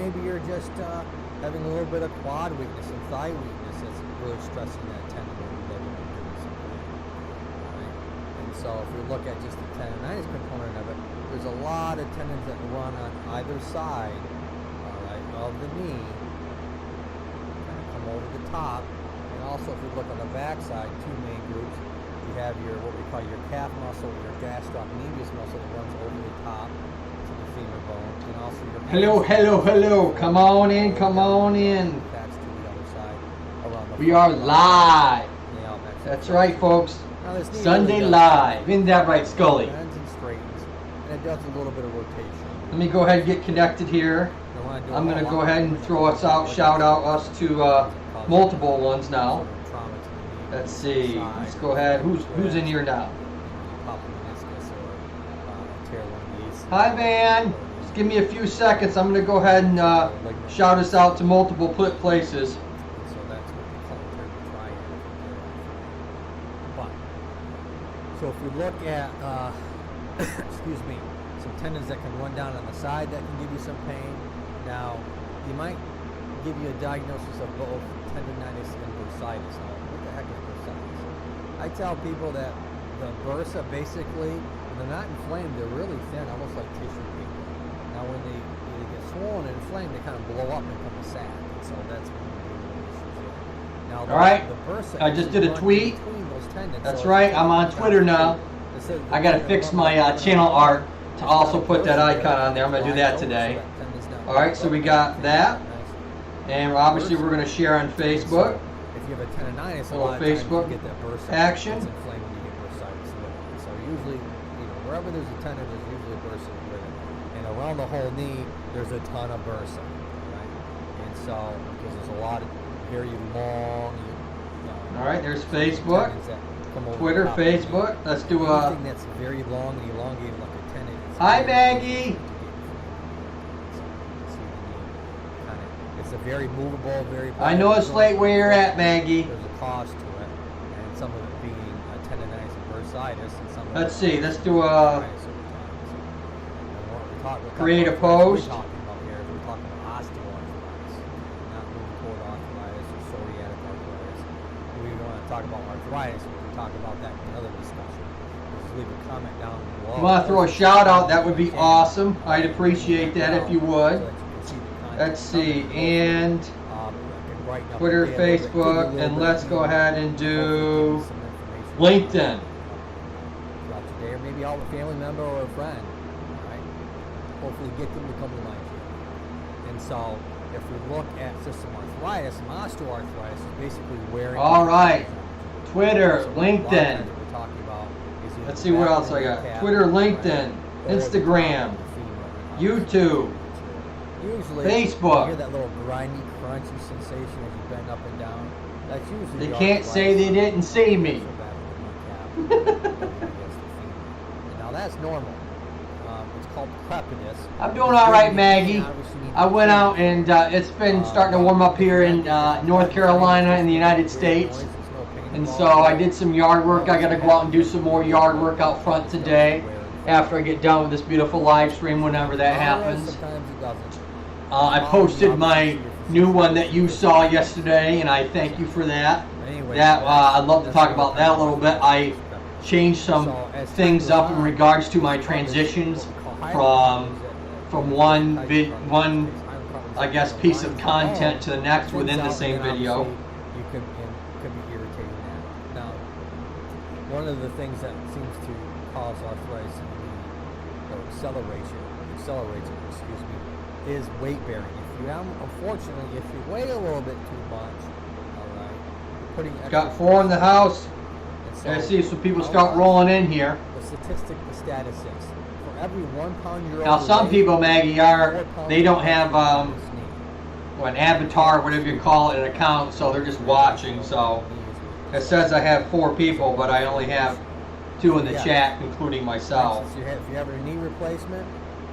maybe you're just having a little bit of quad weakness and thigh weakness that's really stressing that tendon or ligament. Right? And so if we look at just the tendonitis component of it, there's a lot of tendons that run on either side, all right, of the knee, kind of come over the top. And also if we look on the back side, two main groups. You have your, what we call your calf muscle, your gastrocnemius muscle that runs over the top to the femur bone, and also your Hello. Come on in, come on in. Attached to the other side around the We are live. Yeah, That's right, folks. Now, this knee Sunday really does live. Isn't that right, Scully? bends and straightens, and it does a little bit of rotation. Let me go ahead and get connected here. I'm going to go ahead and throw us out, shout out us to multiple ones now. Let's see. Let's go ahead. Who's in here now? Hi, Van. Just give me a few seconds. I'm going to go ahead and shout us out to multiple places. So if we look at, excuse me, some tendons that can run down on the side that can give you some pain. Now, you might give you a diagnosis of both tendonitis and bursitis. Now, what the heck is bursitis? I tell people that the bursa basically, when they're not inflamed, they're really thin, almost like tissue paper. Now, when they get swollen and inflamed, they kind of blow up and become a sac. So that's when we deal with issues there. Now, all right. The bursa I just did a tweet. Tendons. That's so right. I'm on Twitter now. I got to fix my channel art to also put that icon on there. I'm going to do that today. All right. So we got that. And obviously we're going to share on Facebook. If you have a tendonitis, a little lot of times Facebook you get that bursa action. that's inflamed when you get bursitis with it. So usually, wherever there's a tendon, there's usually a bursa with it. And around the whole knee, there's a ton of bursa, right? And so, because there's a lot of very long. All right, there's Facebook, Twitter, Facebook. Let's do a. Anything that's very long and elongated like a tendon. Hi, Maggie. It's a very movable, very. I know it's late where you're at, Maggie. There's a cost to it, and some of it being a tendonitis and bursitis, and some. Let's see. Let's do a. Create a post. We're talking about here. We're talking about osteoarthritis, not rheumatoid arthritis or psoriatic arthritis. We want to talk about arthritis. We can talk about that in another discussion. Just leave a comment down below. You want to throw a shout out? That would be awesome. I'd appreciate that if you would. Let's see, and Twitter, Facebook, and let's go ahead and do LinkedIn. Or maybe all a family member or a friend, right? Hopefully get them to come to mind. And so, if we look at system arthritis and osteoarthritis, it's basically wearing. All right, Twitter, LinkedIn. Let's see what else I got. Twitter, LinkedIn, Instagram, YouTube. Usually, Facebook. you hear that little grindy, crunchy sensation as you bend up and down. That's usually. They can't say they didn't see me. Now that's normal. It's called crepitus. I'm doing all right, Maggie. I went out and it's been starting to warm up here in North Carolina in the United States. And so I did some yard work. I got to go out and do some more yard work out front today after I get done with this beautiful live stream, whenever that happens. Sometimes it doesn't. I posted my new one that you saw yesterday, and I thank you for that. I'd love to talk about that a little bit. I changed some things up in regards to my transitions from one I guess piece of content to the next within the same video. You can be irritating that. Now, one of the things that seems to cause arthritis in the knee, or accelerates it, is weight bearing. Unfortunately, if you weigh a little bit too much, all right, you're putting extra. Got 4 in the house. I see some people start rolling in here. The statistic, the status is for every 1 pound you're now, some people, Maggie, they don't have an avatar, whatever you call it, an account, so they're just watching. So it says I have 4 people, but I only have 2 in the chat, including myself. If you have a knee replacement,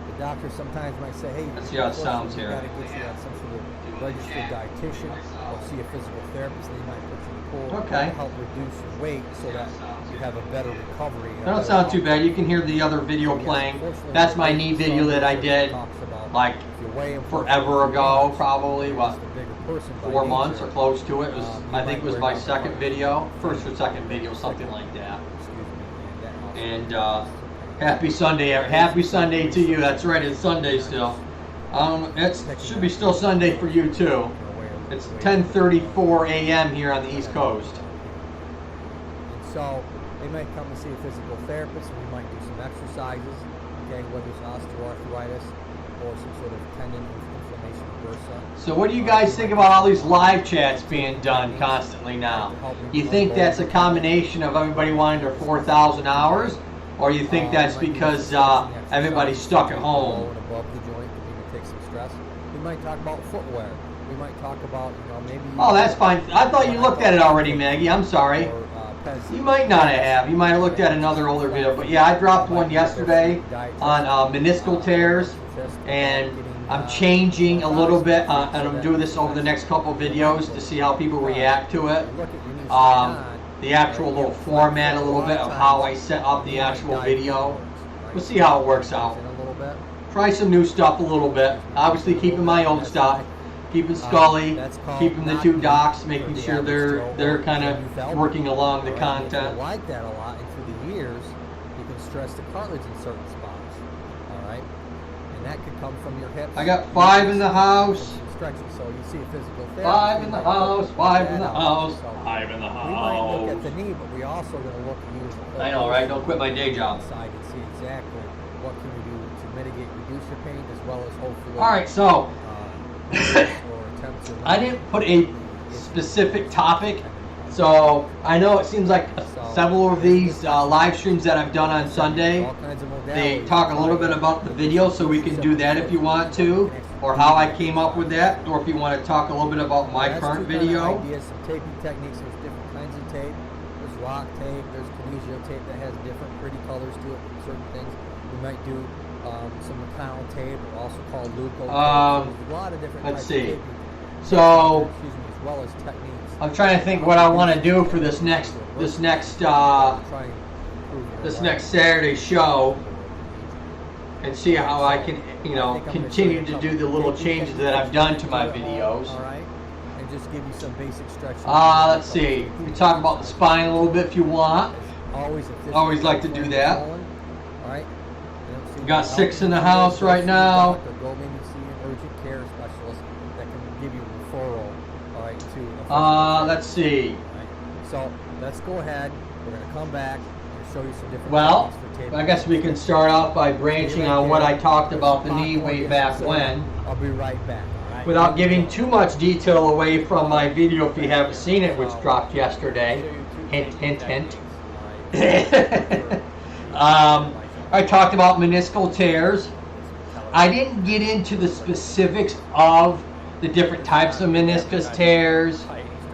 the doctor sometimes might say, hey, let's see how it sounds here. You got to get you some sort of registered dietitian or see a physical therapist. They might put you in the pool to help reduce your weight so that you have a better recovery. That don't sound too bad. You can hear the other video playing. That's my knee video that I did like you weigh him forever ago, probably, what, just a bigger person by 4 months or nature, close to it. It was, you I think it might was wear my about second 100 video, first or pounds. second video, something like that. Excuse me, and that also And okay. happy Sunday to you. That's right, it's Sunday still. It should be still Sunday for you too. It's 10:34 a.m. here on the East Coast. And so they might come and see a physical therapist. We might do some exercises, okay, whether it's osteoarthritis or some sort of tendon inflammation or bursa. So what do you guys think about all these live chats being done constantly now? You think that's a combination of everybody wanting their 4,000 hours? Or you think that's because everybody's stuck at home? Below and above the joint to maybe take some stress. We might talk about footwear. We might talk about, maybe. Oh, that's fine. I thought you looked at it already, Maggie. I'm sorry. Or, You might not have. You might have looked at another older video. But yeah, I dropped one yesterday on meniscal tears. And I'm changing a little bit. And I'm doing this over the next couple videos to see how people react to it. The actual little format, a little bit of how I set up the actual video. We'll see how it works out. Try some new stuff a little bit. Obviously keeping my old stuff. Keeping Scully, keeping the two docs, making sure they're kind of working along the content. I like that a lot, and through the years, you can stress the cartilage in certain spots. All right, and that could come from your hips. I got 5 in the house. Stretching, so you see a physical therapist. 5 in the house. 5 in the house. 5 in the We might look at the house. knee, but we also going to look at you as a whole I know, right? Don't quit my day job. side and see exactly what can you do to mitigate, reduce your pain, as well as hopefully. All right, so or attempt to I didn't put a specific topic, so I know it seems like several of these live streams that I've done on Sunday, all kinds of they modalities. talk a little bit about the video, so we can do that if you want to, or how I came up with that, or if you want to talk a little bit about my That's current two kind of video. ideas, some taping techniques. There's different kinds of tape. There's rock tape. There's kinesio tape that has different pretty colors to it. Certain things. We might do some McConnell tape, or also called Luco tape. There's a lot of different let's types see. of taping. So Excuse me, as well as techniques. I'm trying to think what I want to do for this next Try and improve your this life. next Saturday show, and see how I can, continue to do the little changes that I've done to my videos. All right, and just give you some basic stretches. Let's see. We can talk about the spine a little bit if you want. Always, if this Always is like to do that. All right. We got 6 in the house right now. Go maybe see an urgent care specialist that can give you a referral. All right, to. Let's see. Right? So let's go ahead. We're gonna come back and show you some different. Well, techniques for taping. I guess we can start off by branching on what I talked about the knee way back when, I'll be right back. All right. without giving too much detail away from my video if you haven't seen it, which dropped yesterday. Hint, hint, hint. I talked about meniscal tears. I didn't get into the specifics of the different types of meniscus tears.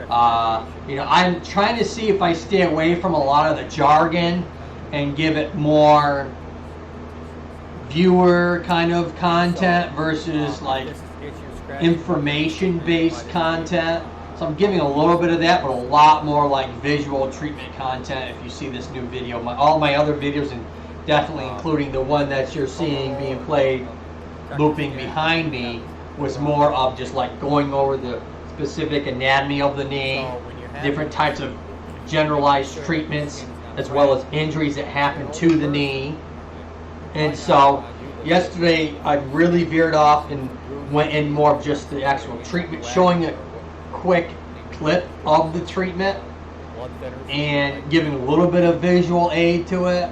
I'm trying to see if I stay away from a lot of the jargon and give it more viewer kind of content versus like information-based content. So I'm giving a little bit of that, but a lot more like visual treatment content. If you see this new video, all my other videos, and definitely including the one that you're seeing being played, looping behind me, was more of just like going over the specific anatomy of the knee, different types of generalized treatments, as well as injuries that happen to the knee. And so yesterday I really veered off and went in more of just the actual treatment, showing a quick clip of the treatment and giving a little bit of visual aid to it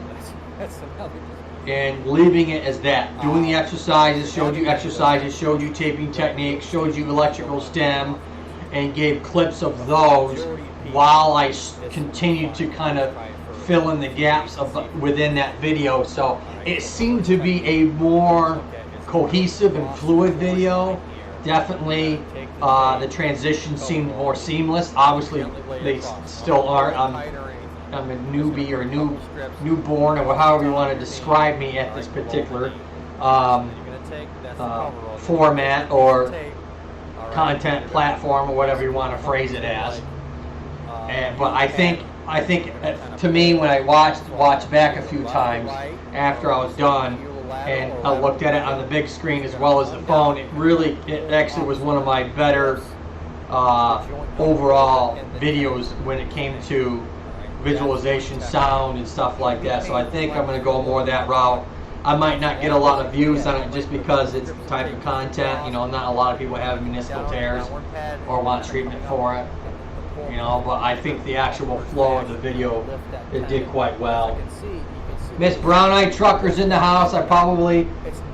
and leaving it as that. Doing the exercises, showed you taping techniques, showed you electrical stem, and gave clips of those while I continued to kind of fill in the gaps within that video. So it seemed to be a more cohesive and fluid video. Definitely the transition seemed more seamless. Obviously they still aren't. I'm a newbie or newborn, or however you want to describe me at this particular format or content platform, or whatever you want to phrase it as. But I think to me, when I watched back a few times after I was done, and I looked at it on the big screen as well as the phone. It actually was one of my better overall videos when it came to visualization, sound, and stuff like that. So I think I'm going to go more that route. I might not get a lot of views on it just because it's the type of content, you know, not a lot of people have municipal tears or want treatment for it, you know, but I think the actual flow of the video, it did quite well. Miss Brown Eyed Trucker's in the house. I probably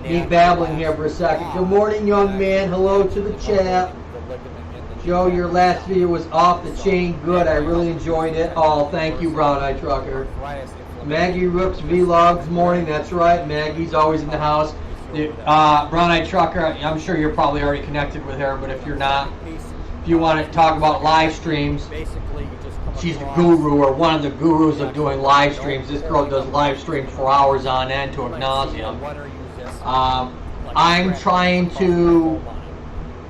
need babbling here for a second. Good morning, young man. Hello to the chat. Joe, your last video was off the chain good. I really enjoyed it. Oh, thank you, Brown Eyed Trucker. Maggie Rooks Vlogs morning. That's right. Maggie's always in the house. Brown Eyed Trucker, I'm sure you're probably already connected with her, but if you're not, if you want to talk about live streams, she's the guru or one of the gurus of doing live streams. This girl does live streams for hours on end to ad nauseum. I'm trying to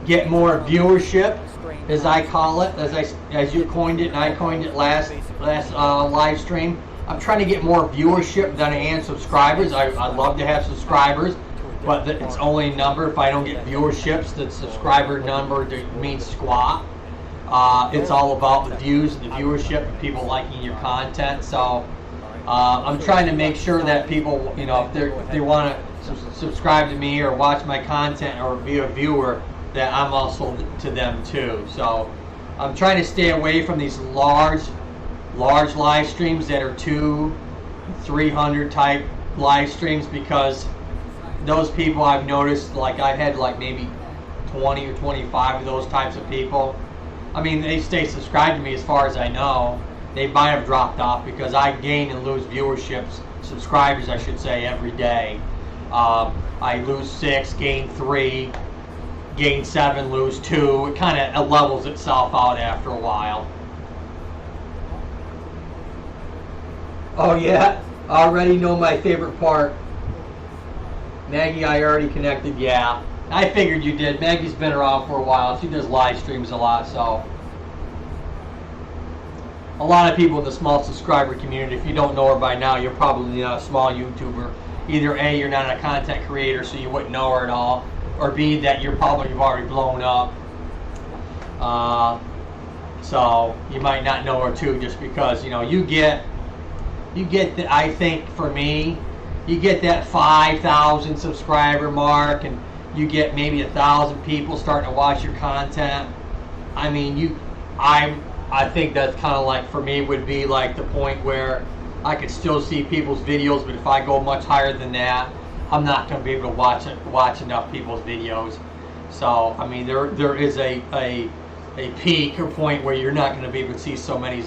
get more viewership, as I call it, as you coined it and I coined it last live stream. I'm trying to get more viewership than I am subscribers. I'd love to have subscribers, but it's only a number. If I don't get viewerships, the subscriber number means squat. It's all about the views and the viewership and people liking your content. So I'm trying to make sure that people, you know, if they want to subscribe to me or watch my content or be a viewer, that I'm also to them too. So I'm trying to stay away from these large live streams that are 200-300 type live streams, because those people I've noticed, like I had like maybe 20 or 25 of those types of people. I mean, they stay subscribed to me as far as I know. They might have dropped off because I gain and lose viewerships, subscribers I should say, every day. I lose 6, gain 3, gain 7, lose 2. It kind of levels itself out after a while. Oh yeah, I already know my favorite part. Maggie, I already connected. Yeah, I figured you did. Maggie's been around for a while. She does live streams a lot, so a lot of people in the small subscriber community, if you don't know her by now, you're probably not a small YouTuber. Either A, you're not a content creator, so you wouldn't know her at all, or B, that you've already blown up. So you might not know her too, just because, you know, you get I think for me, you get that 5,000 subscriber mark, and you get maybe 1,000 people starting to watch your content. I mean, I think that's kind of like, for me, would be like the point where I could still see people's videos, but if I go much higher than that, I'm not going to be able to watch enough people's videos. So I mean, there is a peak or point where you're not going to be able to see so many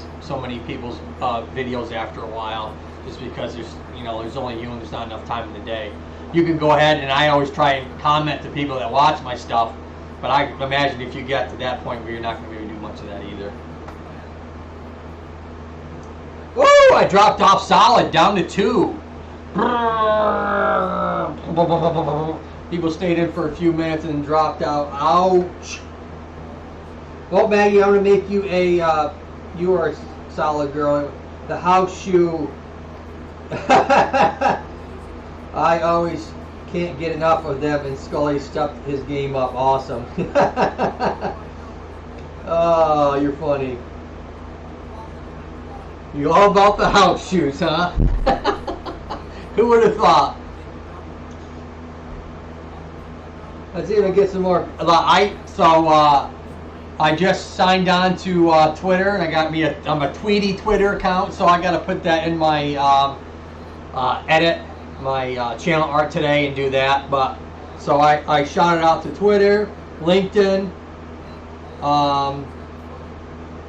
people's videos after a while, just because there's only you and there's not enough time in the day. You can go ahead, and I always try and comment to people that watch my stuff, but I imagine if you get to that point where you're not going to be able to do much of that either. Woo! I dropped off solid, down to 2. People stayed in for a few minutes and dropped out. Ouch! Well, Maggie, I'm going to make you you are a solid girl. The house shoe. I always can't get enough of them, and Scully stepped his game up. Awesome. Oh, you're funny. You're all about the house shoes, huh? Who would have thought? Let's even get some more. I just signed on to Twitter, and I got me I'm a Tweety Twitter account, so I got to put that in my edit my channel art today and do that. But so I shot it out to Twitter, LinkedIn,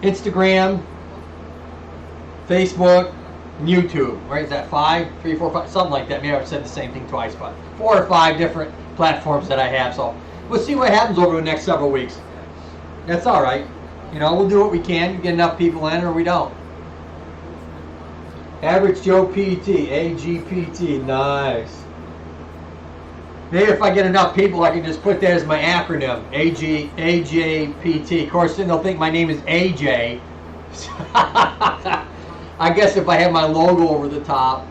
Instagram, Facebook, and YouTube. Right? Is that 5, 3, 4, 5, something like that? Maybe I've said the same thing twice, but 4 or 5 different platforms that I have. So we'll see what happens over the next several weeks. That's all right. You know, we'll do what we can. Get enough people in, or we don't. Average Joe PT, AGPT, nice. Maybe if I get enough people, I can just put that as my acronym, AJPT. Of course, then they'll think my name is AJ. I guess if I have my logo over the top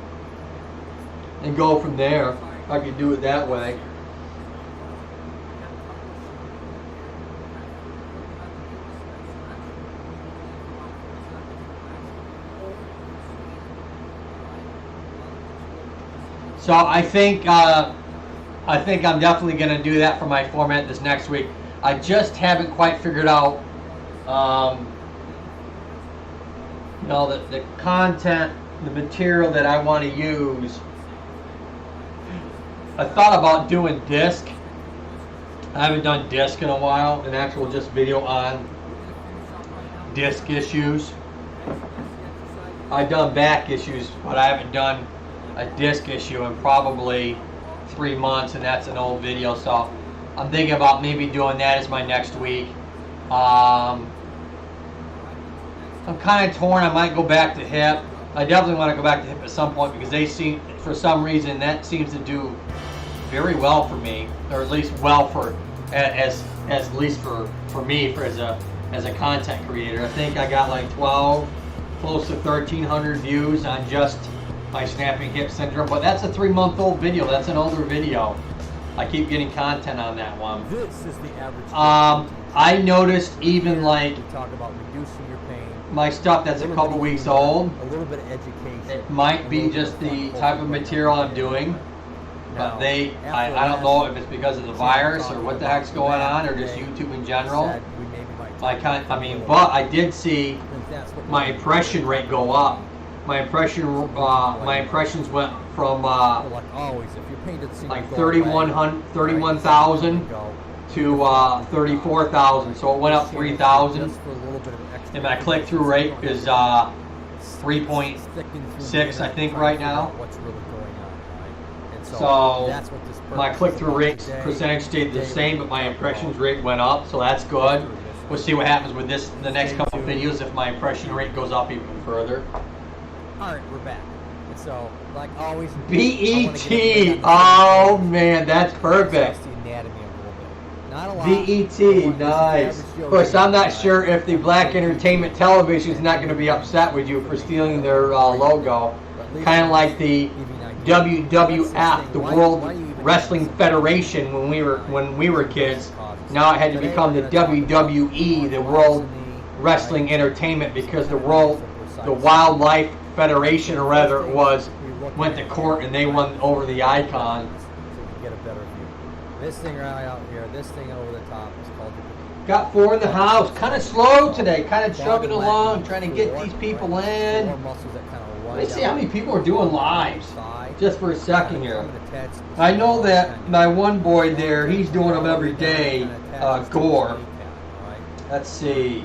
and go from there. I could do it that way. So I think I'm definitely going to do that for my format this next week. I just haven't quite figured out, you know, the content, the material that I want to use. I thought about doing disc. I haven't done disc in a while, an actual just video on disc issues. I've done back issues, but I haven't done a disc issue in probably 3 months, and that's an old video, so I'm thinking about maybe doing that as my next week. I'm kind of torn. I might go back to hip. I definitely want to go back to hip at some point because they seem, for some reason, that seems to do very well for me, or at least well for as at least for me as a content creator. I think I got like 12, close to 1,300 views on just my snapping hip syndrome, but that's a 3-month-old video. That's an older video. I keep getting content on that one. This is the average. I noticed even like we talk about reducing your pain. My stuff that's a couple weeks old. A little bit of education. It might be just the type of material I'm doing, but I don't know if it's because of the virus or what the heck's going on, or just YouTube in general. But I did see my impression rate go up. My impressions went from like 31,000 to 34,000, so it went up 3,000. And my click-through rate is 3.6, I think, right now. So my click-through rate percentage stayed the same, but my impressions rate went up, so that's good. We'll see what happens with this the next couple of videos if my impression rate goes up even further. Alright, we're back. And so, like always, BET! Oh man, that's perfect. BET, nice. Of course, I'm not sure if the Black Entertainment Television is not going to be upset with you for stealing their logo. Kind of like the WWF, the World Wrestling Federation, when we were kids. Now it had to become the WWE, the World Wrestling Entertainment, because the Wildlife Federation, or rather it was, went to court and they won over the icon. So you can get a better view. This thing right out here, this thing over the top is called. Got 4 in the house. Kind of slow today. Kind of chugging along, trying to get these people in. Let me see how many people are doing lives. Just for a second here. I know that my one boy there, he's doing them every day. Gore. Let's see.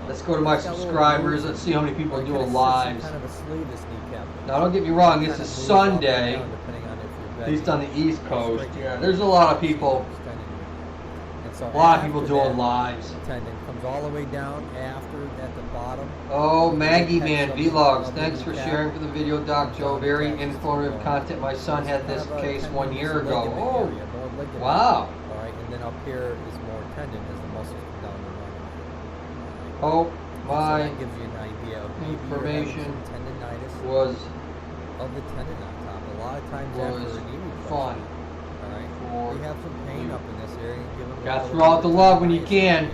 Let's go to my subscribers. Let's see how many people are doing lives. Now, don't get me wrong. This is Sunday, at least on the East Coast. Yeah, there's a lot of people. A lot of people doing lives. Comes all the way down after at the bottom. Oh, Maggie Man Vlogs. Thanks for sharing for the video, Doc Joe. Very informative content. My son had this case 1 year ago. Oh, wow. All right, and then up here is more tendon as the muscles come down the line. Oh, my that gives you an idea of information tendinitis was of the tendon on top. A lot of times after a knee fun. You have some pain up in this area. Gotta throw out the love when you can.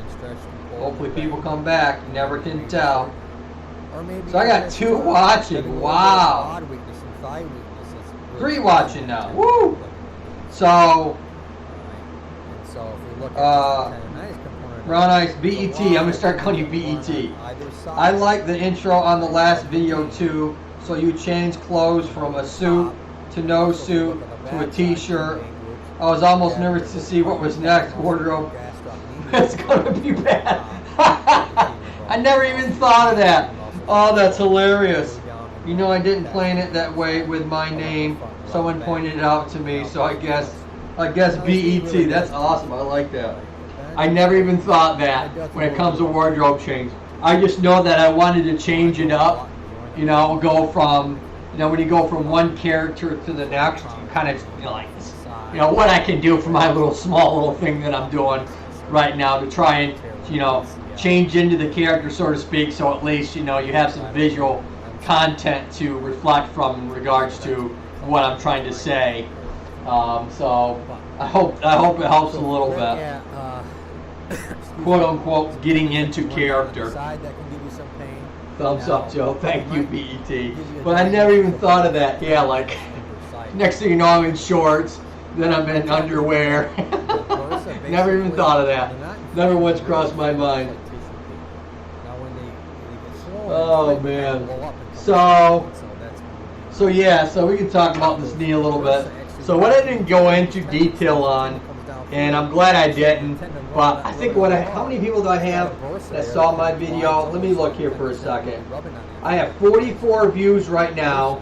Hopefully people come back. You never can tell. So I got 2 watching. Wow. 3 watching now. Woo! So, Ron Ice, BET. I'm going to start calling you BET. I like the intro on the last video too. So you change clothes from a suit to no suit to a t-shirt. I was almost nervous to see what was next. Wardrobe. It's gonna be bad. I never even thought of that. Oh, that's hilarious. You know, I didn't plan it that way with my name. Someone pointed it out to me, so I guess BET. That's awesome. I like that. I never even thought that when it comes to wardrobe change. I just know that I wanted to change it up. You know, go from, you know, when you go from one character to the next, you kind of, you know, like, you know, what I can do for my small little thing that I'm doing right now to try and, you know, change into the character, so to speak, so at least, you know, you have some visual content to reflect from in regards to what I'm trying to say. So I hope it helps a little bit. Quote unquote, getting into character. Side that can give you some pain. Thumbs up, Joe. Thank you, BET. But I never even thought of that. Yeah, like next thing you know, I'm in shorts, then I'm in underwear. Never even thought of that. Never once crossed my mind. Oh man. So yeah, so we can talk about this knee a little bit. So what I didn't go into detail on, and I'm glad I didn't, but I think how many people do I have that saw my video? Let me look here for a second. I have 44 views right now,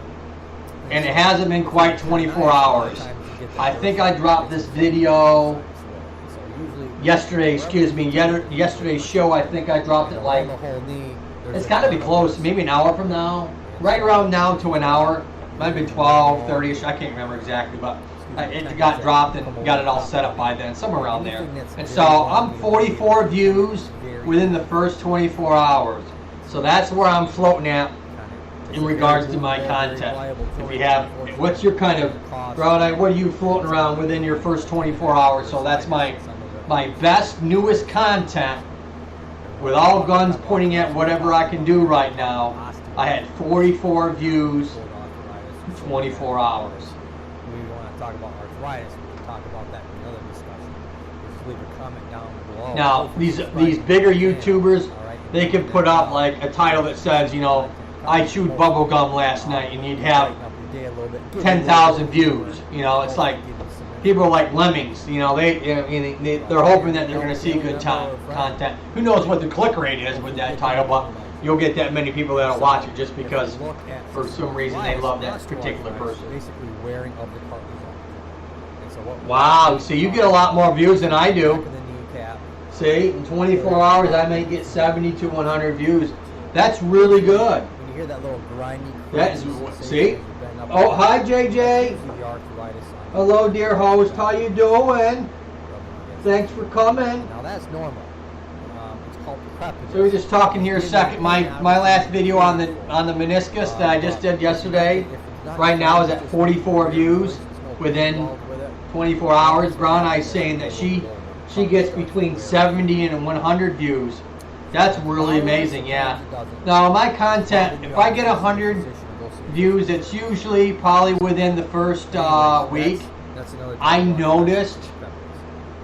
and it hasn't been quite 24 hours. I think I dropped this video yesterday's show. I think I dropped it like, it's got to be close, maybe an hour from now. Right around now to an hour. Might have been 12, 30ish, I can't remember exactly, but it got dropped and got it all set up by then, somewhere around there. And so I'm 44 views within the first 24 hours. So that's where I'm floating at in regards to my content. If you have, what's your kind of, Brown, what are you floating around within your first 24 hours? So that's my best, newest content with all guns pointing at whatever I can do right now. I had 44 views in 24 hours. We want to talk about arthritis. We can talk about that in another discussion. Just leave a comment down below. Now, these bigger YouTubers, they can put up like a title that says, you know, I chewed bubble gum last night, and you'd have 10,000 views. You know, it's like people are like lemmings. You know, they're hoping that they're going to see good content. Who knows what the click rate is with that title, but you'll get that many people that'll watch it just because for some reason they love that particular person. Basically wearing of the cortisone. Wow, so you get a lot more views than I do. See, in 24 hours I may get 70 to 100 views. That's really good. When you hear that little grindy, that is, see? Oh, hi JJ. Hello dear host, how you doing? Thanks for coming. Now that's normal. So we're just talking here a second. My last video on the meniscus that I just did yesterday, right now is at 44 views within 24 hours. Brown Eye's saying that she gets between 70 and 100 views. That's really amazing, yeah. Now my content, if I get 100 views, it's usually probably within the first week. I noticed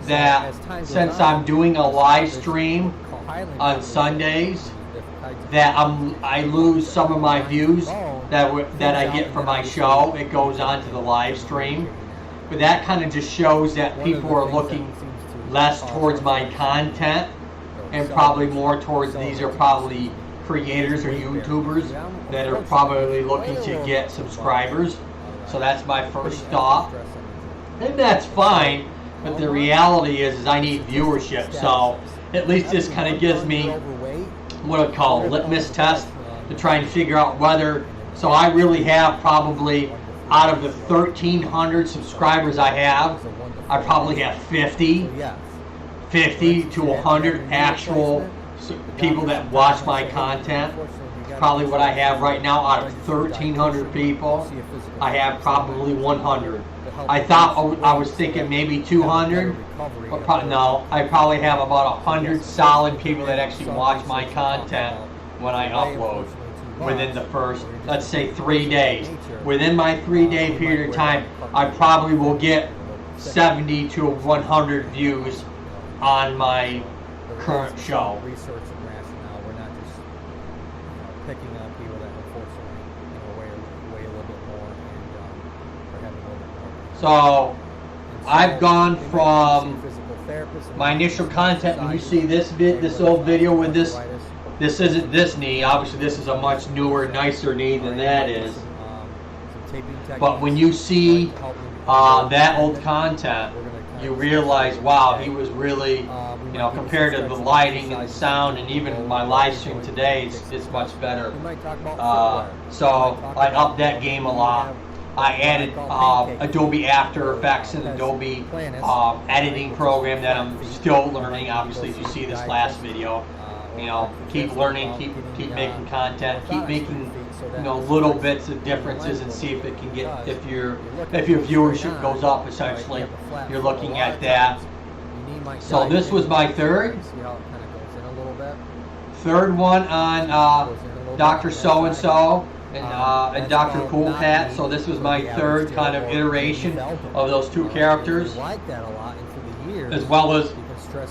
that since I'm doing a live stream on Sundays, that I lose some of my views that I get from my show. It goes on to the live stream, but that kind of just shows that people are looking less towards my content and probably more towards, these are probably creators or YouTubers that are probably looking to get subscribers. So that's my first thought, and that's fine. But the reality is I need viewership, so at least this kind of gives me what I call a litmus test to try and figure out whether, so I really have probably, out of the 1,300 subscribers I have, I probably have 50 to 100 actual people that watch my content. Probably what I have right now, out of 1,300 people, I have probably 100. I thought, I was thinking maybe 200, but no, I probably have about 100 solid people that actually watch my content when I upload within the first, let's say 3 days. Within my 3-day period of time, I probably will get 70 to 100 views on my current show. Picking on people that unfortunately weigh a little bit more and are having a little bit more. So I've gone from my initial content, when you see this old video with this isn't this knee, obviously this is a much newer, nicer knee than that is. But when you see that old content, you realize, wow, he was really, you know, compared to the lighting and the sound, and even my live stream today, it's much better. So I upped that game a lot. I added Adobe After Effects and Adobe editing program that I'm still learning, obviously, if you see this last video. you know, keep learning, keep making content, keep making, you know, little bits of differences, and see if it can get, if your viewership goes up, essentially, you're looking at that. So this was my third one on Dr. So-and-so and Dr. Cool Cat. So this was my third kind of iteration of those two characters, as well as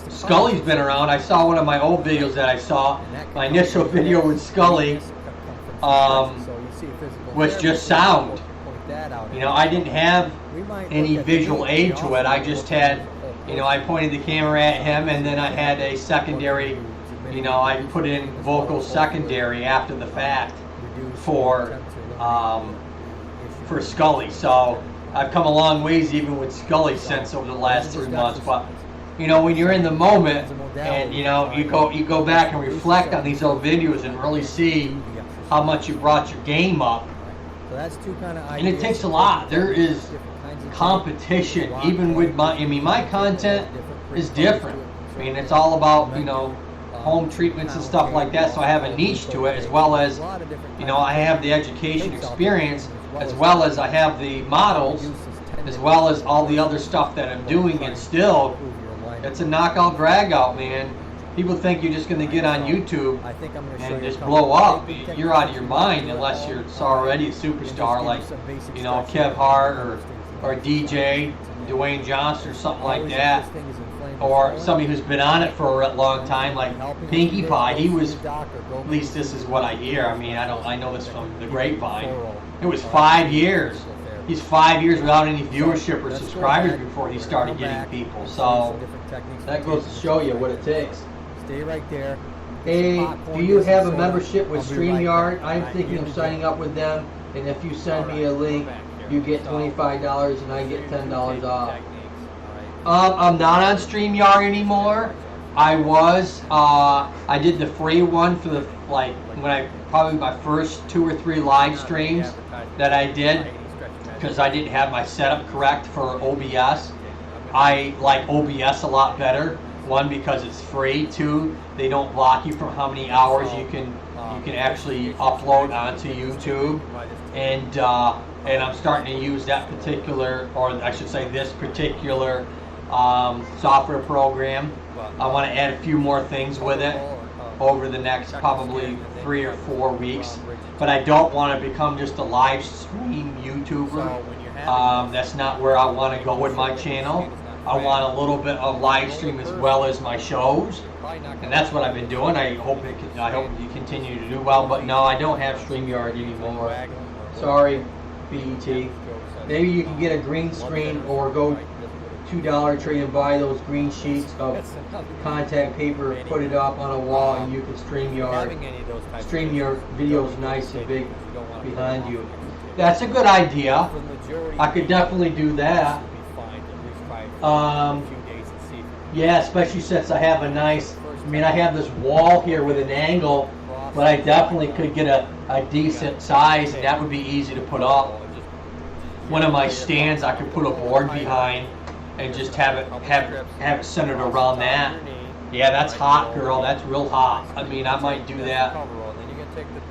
Scully's been around. I saw one of my old videos that I saw. My initial video with Scully was just sound. You know, I didn't have any visual aid to it. I just had, you know, I pointed the camera at him, and then I had a secondary, you know, I put in vocal secondary after the fact for Scully. So I've come a long ways even with Scully since over the last 3 months. But you know, when you're in the moment, and you know, you go back and reflect on these old videos and really see how much you brought your game up. And it takes a lot. There is competition even with my content is different. I mean, it's all about, you know, home treatments and stuff like that, so I have a niche to it, as well as, you know, I have the education experience, as well as I have the models, as well as all the other stuff that I'm doing, and still it's a knockout drag out, man. People think you're just going to get on YouTube and just blow up. You're out of your mind unless you're already a superstar like, you know, Kev Hart or DJ Dwayne Johnson or something like that, or somebody who's been on it for a long time like Pinkie Pie. He was, at least this is what I hear. I mean, I know this from the grapevine. It was 5 years. He's 5 years without any viewership or subscribers before he started getting people. So that goes to show you what it takes. Stay right there. Hey, do you have a membership with StreamYard? I'm thinking of signing up with them, and if you send me a link, you get $25 and I get $10 off. I'm not on StreamYard anymore. I was. I did the free one for the, like, probably my first 2 or 3 live streams that I did, because I didn't have my setup correct for OBS. I like OBS a lot better. 1, because it's free. 2, they don't block you from how many hours you can actually upload onto YouTube. And I'm starting to use that particular, or I should say this particular software program. I want to add a few more things with it over the next probably 3 or 4 weeks. But I don't want to become just a live stream YouTuber. That's not where I want to go with my channel. I want a little bit of live stream as well as my shows, and that's what I've been doing. I hope you continue to do well. But no, I don't have StreamYard anymore. Sorry, BET. Maybe you can get a green screen, or go to Dollar Tree and buy those green sheets of contact paper, put it up on a wall, and you can stream your videos nice and big behind you. That's a good idea. I could definitely do that. Yeah, especially since I have a nice, I have this wall here with an angle, but I definitely could get a decent size, and that would be easy to put up. One of my stands I could put a board behind and just have it centered around that. Yeah, that's hot, girl. That's real hot. I might do that.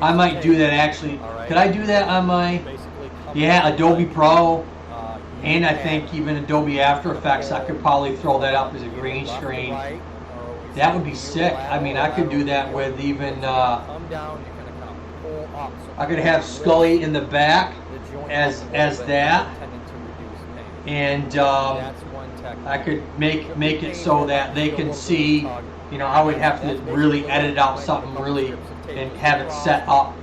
I might do that actually. Could I do that on my, Adobe Pro? And I think even Adobe After Effects, I could probably throw that up as a green screen. That would be sick. I could do that with even, I could have Scully in the back as that. And I could make it so that they can see, I would have to really edit out something really and have it set up,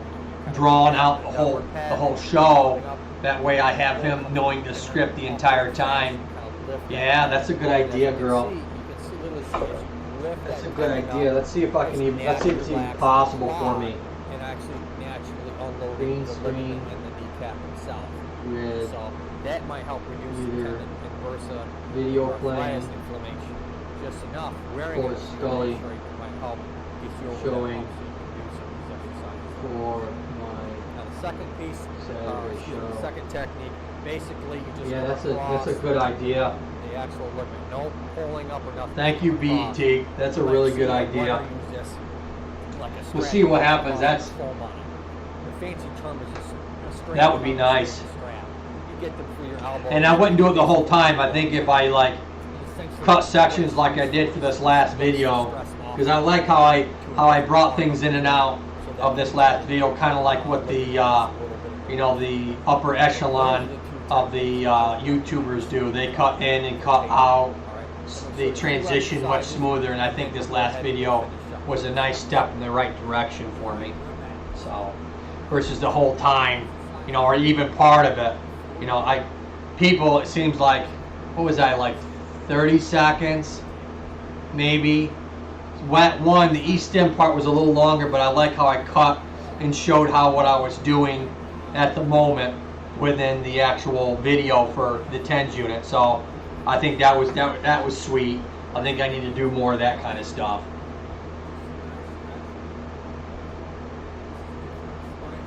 drawn out the whole show. That way I have him knowing the script the entire time. Yeah, that's a good idea, girl. That's a good idea. Let's see if I can let's see if it's even possible for me. Green screen. Red. So that might help reduce the tendon and bursa video playing. Inflammation. Just enough. Wearing For Scully. Might help showing for now the second piece, the second technique, basically you just that's a good idea. The actual ligament, no pulling up or nothing. Thank you, BET. That's a really good idea. like a strap. We'll see what happens. That's foam on it. The fancy term is a strap. That would be nice. Strap. You get them for your elbow. And I wouldn't do it the whole time. I think if I like cut sections like I did for this last video, because I like how I brought things in and out of this last video, kind of like what the you know, the upper echelon of the YouTubers do. They cut in and cut out. They transition much smoother, and I think this last video was a nice step in the right direction for me. So, versus the whole time, you know, or even part of it, you know, people, it seems like, what was I, like 30 seconds, maybe. One, the E-stem part was a little longer, but I like how I cut and showed what I was doing at the moment within the actual video for the TENS unit. So I think that was sweet. I think I need to do more of that kind of stuff.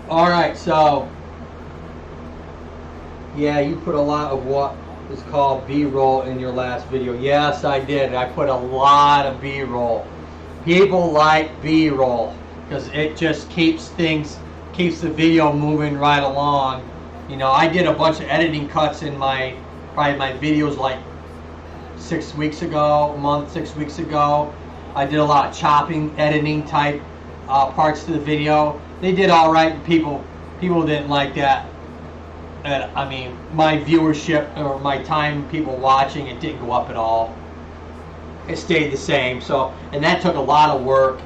All right, so yeah, you put a lot of what is called B-roll in your last video. Yes, I did. I put a lot of B-roll. People like B-roll because it just keeps the video moving right along. You know, I did a bunch of editing cuts in my videos like 6 weeks ago, 6 weeks ago. I did a lot of chopping, editing type parts to the video. They did all right. People didn't like that. And I mean, my viewership or my time people watching, it didn't go up at all. It stayed the same. So, and that took a lot of work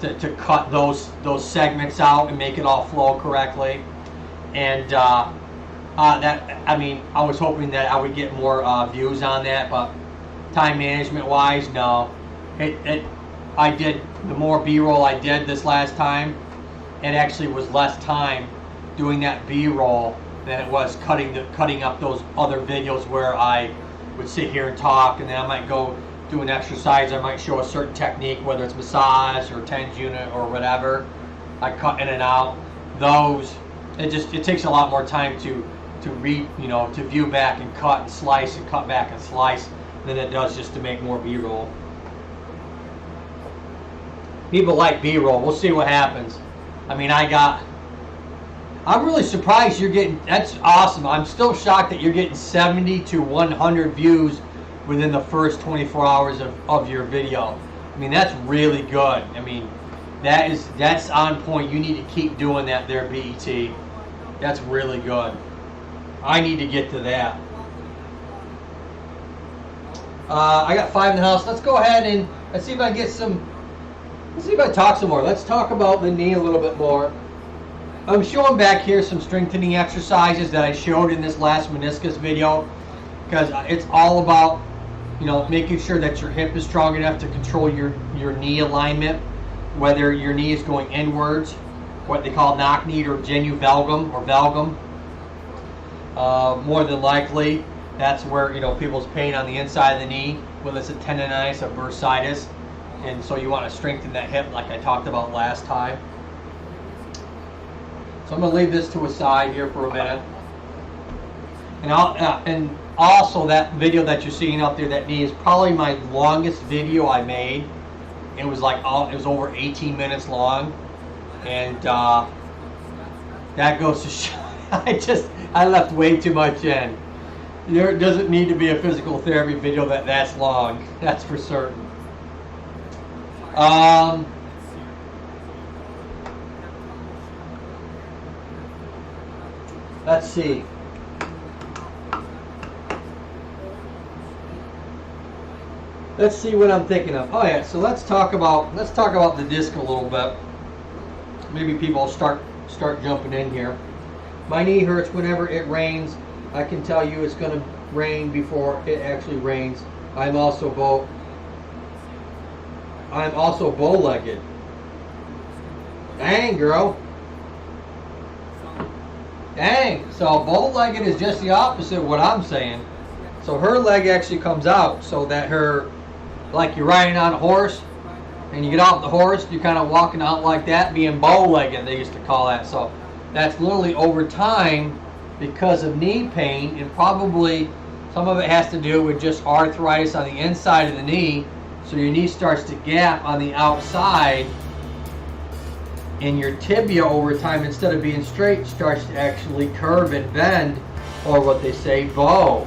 to cut those segments out and make it all flow correctly. And I mean, I was hoping that I would get more views on that, but time management wise, no. I did the more B-roll I did this last time, it actually was less time doing that B-roll than it was cutting up those other videos where I would sit here and talk, and then I might go do an exercise. I might show a certain technique, whether it's massage or TENS unit or whatever. I cut in and out. Those, it takes a lot more time to view back and cut and slice and cut back and slice than it does just to make more B-roll. People like B-roll. We'll see what happens. I mean, I'm really surprised you're getting, that's awesome. I'm still shocked that you're getting 70 to 100 views within the first 24 hours of your video. I mean, that's really good. I mean, that's on point. You need to keep doing that there, BET. That's really good. I need to get to that. I got 5 in the house. Let's go ahead and let's see if I get some. Let's see if I talk some more. Let's talk about the knee a little bit more. I'm showing back here some strengthening exercises that I showed in this last meniscus video, because it's all about, you know, making sure that your hip is strong enough to control your knee alignment, whether your knee is going inwards, what they call knock knee or genu valgum or valgum. More than likely, that's where, you know, people's pain on the inside of the knee, whether it's a tendonitis or bursitis, and so you want to strengthen that hip like I talked about last time. So I'm going to leave this to a side here for a minute. And also that video that you're seeing out there, that knee, is probably my longest video I made. It was like, it was over 18 minutes long. And that goes to show, I left way too much in. There doesn't need to be a physical therapy video that's long. That's for certain. Let's see. Let's see what I'm thinking of. Oh yeah, so let's talk about the disc a little bit. Maybe people start jumping in here. My knee hurts whenever it rains. I can tell you it's going to rain before it actually rains. I'm also bow-legged. Dang, girl. Dang. So bow-legged is just the opposite of what I'm saying. So her leg actually comes out, so that her, like you're riding on a horse, and you get off the horse, you're kind of walking out like that, being bow-legged, they used to call that. So that's literally over time because of knee pain, and probably some of it has to do with just arthritis on the inside of the knee. So your knee starts to gap on the outside, and your tibia over time, instead of being straight, starts to actually curve and bend, or what they say, bow.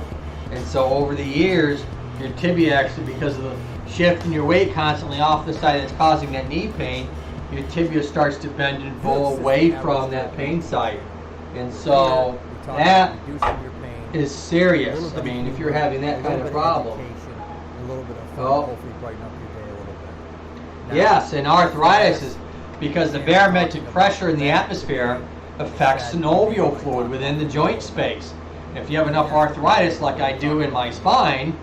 And so over the years, your tibia actually, because of the shift in your weight constantly off the side that's causing that knee pain, your tibia starts to bend and bow away from that pain site. And so that is serious. I mean, if you're having that kind of problem. A little bit of fun, Oh. hopefully brighten up your day a little bit. Now, Yes, and arthritis is because the barometric pressure in the atmosphere affects synovial fluid within the joint space. If you have enough arthritis, like I do in my spine,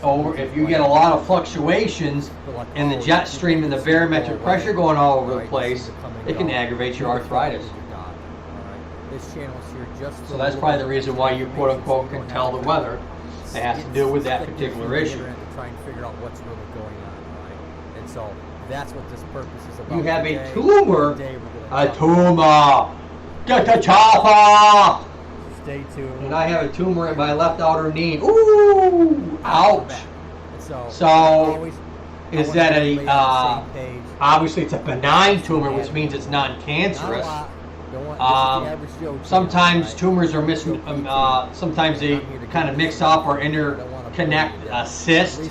or if you get a lot of fluctuations in the jet stream and the barometric pressure going all over the place, it can aggravate your arthritis. This channel is here just So that's probably the reason why you quote unquote can tell the weather. It has to do with that particular issue. To try and figure out what's really going on, right? And so that's what this purpose is about. You have a today. tumor. Today we're gonna A talk tumor. Get the chopper. Stay tuned. And I have a tumor in my left outer knee. Ooh! Ouch! So, always, is I that want everybody a, on the same page. obviously it's a benign tumor, which means it's Not a non-cancerous. lot. Don't want- this is the average Joe channel, Sometimes right? tumors are sometimes they kind of mix up or interconnect a cyst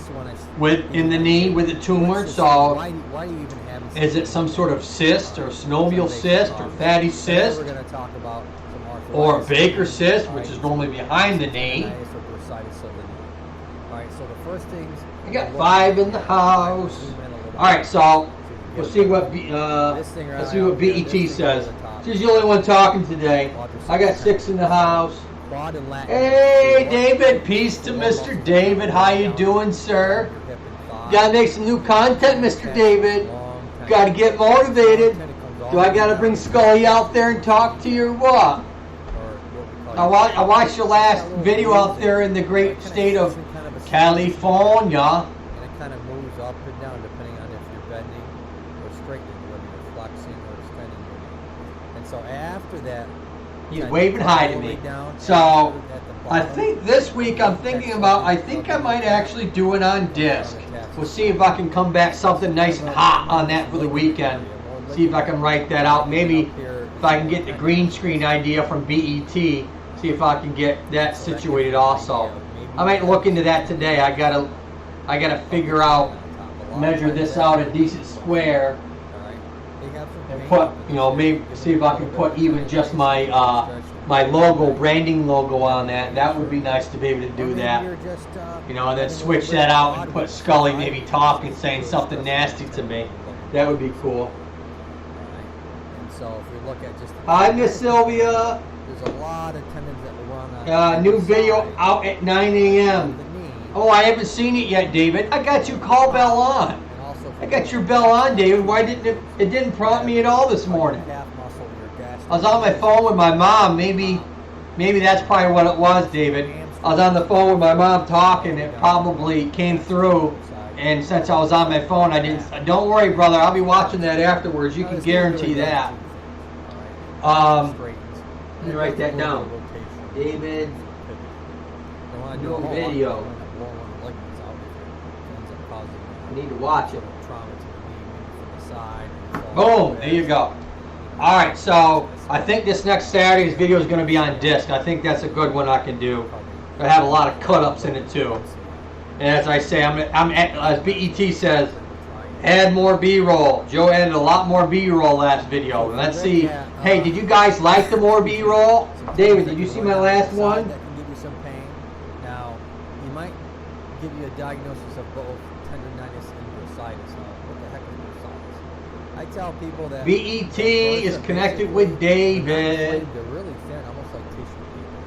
in the knee with a tumor. So Why do you even have a is it some sort of cyst or synovial cyst or fatty cyst We're going to talk about some arthritis. or a Baker cyst, which is normally behind the knee? Tendinitis or bursitis of the knee. All right, so the first things. I got 5 in the house. All right, so we'll see what let's see what BET says. She's the only one talking today. I got 6 in the house. Quad and lat. Hey, David. Peace to Mr. David. How you doing, sir? Gotta make some new content, Mr. David. Gotta get motivated. Do I gotta bring Scully out there and talk to you or what? I watched your last video out there in the great state of California. And it kind of moves up and down depending on if you're bending or straightening, whether you're flexing or extending your knee. And so after that, He's kind of waving hi to all the way me. down So at the I bottom. think this week I'm thinking about, I think I might actually do it on disc. We'll see if I can come back something nice and hot on that for the weekend. See if I can write that out. Maybe if I can get the green screen idea from BET, see if I can get that situated also. I might look into that today. I gotta figure out, measure this out a decent square and put, maybe see if I can put even just my my logo, branding logo on that. That would be nice to be able to do that. And then switch that out and put Scully maybe talking, saying something nasty to me. That would be cool. And so if we look at just Hi, Miss Sylvia. there's a lot of tendons that will run on New video out at 9 a.m. the knee. Oh, I haven't seen it yet, David. I got your call bell on. And also I got your bell on, David. Why didn't it didn't prompt me at all this morning? calf muscle, your gastric I was on my phone with my mom. Maybe that's probably what it was, David. I was on the phone with my mom talking. It probably came through. And since I was on my phone, I didn't. Don't worry, brother. I'll be watching that afterwards. You can guarantee that. Let me write that down. David, no video. I need to watch it. Boom. There you go. All right. So I think this next Saturday's video is going to be on disc. I think that's a good one I can do. I have a lot of cut-ups in it too. And as I say, as BET says, add more B-roll. Joe added a lot more B-roll last video. Let's see. Hey, did you guys like the more B-roll? David, did you see my last one? That can give you some pain. Now, you might give you a diagnosis of both tendonitis and bursitis. Now, what the heck is bursitis? I tell people that BET is connected with David. They're really thin, almost like tissue people.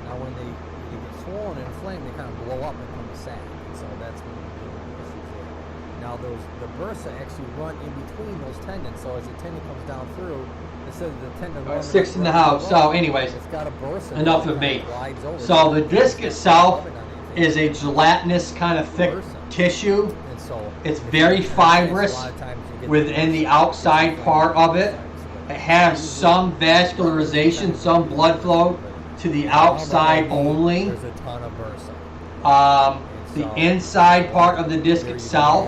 Now, when they get swollen and inflamed, they kind of blow up and become a sac. So that's when you deal with issues there. Now the bursa actually run in between those tendons. So as the tendon comes down through, instead of the tendon running 6 in the house. So anyways, it's got a bursa. enough of me. So the disc itself is a gelatinous kind of thick tissue. And so It's very fibrous within the outside part of it. It has some vascularization, some blood flow to the outside only. There's a ton of bursa. The inside part of the disc itself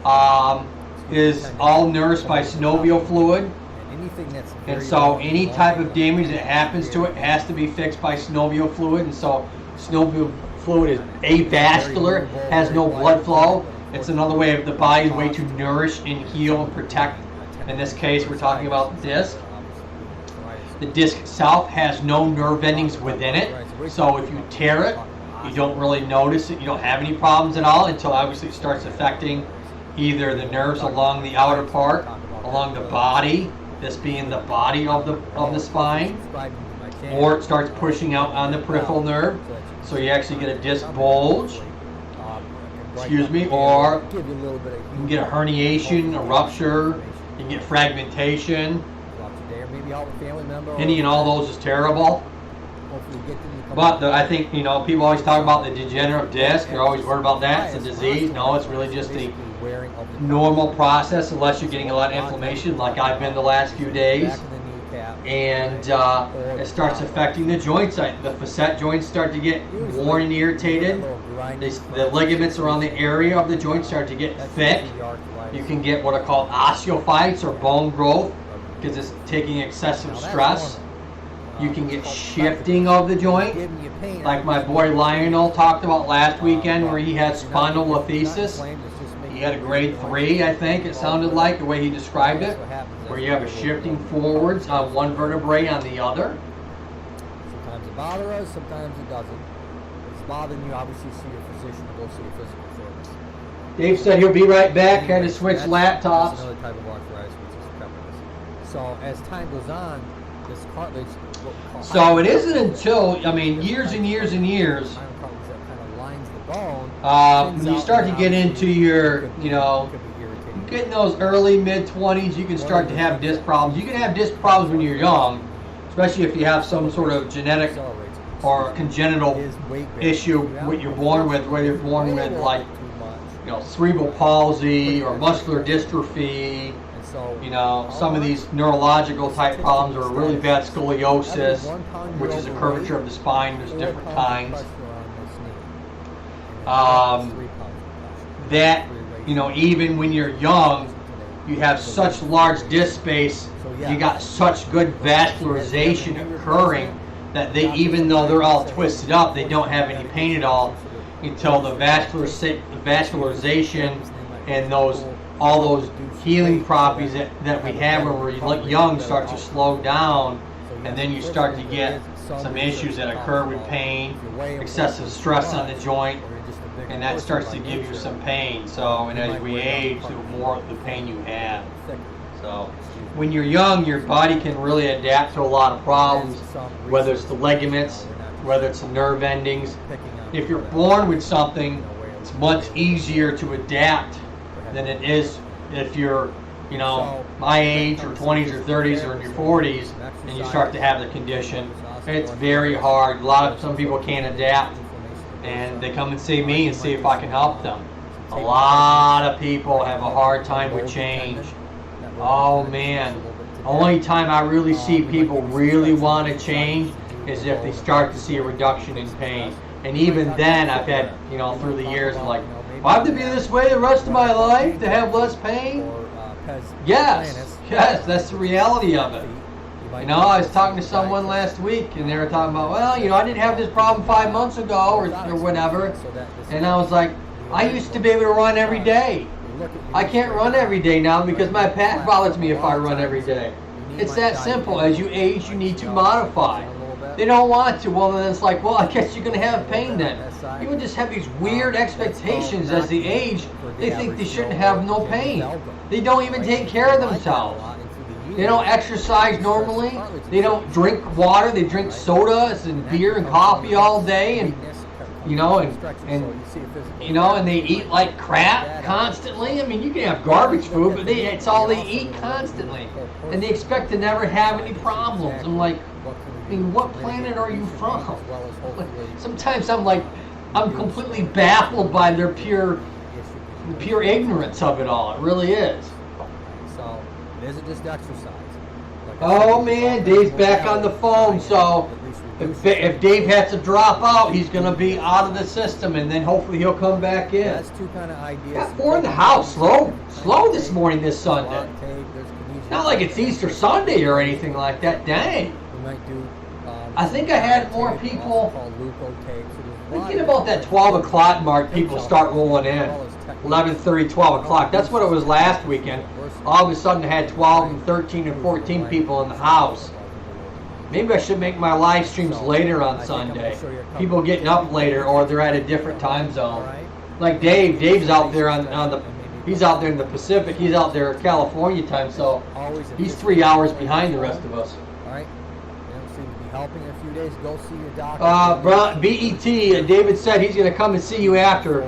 So is all nourished by synovial fluid. Anything that's And very so long- any type of damage that happens to it has to be fixed by synovial fluid. And so synovial fluid is avascular, has no blood flow. It's another way of the body's way to nourish and heal and protect. In this case, we're talking about the disc. The disc itself has no nerve endings within it. So if you tear it, you don't really notice it. You don't have any problems at all until obviously it starts affecting either the nerves along the outer part, along the body, this being the body of the spine, or it starts pushing out on the peripheral nerve. So you actually get a disc bulge, excuse me, or you can get a herniation, a rupture, you can get fragmentation. Any and all those is terrible. But I think, people always talk about the degenerative disc. They're always worried about that. It's a disease. No, it's really just a normal process unless you're getting a lot of inflammation like I've been the last few days. And it starts affecting the joints. The facet joints start to get worn and irritated. The ligaments around the area of the joint start to get thick. You can get what are called osteophytes or bone growth because it's taking excessive stress. You can get shifting of the joint, like my boy Lionel talked about last weekend where he had spondylolisthesis. He had a grade 3, I think it sounded like, the way he described it, where you have a shifting forwards on one vertebrae on the other. Sometimes it bothers us, sometimes it doesn't. If it's bothering you, obviously see your physician or go see your physical therapist. Dave said he'll be right back, had to switch laptops. That's another type of arthritis, which is peppermint. So as time goes on, this cartilage, what we call So it isn't until, years and years and years, iron cartilage that kind of lines the bone. when you start to get into your, getting those early mid-20s, you can start to have disc problems. You can have disc problems when you're young, especially if you have some sort of genetic or congenital issue what you're born with, whether you're born with like, cerebral palsy or muscular dystrophy. Some of these neurological type problems are really bad scoliosis, which is a curvature of the spine. There's different kinds. Even when you're young, you have such large disc space, you got such good vascularization occurring that they, even though they're all twisted up, they don't have any pain at all until the vascularization and all those healing properties that we have when we're young start to slow down, and then you start to get some issues that occur with pain, excessive stress on the joint, and that starts to give you some pain. So, and as we age, the more the pain you have. So, when you're young, your body can really adapt to a lot of problems, whether it's the ligaments, whether it's the nerve endings. If you're born with something, it's much easier to adapt than it is if you're, my age or 20s or 30s or in your 40s and you start to have the condition. It's very hard. Some people can't adapt, and they come and see me and see if I can help them. A lot of people have a hard time with change. Oh man, only time I really see people really want to change is if they start to see a reduction in pain. And even then, I've had, through the years, like, do I have to be this way the rest of my life to have less pain? Yes, that's the reality of it. I was talking to someone last week, and they were talking about, well, I didn't have this problem 5 months ago or whatever. And I was like, I used to be able to run every day. I can't run every day now because my back bothers me if I run every day. It's that simple. As you age, you need to modify. They don't want to. Well, then it's like, well, I guess you're going to have pain then. People just have these weird expectations as they age. They think they shouldn't have no pain. They don't even take care of themselves. They don't exercise normally. They don't drink water. They drink sodas and beer and coffee all day, and and they eat like crap constantly. You can have garbage food, but it's all they eat constantly, and they expect to never have any problems. I'm like, what planet are you from? Sometimes I'm completely baffled by their pure ignorance of it all. It really is. So it isn't just exercise. Oh man, Dave's back on the phone, so If Dave has to drop out, he's going to be out of the system, and then hopefully he'll come back in. That's two kind of ideas. Got more in the house. Slow this morning, this Sunday. Not like it's Easter Sunday or anything like that. Dang. We might do. I think I had more people. Thinking about that 12 o'clock mark, people start rolling in. 11:30, 12 o'clock. That's what it was last weekend. All of a sudden, I had 12 and 13 and 14 people in the house. Maybe I should make my live streams later on Sunday. People getting up later, or they're at a different time zone. Like Dave. Dave's out there on the. He's out there in the Pacific. He's out there California time, so he's 3 hours behind the rest of us. All right. You don't seem to be helping in a few days. Go see your doctor. BET. David said he's going to come and see you after.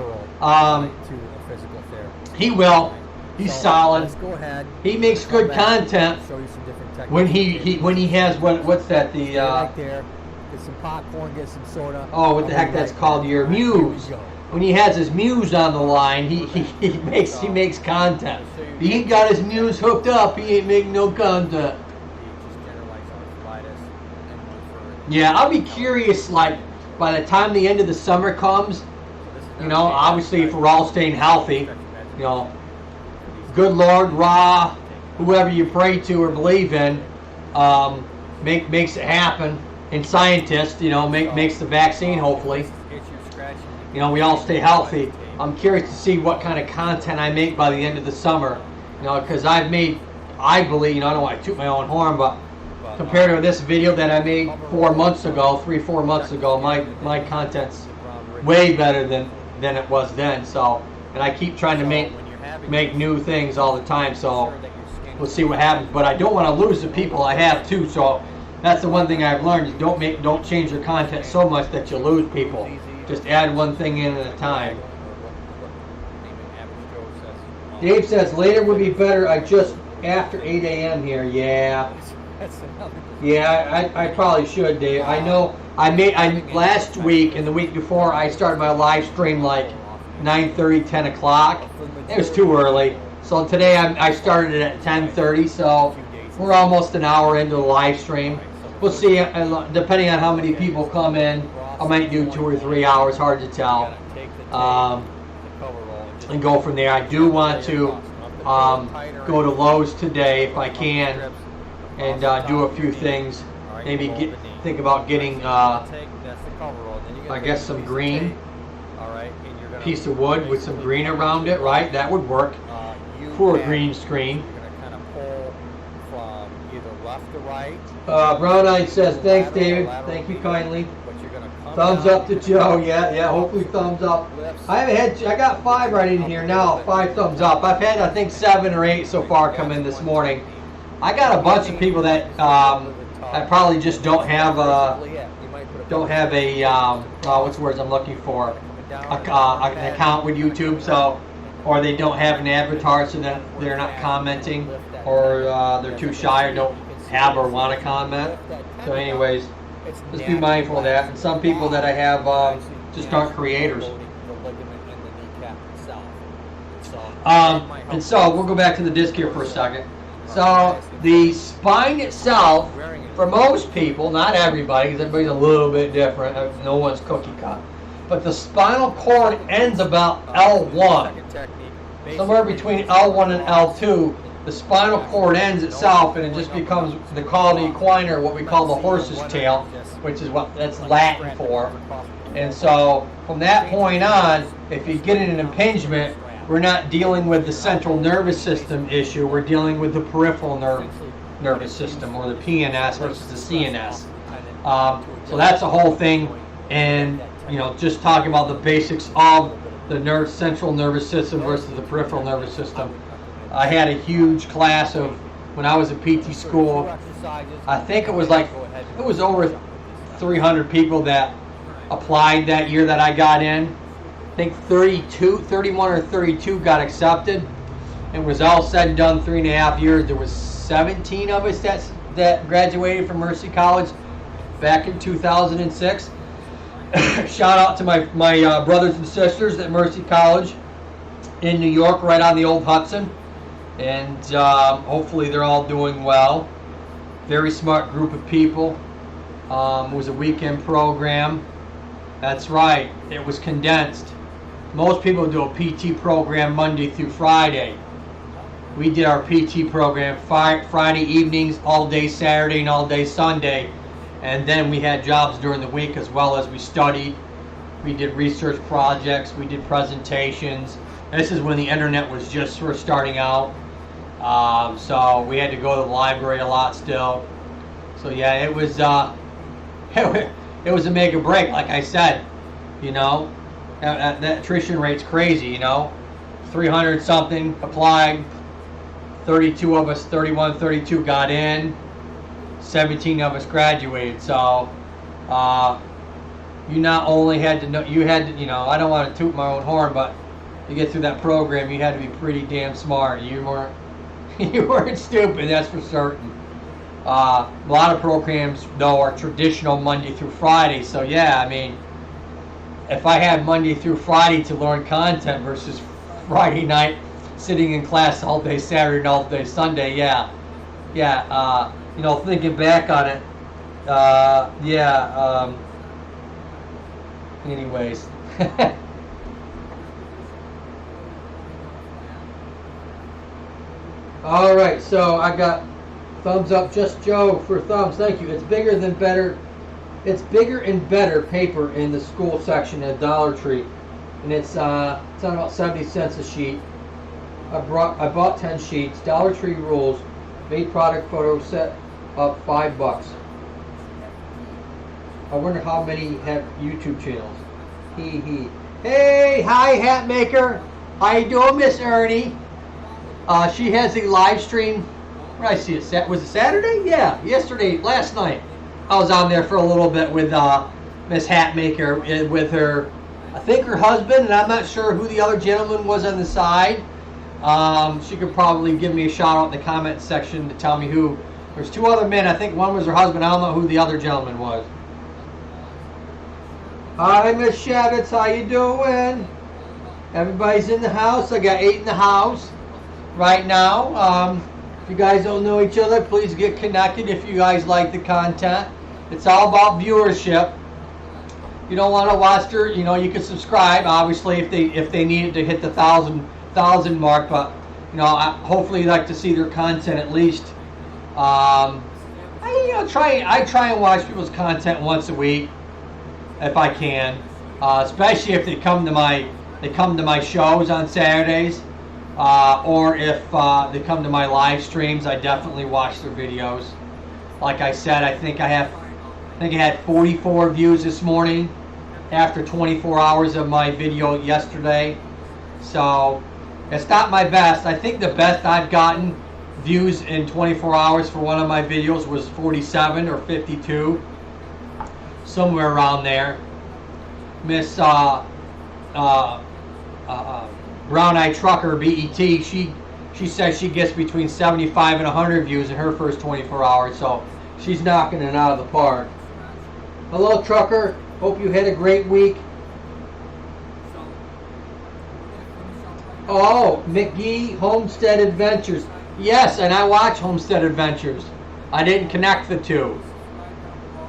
He will. He's solid. Let's go ahead. He makes good content. Show you some different techniques. When he has what's that the right there. Get some popcorn. Get some soda. oh what the heck that's called, your Muse. When he has his Muse on the line, he makes content. If he ain't got his Muse hooked up, he ain't making no content. Yeah, I'll be curious, like, by the time the end of the summer comes, you know, obviously if we're all staying healthy, you know, good Lord, Ra, whoever you pray to or believe in, makes it happen, and scientists, you know, makes the vaccine, hopefully. You know, we all stay healthy. I'm curious to see what kind of content I make by the end of the summer. You know, because I believe, you know, I don't want to toot my own horn, but compared to this video that I made 4 months ago, 3-4 months ago, my content's way better than it was then. So, and I keep trying to make new things all the time. So we'll see what happens. But I don't want to lose the people I have too. So that's the one thing I've learned: is don't change your content so much that you lose people. Just add one thing in at a time. Dave says later would be better. I just after 8 a.m. here. Yeah. Yeah, I probably should, Dave. I know I last week and the week before I started my live stream like 9:30, 10 o'clock. It was too early. So today I started it at 10:30. So we're almost an hour into the live stream. We'll see. Depending on how many people come in, I might do 2 or 3 hours. Hard to tell. And go from there. I do want to go to Lowe's today if I can, and do a few things. Maybe think about getting, I guess, some green, piece of wood with some green around it, right? That would work for a green screen. Brown Eyed says, thanks, David. Thank you kindly. Thumbs up to Joe. Yeah. Hopefully thumbs up. I got 5 right in here now. 5 thumbs up. I've had, I think, 7 or 8 so far come in this morning. I got a bunch of people that I probably just don't have a what's the words I'm looking for? An account with YouTube, so, or they don't have an avatar, so that they're not commenting, or they're too shy or don't have or want to comment. So anyways, just be mindful of that. And some people that I have just aren't creators. And so we'll go back to the disc here for a second. So the spine itself, for most people, not everybody, because everybody's a little bit different. No one's cookie cut. But the spinal cord ends about L1. Somewhere between L1 and L2, the spinal cord ends itself, and it just becomes the quality equiner, what we call the horse's tail, which is what that's Latin for. And so from that point on, if you get an impingement, we're not dealing with the central nervous system issue. We're dealing with the peripheral nervous system, or the PNS versus the CNS. So that's a whole thing. And you know, just talking about the basics of the central nervous system versus the peripheral nervous system. I had a huge class of, when I was at PT school, I think it was over 300 people that applied that year that I got in. I think 31 or 32 got accepted. And was all said and done 3.5 years. There was 17 of us that graduated from Mercy College back in 2006. Shout out to my brothers and sisters at Mercy College in New York, right on the old Hudson. And hopefully they're all doing well. Very smart group of people. It was a weekend program. That's right, it was condensed. Most people do a PT program Monday through Friday. We did our PT program Friday evenings, all day Saturday and all day Sunday. And then we had jobs during the week as well as we studied. We did research projects, we did presentations. This is when the internet was just first starting out. So we had to go to the library a lot still. So yeah, it was it was a make or break, like I said. You know, that attrition rate's crazy, you know. 300 something applied, 32 of us, 31, 32 got in, 17 of us graduated. So you not only had to know, you had to, you know, I don't want to toot my own horn, but to get through that program, you had to be pretty damn smart. You weren't stupid, that's for certain. A lot of programs, though, are traditional Monday through Friday. So yeah, I mean, if I had Monday through Friday to learn content versus Friday night sitting in class all day Saturday and all day Sunday, yeah. You know, thinking back on it, anyways. All right, so I got thumbs up, Just Joe, for thumbs. Thank you. It's bigger and better paper in the school section at Dollar Tree, and it's on about 70 cents a sheet. I bought 10 sheets. Dollar Tree rules. Made product photo set up $5. I wonder how many have YouTube channels. Hee. Hey, hi, Hat Maker. How you doing, Miss Ernie? She has a live stream. Where did I see it? Was it Saturday? Yeah, yesterday, last night. I was on there for a little bit with Miss Hatmaker, with her, I think her husband, and I'm not sure who the other gentleman was on the side. She could probably give me a shout out in the comment section to tell me who. There's two other men. I think one was her husband. I don't know who the other gentleman was. Hi, Miss Shavitz. How you doing? Everybody's in the house. I got 8 in the house right now. If you guys don't know each other, please get connected if you guys like the content. It's all about viewership. You don't want to watch her, you know, you can subscribe, obviously, if they needed to hit the thousand mark, but you know, hopefully you'd like to see their content at least. I try and watch people's content once a week if I can, especially if they come to my shows on Saturdays. Or if they come to my live streams, I definitely watch their videos. Like I said, I think I had 44 views this morning after 24 hours of my video yesterday. So it's not my best. I think the best I've gotten views in 24 hours for one of my videos was 47 or 52, somewhere around there. Miss Brown Eye Trucker, BET, she says she gets between 75 and 100 views in her first 24 hours, so she's knocking it out of the park. Hello, Trucker. Hope you had a great week. Oh, McGee Homestead Adventures. Yes, and I watch Homestead Adventures. I didn't connect the two.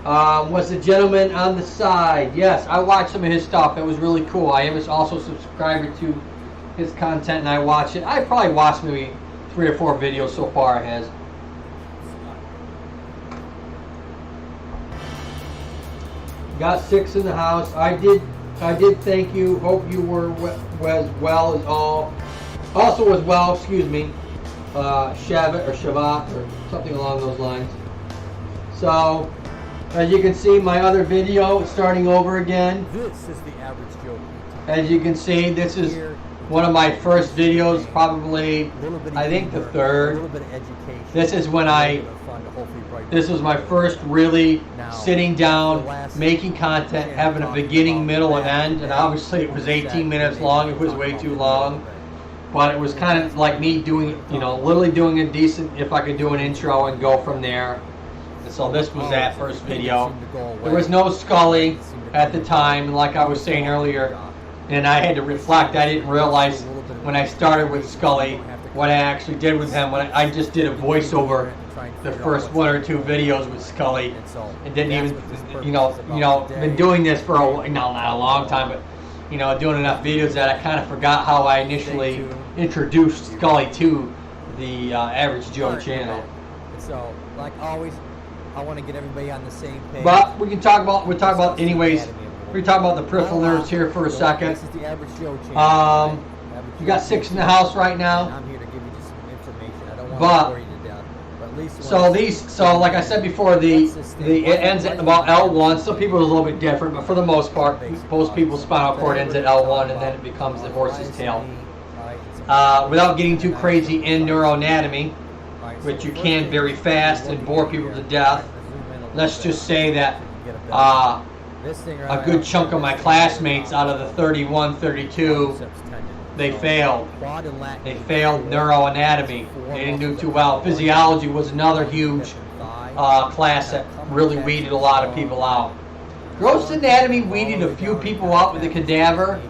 Was the gentleman on the side? Yes, I watched some of his stuff. It was really cool. I am also a subscriber to his content, and I watch it. I probably watched maybe 3 or 4 videos so far. It has. Got 6 in the house. I did thank you. Hope you were as well as all. Also as well, excuse me, Shavat or something along those lines. So, as you can see, my other video is starting over again. This is the Average Joe. As you can see, this is one of my first videos, probably, I think the third. A little bit of education. This is when this was my first really sitting down, making content, having a beginning, middle, and end. And obviously it was 18 minutes long. It was way too long. But it was kind of like me doing, you know, literally doing a decent, if I could do an intro and go from there. And so this was that first video. There was no Scully at the time, and like I was saying earlier, and I had to reflect, I didn't realize when I started with Scully what I actually did with him. When I just did a voiceover the first 1 or 2 videos with Scully, and didn't even, been doing this for not a long time, but doing enough videos that I kind of forgot how I initially introduced Scully to the Average Joe channel. So, like always, I want to get everybody on the same page. But we'll talk about anyways. We talk about the peripheral nerves here for a second. This is the Average Joe channel. You got 6 in the house right now. I'm here to give you just some information. I don't want But to bore you to death. But at least so like I said before, it ends at about L1. Some people are a little bit different, but for the most part, most people's spinal cord ends at L1, and then it becomes the horse's tail. Without getting too crazy in neuroanatomy, which you can very fast and bore people to death, let's just say that a good chunk of my classmates out of the 31, 32, they failed. They failed neuroanatomy. They didn't do too well. Physiology was another huge class that really weeded a lot of people out. Gross anatomy weeded a few people out with the cadaver,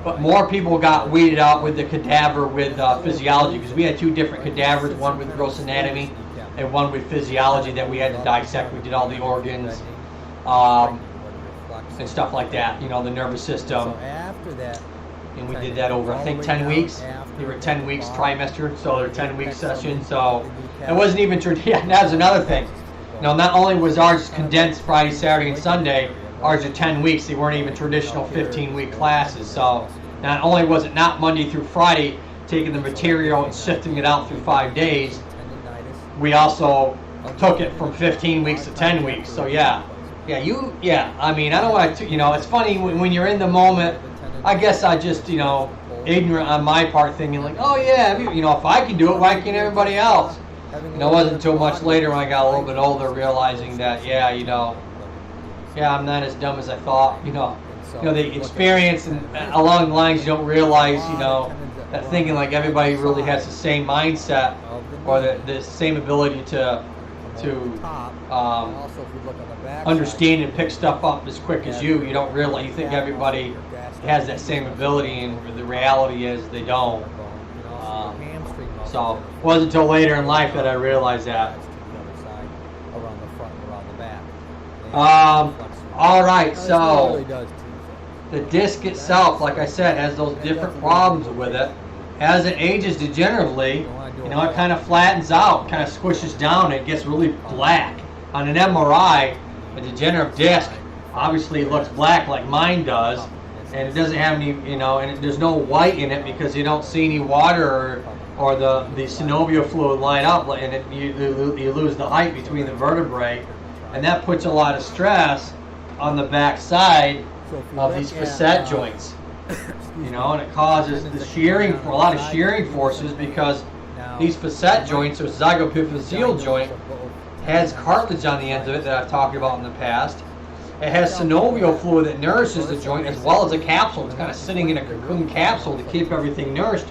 but more people got weeded out with the cadaver with physiology, because we had 2 different cadavers, one with gross anatomy and one with physiology that we had to dissect. We did all the organs and stuff like that, the nervous system. And we did that over, I think, 10 weeks. They were 10 weeks trimester, so they're 10-week sessions. So it wasn't even true. Yeah, that was another thing. Not only was ours condensed Friday, Saturday, and Sunday, ours are 10 weeks. They weren't even traditional 15-week classes. So not only was it not Monday through Friday, taking the material and sifting it out through 5 days, we also took it from 15 weeks to 10 weeks. So yeah. I mean, I don't want to, it's funny when you're in the moment. I guess I just, ignorant on my part, thinking like, oh yeah, if I can do it, why can't everybody else? It wasn't until much later when I got a little bit older realizing that, I'm not as dumb as I thought. The experience and along the lines, you don't realize, that thinking like everybody really has the same mindset or the same ability to understand and pick stuff up as quick as you. You don't realize, you think everybody has that same ability, and the reality is they don't. So it wasn't until later in life that I realized that. All right, so the disc itself, like I said, has those different problems with it. As it ages degeneratively, it kind of flattens out, kind of squishes down, it gets really black. On an MRI, a degenerative disc obviously looks black like mine does, and it doesn't have any, and there's no white in it because you don't see any water or the synovial fluid line up, and you lose the height between the vertebrae, and that puts a lot of stress on the back side of these facet joints, and it causes a lot of shearing forces, because these facet joints, or zygapophyseal joint, has cartilage on the ends of it that I've talked about in the past. It has synovial fluid that nourishes the joint, as well as a capsule. It's kind of sitting in a cocoon capsule to keep everything nourished.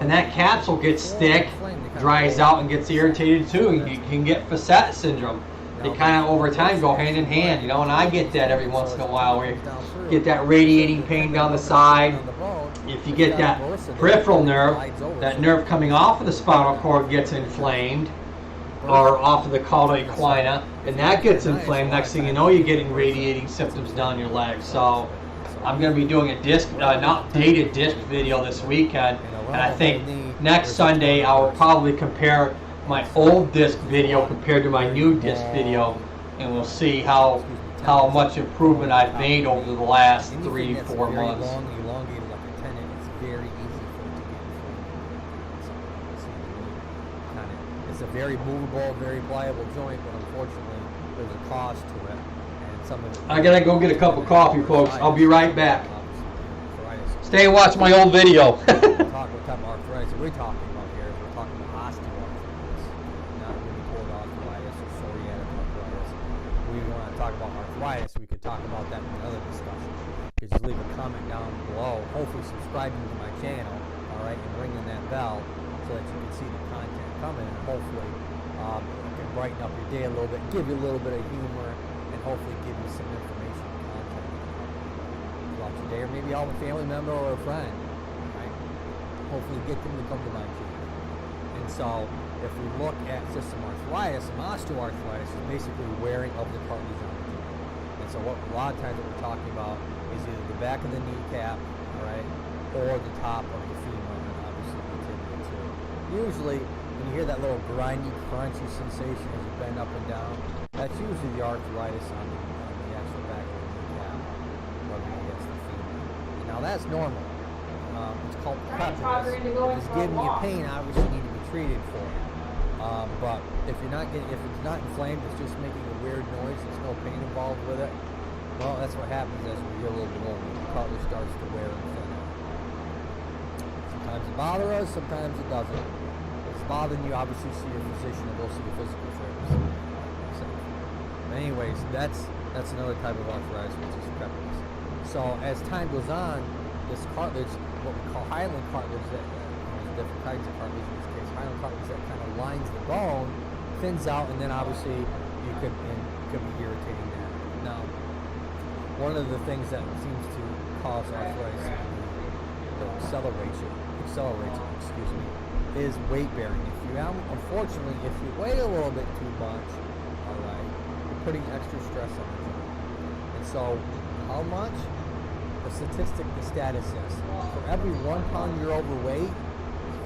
And that capsule gets thick, dries out, and gets irritated too, and you can get facet syndrome. They kind of over time go hand in hand, and I get that every once in a while, where you get that radiating pain down the side. If you get that peripheral nerve, that nerve coming off of the spinal cord gets inflamed, or off of the cauda equina, and that gets inflamed. Next thing you know, you're getting radiating symptoms down your legs. So I'm going to be doing a disc, not dated disc video this weekend, and I think next Sunday I will probably compare my old disc video compared to my new disc video, and we'll see how much improvement I've made over the last 3-4 months. It's a very movable, very pliable joint, but unfortunately there's a cost to it, and some of it. I gotta go get a cup of coffee, folks. I'll be right back. Stay and watch my old video. What type of arthritis are we talking about here? We're talking about osteoarthritis, not rheumatoid arthritis or psoriatic arthritis. We want to talk about arthritis, we could talk about that in another discussion. You just leave a comment down below. Hopefully subscribing to my channel, all right, and ringing that bell so that you can see the content coming, and hopefully it can brighten up your day a little bit, give you a little bit of humor, and hopefully give you some information and content throughout your day, or maybe help a family member or a friend, right? Hopefully get them to come to my channel. And so if we look at system arthritis, some osteoarthritis is basically wearing of the cartilage on the joint. And so what a lot of times what we're talking about is either the back of the kneecap, all right, or the top of the femur, and obviously the tibia too. Usually, when you hear that little grindy, crunchy sensation as you bend up and down, that's usually the arthritis on the actual back of the kneecap, rubbing against the femur. And now that's normal. It's called crepiness. If it's giving you pain, obviously you need to be treated for it. But if it's not inflamed, it's just making a weird noise, there's no pain involved with it, well, that's what happens as we get a little bit older. The cartilage starts to wear and thin out. Sometimes it bothers us, sometimes it doesn't. If it's bothering you, obviously see your physician and go see your physical therapist. But anyways, that's another type of arthritis, which is crepiness. So as time goes on, this cartilage, what we call hyaline cartilage, that there's different kinds of cartilage in this case, hyaline cartilage that kind of lines the bone, thins out, and then obviously you could be irritating that. Now, one of the things that seems to cause arthritis or accelerates it, is weight bearing. Unfortunately, if you weigh a little bit too much, all right, you're putting extra stress on the joint. And so, how much? The statistic, the status is, for every 1 pound you're overweight,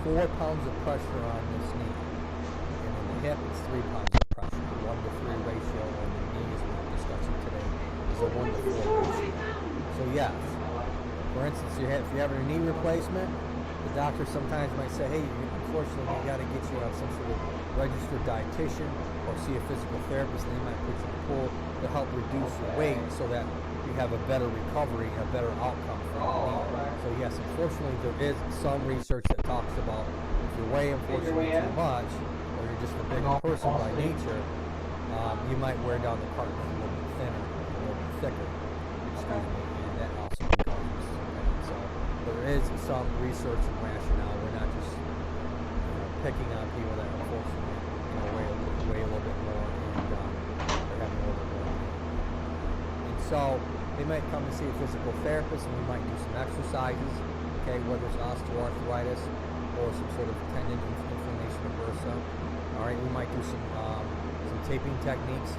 4 pounds of pressure on this knee. And in the hip, it's 3 pounds of pressure. 1 to 3 ratio on the knee, as we're discussing today, is a 1 to 4 ratio. So yes, for instance, if you're having a knee replacement, the doctor sometimes might say, hey, unfortunately, we got to get you on some sort of registered dietitian or see a physical therapist, and they might put you in the pool to help reduce your weight so that you have a better recovery and a better outcome from the knee. So yes, unfortunately, there is some research that talks about if you weigh unfortunately too much, or you're just a bigger person by nature, you might wear down the cartilage a little bit thinner, a little bit thicker, and that also can cause this pain. So there is some research and rationale. We're not just picking on people that unfortunately weigh a little bit more and they're having a little bit more pain. And so they might come and see a physical therapist, and we might do some exercises, okay, whether it's osteoarthritis or some sort of tendon inflammation or bursa. All right, we might do some taping techniques,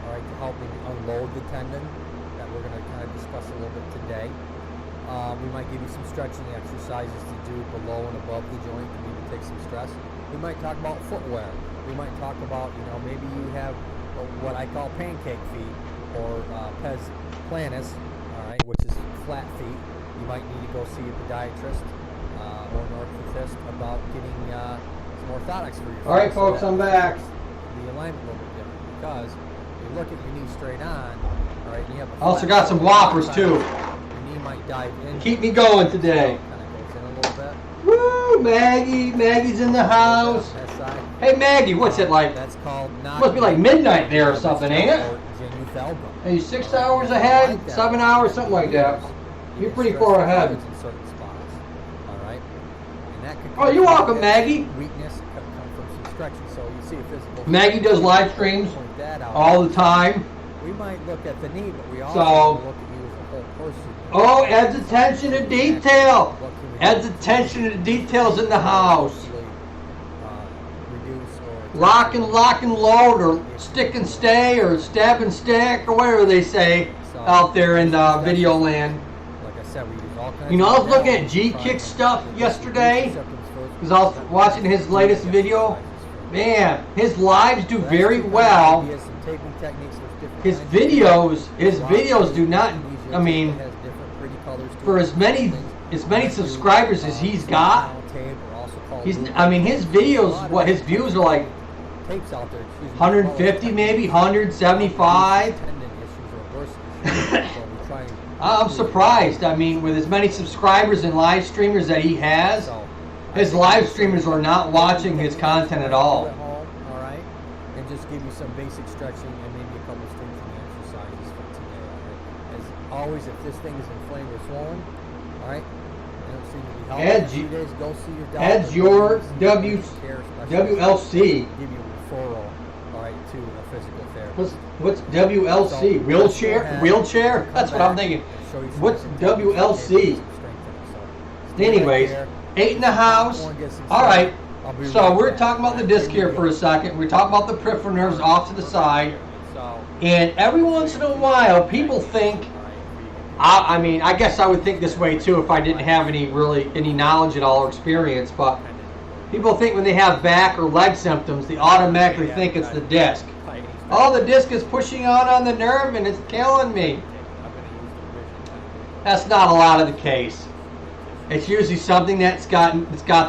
all right, to help maybe unload the tendon that we're going to kind of discuss a little bit today. We might give you some stretching exercises to do below and above the joint to maybe take some stress. We might talk about footwear. We might talk about, maybe you have what I call pancake feet or pes planus, all right, which is flat feet. You might need to go see a podiatrist or an orthotist about getting some orthotics for your feet. All right, folks, I'm back. The alignment a little bit different because you look at your knee straight on, all right, and you have a also got some Whoppers too. Your knee might dive in. Keep me going today. Kind of goes in a little bit. Woo, Maggie! Maggie's in the house. That side. Hey, Maggie, what's it like? That's called Must be like midnight there or something, ain't it? Genufalbum. Hey, 6 hours ahead, 7 hours, something like that. You're pretty far ahead. In certain spots. All right. And that could Oh, you're welcome, Maggie. Weakness could come from some stretching. So you see a physical. Maggie does live streams Point that out. all the time. We might look at the knee, but we also So- look at you as a whole person. Oh, Ed's attention to detail. Ed's attention to the details in the house. Reduce or Lock and load, or stick and stay, or stab and stack, or whatever they say out there in video land. Like I said, we use all kinds. You know, I was looking at G-Kick stuff yesterday because I was watching his latest video. Man, his lives do very well. His videos do not. I mean, for as many subscribers as he's got, his videos, what his views are like 150 maybe, 175. I'm surprised. I mean, with as many subscribers and live streamers that he has, his live streamers are not watching his content at all. All right, and just give you some basic stretching and maybe a couple of strengthening exercises for today. All right, as always, if this thing is inflamed or swollen, all right, you don't seem to be healthy. Ed's, in 2 days, go see your doctor. Ed's your WLC. Give you a referral, all right, to a physical therapist. What's WLC? Wheelchair? That's what I'm thinking. What's WLC? Anyways, 8 in the house. All right. So we're talking about the disc here for a second. We're talking about the peripheral nerves off to the side. And every once in a while, people think, I mean, I guess I would think this way too if I didn't have any knowledge at all or experience, but people think when they have back or leg symptoms, they automatically think it's the disc. Oh, the disc is pushing on the nerve and it's killing me. That's not a lot of the case. It's usually something that's got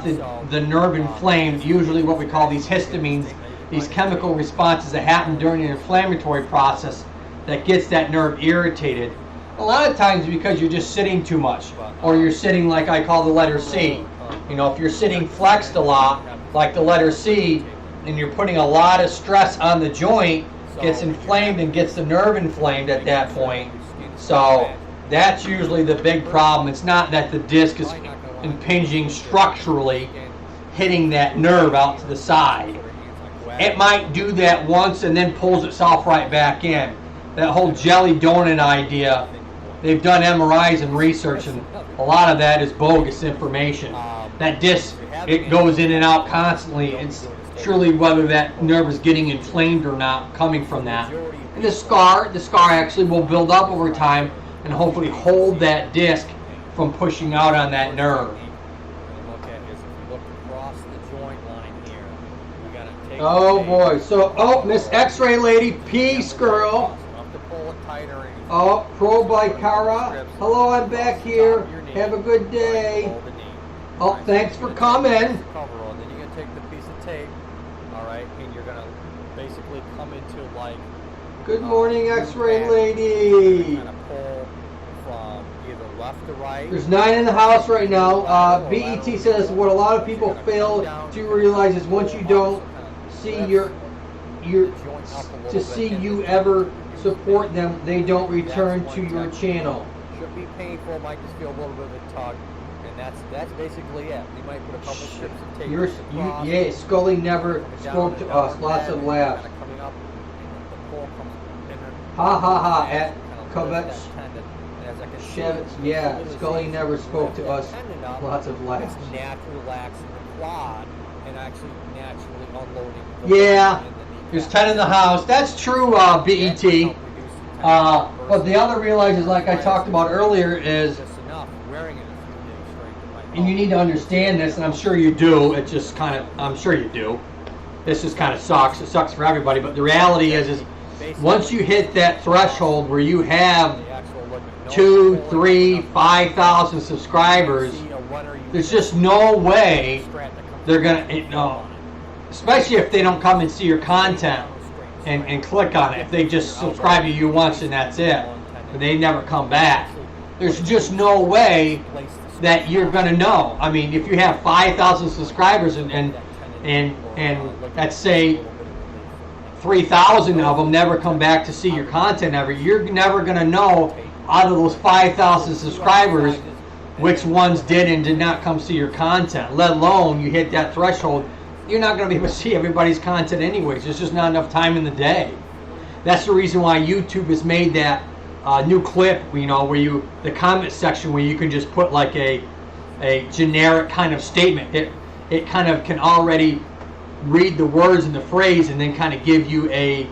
the nerve inflamed, usually what we call these histamines, these chemical responses that happen during an inflammatory process that gets that nerve irritated. A lot of times because you're just sitting too much, or you're sitting like I call the letter C. You know, if you're sitting flexed a lot, like the letter C, and you're putting a lot of stress on the joint, gets inflamed and gets the nerve inflamed at that point. So that's usually the big problem. It's not that the disc is impinging structurally, hitting that nerve out to the side. It might do that once and then pulls itself right back in. That whole jelly donut idea, they've done MRIs and research, and a lot of that is bogus information. That disc, it goes in and out constantly. It's surely whether that nerve is getting inflamed or not coming from that. And the scar actually will build up over time and hopefully hold that disc from pushing out on that nerve. Oh boy, so, Miss X-Ray Lady, peace girl. Oh, Pro Bicara. Hello, I'm back here. Have a good day. Oh, thanks for coming. Then you're going to take the piece of tape, alright, and you're going to basically come into like... Good morning, X-Ray Lady. Kind of pull from either left to right. There's 9 in the house right now. BET says what a lot of people fail to realize is once you don't see you ever support them, they don't return to your channel. Should be painful, might just feel a little bit of a tug, and that's basically it. You might put a couple strips of tape. Yeah, Scully never spoke to us. Lots of laughs. Ha ha ha at Kovac. Yeah, Scully never spoke to us. Lots of laughs. It's naturally relaxing the quad and actually naturally unloading. Yeah, there's 10 in the house. That's true, BET. But the other realizes, like I talked about earlier, is, and you need to understand this, and I'm sure you do. It just kind of, I'm sure you do. This just kind of sucks. It sucks for everybody. But the reality is once you hit that threshold where you have 2, 3, 5,000 subscribers, there's just no way they're gonna, especially if they don't come and see your content and click on it. If they just subscribe to you once and that's it, and they never come back, there's just no way that you're gonna know. I mean, if you have 5,000 subscribers and let's say 3,000 of them never come back to see your content ever, you're never gonna know out of those 5,000 subscribers which ones did and did not come see your content. Let alone you hit that threshold, you're not going to be able to see everybody's content anyways. There's just not enough time in the day. That's the reason why YouTube has made that new clip, where the comment section where you can just put like a generic kind of statement. It kind of can already read the words and the phrase and then kind of give you a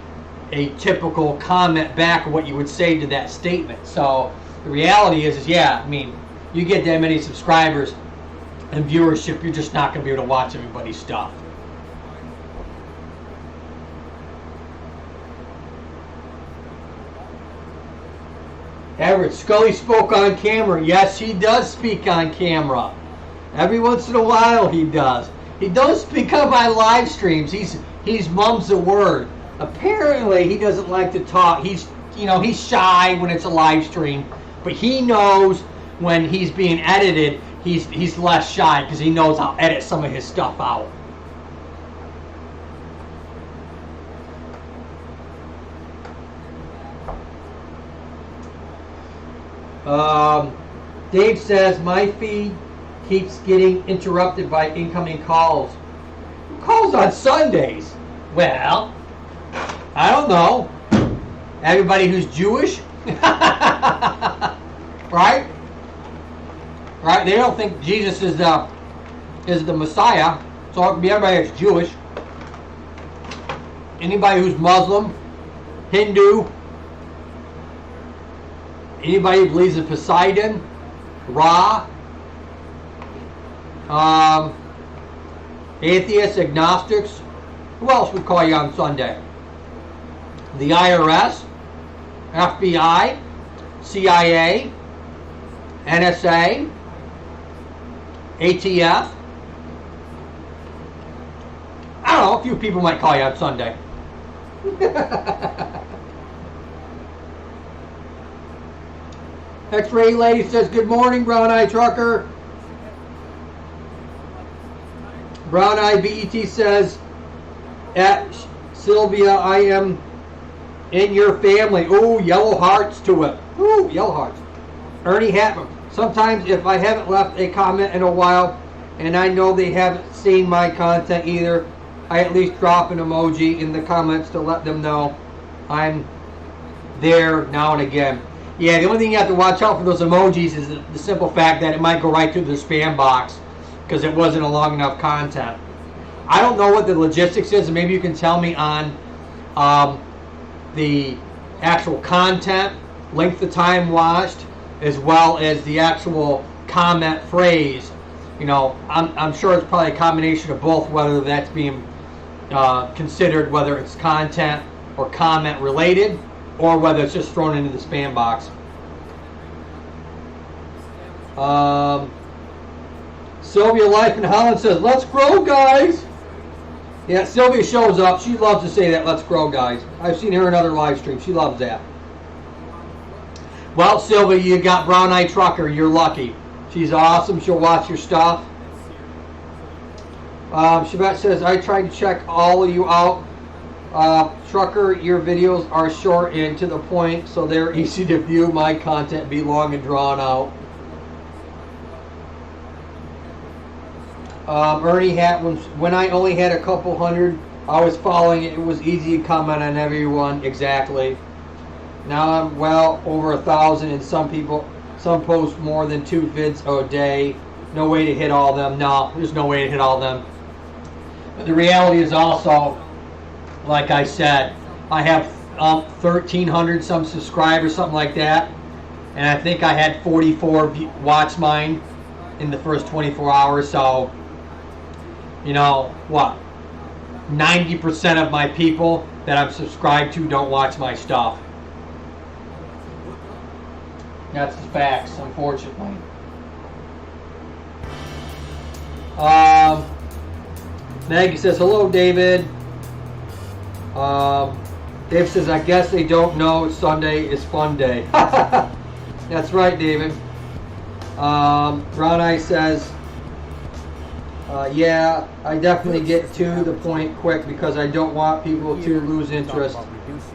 typical comment back of what you would say to that statement. So the reality is yeah, I mean, you get that many subscribers and viewership, you're just not going to be able to watch everybody's stuff. Everett, Scully spoke on camera. Yes, he does speak on camera. Every once in a while he does. He don't speak up on live streams. He's mum's the word. Apparently he doesn't like to talk. He's shy when it's a live stream, but he knows when he's being edited, he's less shy because he knows I'll edit some of his stuff out. Dave says my feed keeps getting interrupted by incoming calls. Who calls on Sundays? Well, I don't know. Everybody who's Jewish, right? Right? They don't think Jesus is the Messiah, So it can be everybody that's Jewish. Anybody who's Muslim, Hindu, anybody who believes in Poseidon, Ra, atheists, agnostics. Who else would call you on Sunday? The IRS, FBI, CIA, NSA, ATF. I don't know, a few people might call you on Sunday. X-Ray Lady says, good morning, Brown Eye Trucker. Brown Eye BET says, at Sylvia, I am in your family. Ooh, yellow hearts to it. Ooh, yellow hearts. Ernie Hatman. Sometimes if I haven't left a comment in a while and I know they haven't seen my content either, I at least drop an emoji in the comments to let them know I'm there now and again. Yeah, the only thing you have to watch out for those emojis is the simple fact that it might go right through the spam box because it wasn't a long enough content. I don't know what the logistics is, and maybe you can tell me on the actual content, length of time watched, as well as the actual comment phrase. You know, I'm sure it's probably a combination of both, whether that's being considered, whether it's content or comment related, or whether it's just thrown into the spam box. Sylvia Life in Holland says, let's grow, guys. Yeah, Sylvia shows up. She loves to say that, let's grow, guys. I've seen her in other live streams. She loves that. Well, Sylvia, you got Brown Eye Trucker. You're lucky. She's awesome. She'll watch your stuff. Shabbat says, I tried to check all of you out. Trucker, your videos are short and to the point, so they're easy to view. My content be long and drawn out. Ernie Hatwin, when I only had a couple hundred, I was following it. It was easy to comment on everyone. Exactly. Now I'm well over 1,000, and some post more than 2 vids a day. No way to hit all of them. No, there's no way to hit all of them. But the reality is also, like I said, I have 1,300 some subscribers, something like that, and I think I had 44 watch mine in the first 24 hours. So, you know what? 90% of my people that I'm subscribed to don't watch my stuff. That's the facts, unfortunately. Maggie says, hello, David. Dave says, I guess they don't know Sunday is fun day. That's right, David. Brown Eye says, yeah, I definitely get to the point quick because I don't want people to lose interest.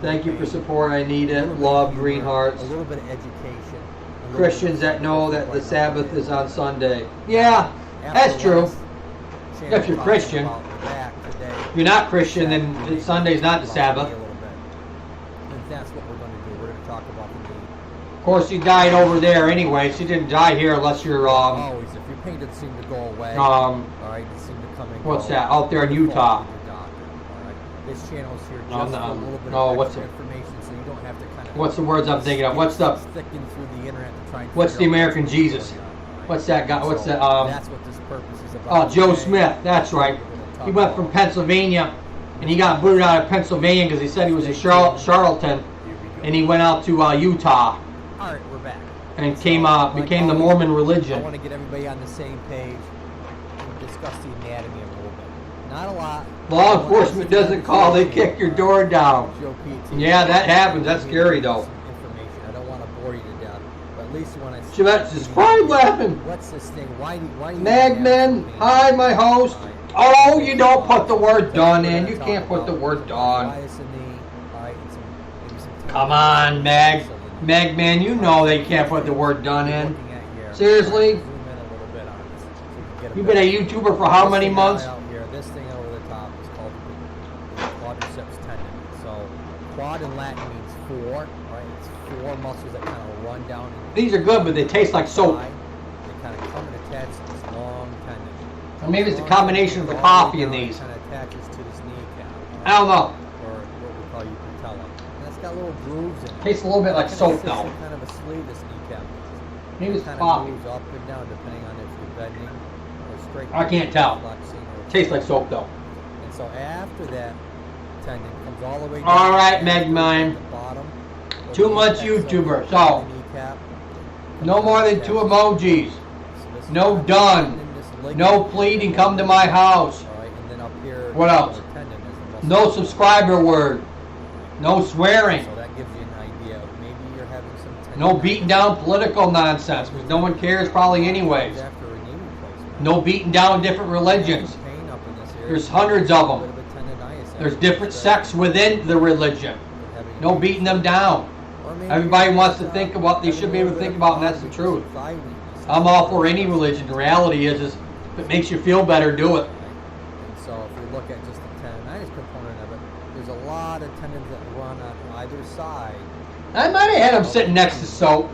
Thank you for support. I need it. Love, Green Hearts. A little bit of education. Christians that know that the Sabbath is on Sunday. Yeah, that's true. If you're Christian. If you're not Christian, then Sunday's not the Sabbath. And that's what we're going to do. We're going to talk about the meat. Of course, she died over there anyway. She didn't die here unless you're always, if your pain doesn't seem to go away. All right, it seems to come and what's go. that? Out there in Utah. All right. This channel is here just for a little bit of extra information, so you don't have to kind of. What's the words I'm thinking of? What's the? Sticking through the internet to try and. What's the American Jesus? What's that guy? What's that? That's what this purpose is about. Oh, Joe Smith. That's right. He went from Pennsylvania, and he got booted out of Pennsylvania because he said he was a charlatan, and he went out to Utah. All right, we're back. And became the Mormon religion. I want to get everybody on the same page and discuss the anatomy a little bit. Not a lot. Law enforcement doesn't call; they kick your door down. Yeah, that happens. That's scary, though. Information. I don't want to bore you to death, but at least when I. Chevette just cried laughing. What's this thing? Why? Magman, hi, my host. Oh, you don't put the word done in. You can't put the word done. Come on, Magman, you know they can't put the word done in. Seriously? You've been a YouTuber for how many months? This thing over the top is called the quadriceps tendon. So, quad in Latin means 4, right? It's 4 muscles that kind of run down. These are good, but they taste like soap. They kind of come and attach to this long tendon. maybe it's a combination of the coffee in these. Kind of attaches to this kneecap. I don't know. Or what we call your patella. And it's got little grooves in it. Tastes a little bit like soap though. Kind of a sleeve, this kneecap. Maybe it's kind coffee. of moves up and down depending on if you're bending or straight. I can't tell. Tastes like soap though. And so after that tendon comes all the way down. All right, Megmime. The bottom. 2 months YouTuber. So no more than 2 emojis. No done. No pleading. Come to my house. What else? No subscriber word. No swearing. So that gives you an idea of maybe you're having some tendonitis. No beating down political nonsense because no one cares probably anyways. After a knee replacement. No beating down different religions. Pain up in this area. There's hundreds of A them. bit of a tendonitis. There's different sects within the religion. No beating them down. Or maybe Everybody wants to think of what they should be able to think about, and that's the truth. I'm all for any religion. The reality is if it makes you feel better, do it. And so if we look at just the tendonitis component of it, there's a lot of tendons that run on either side. I might have had them sitting next to soap.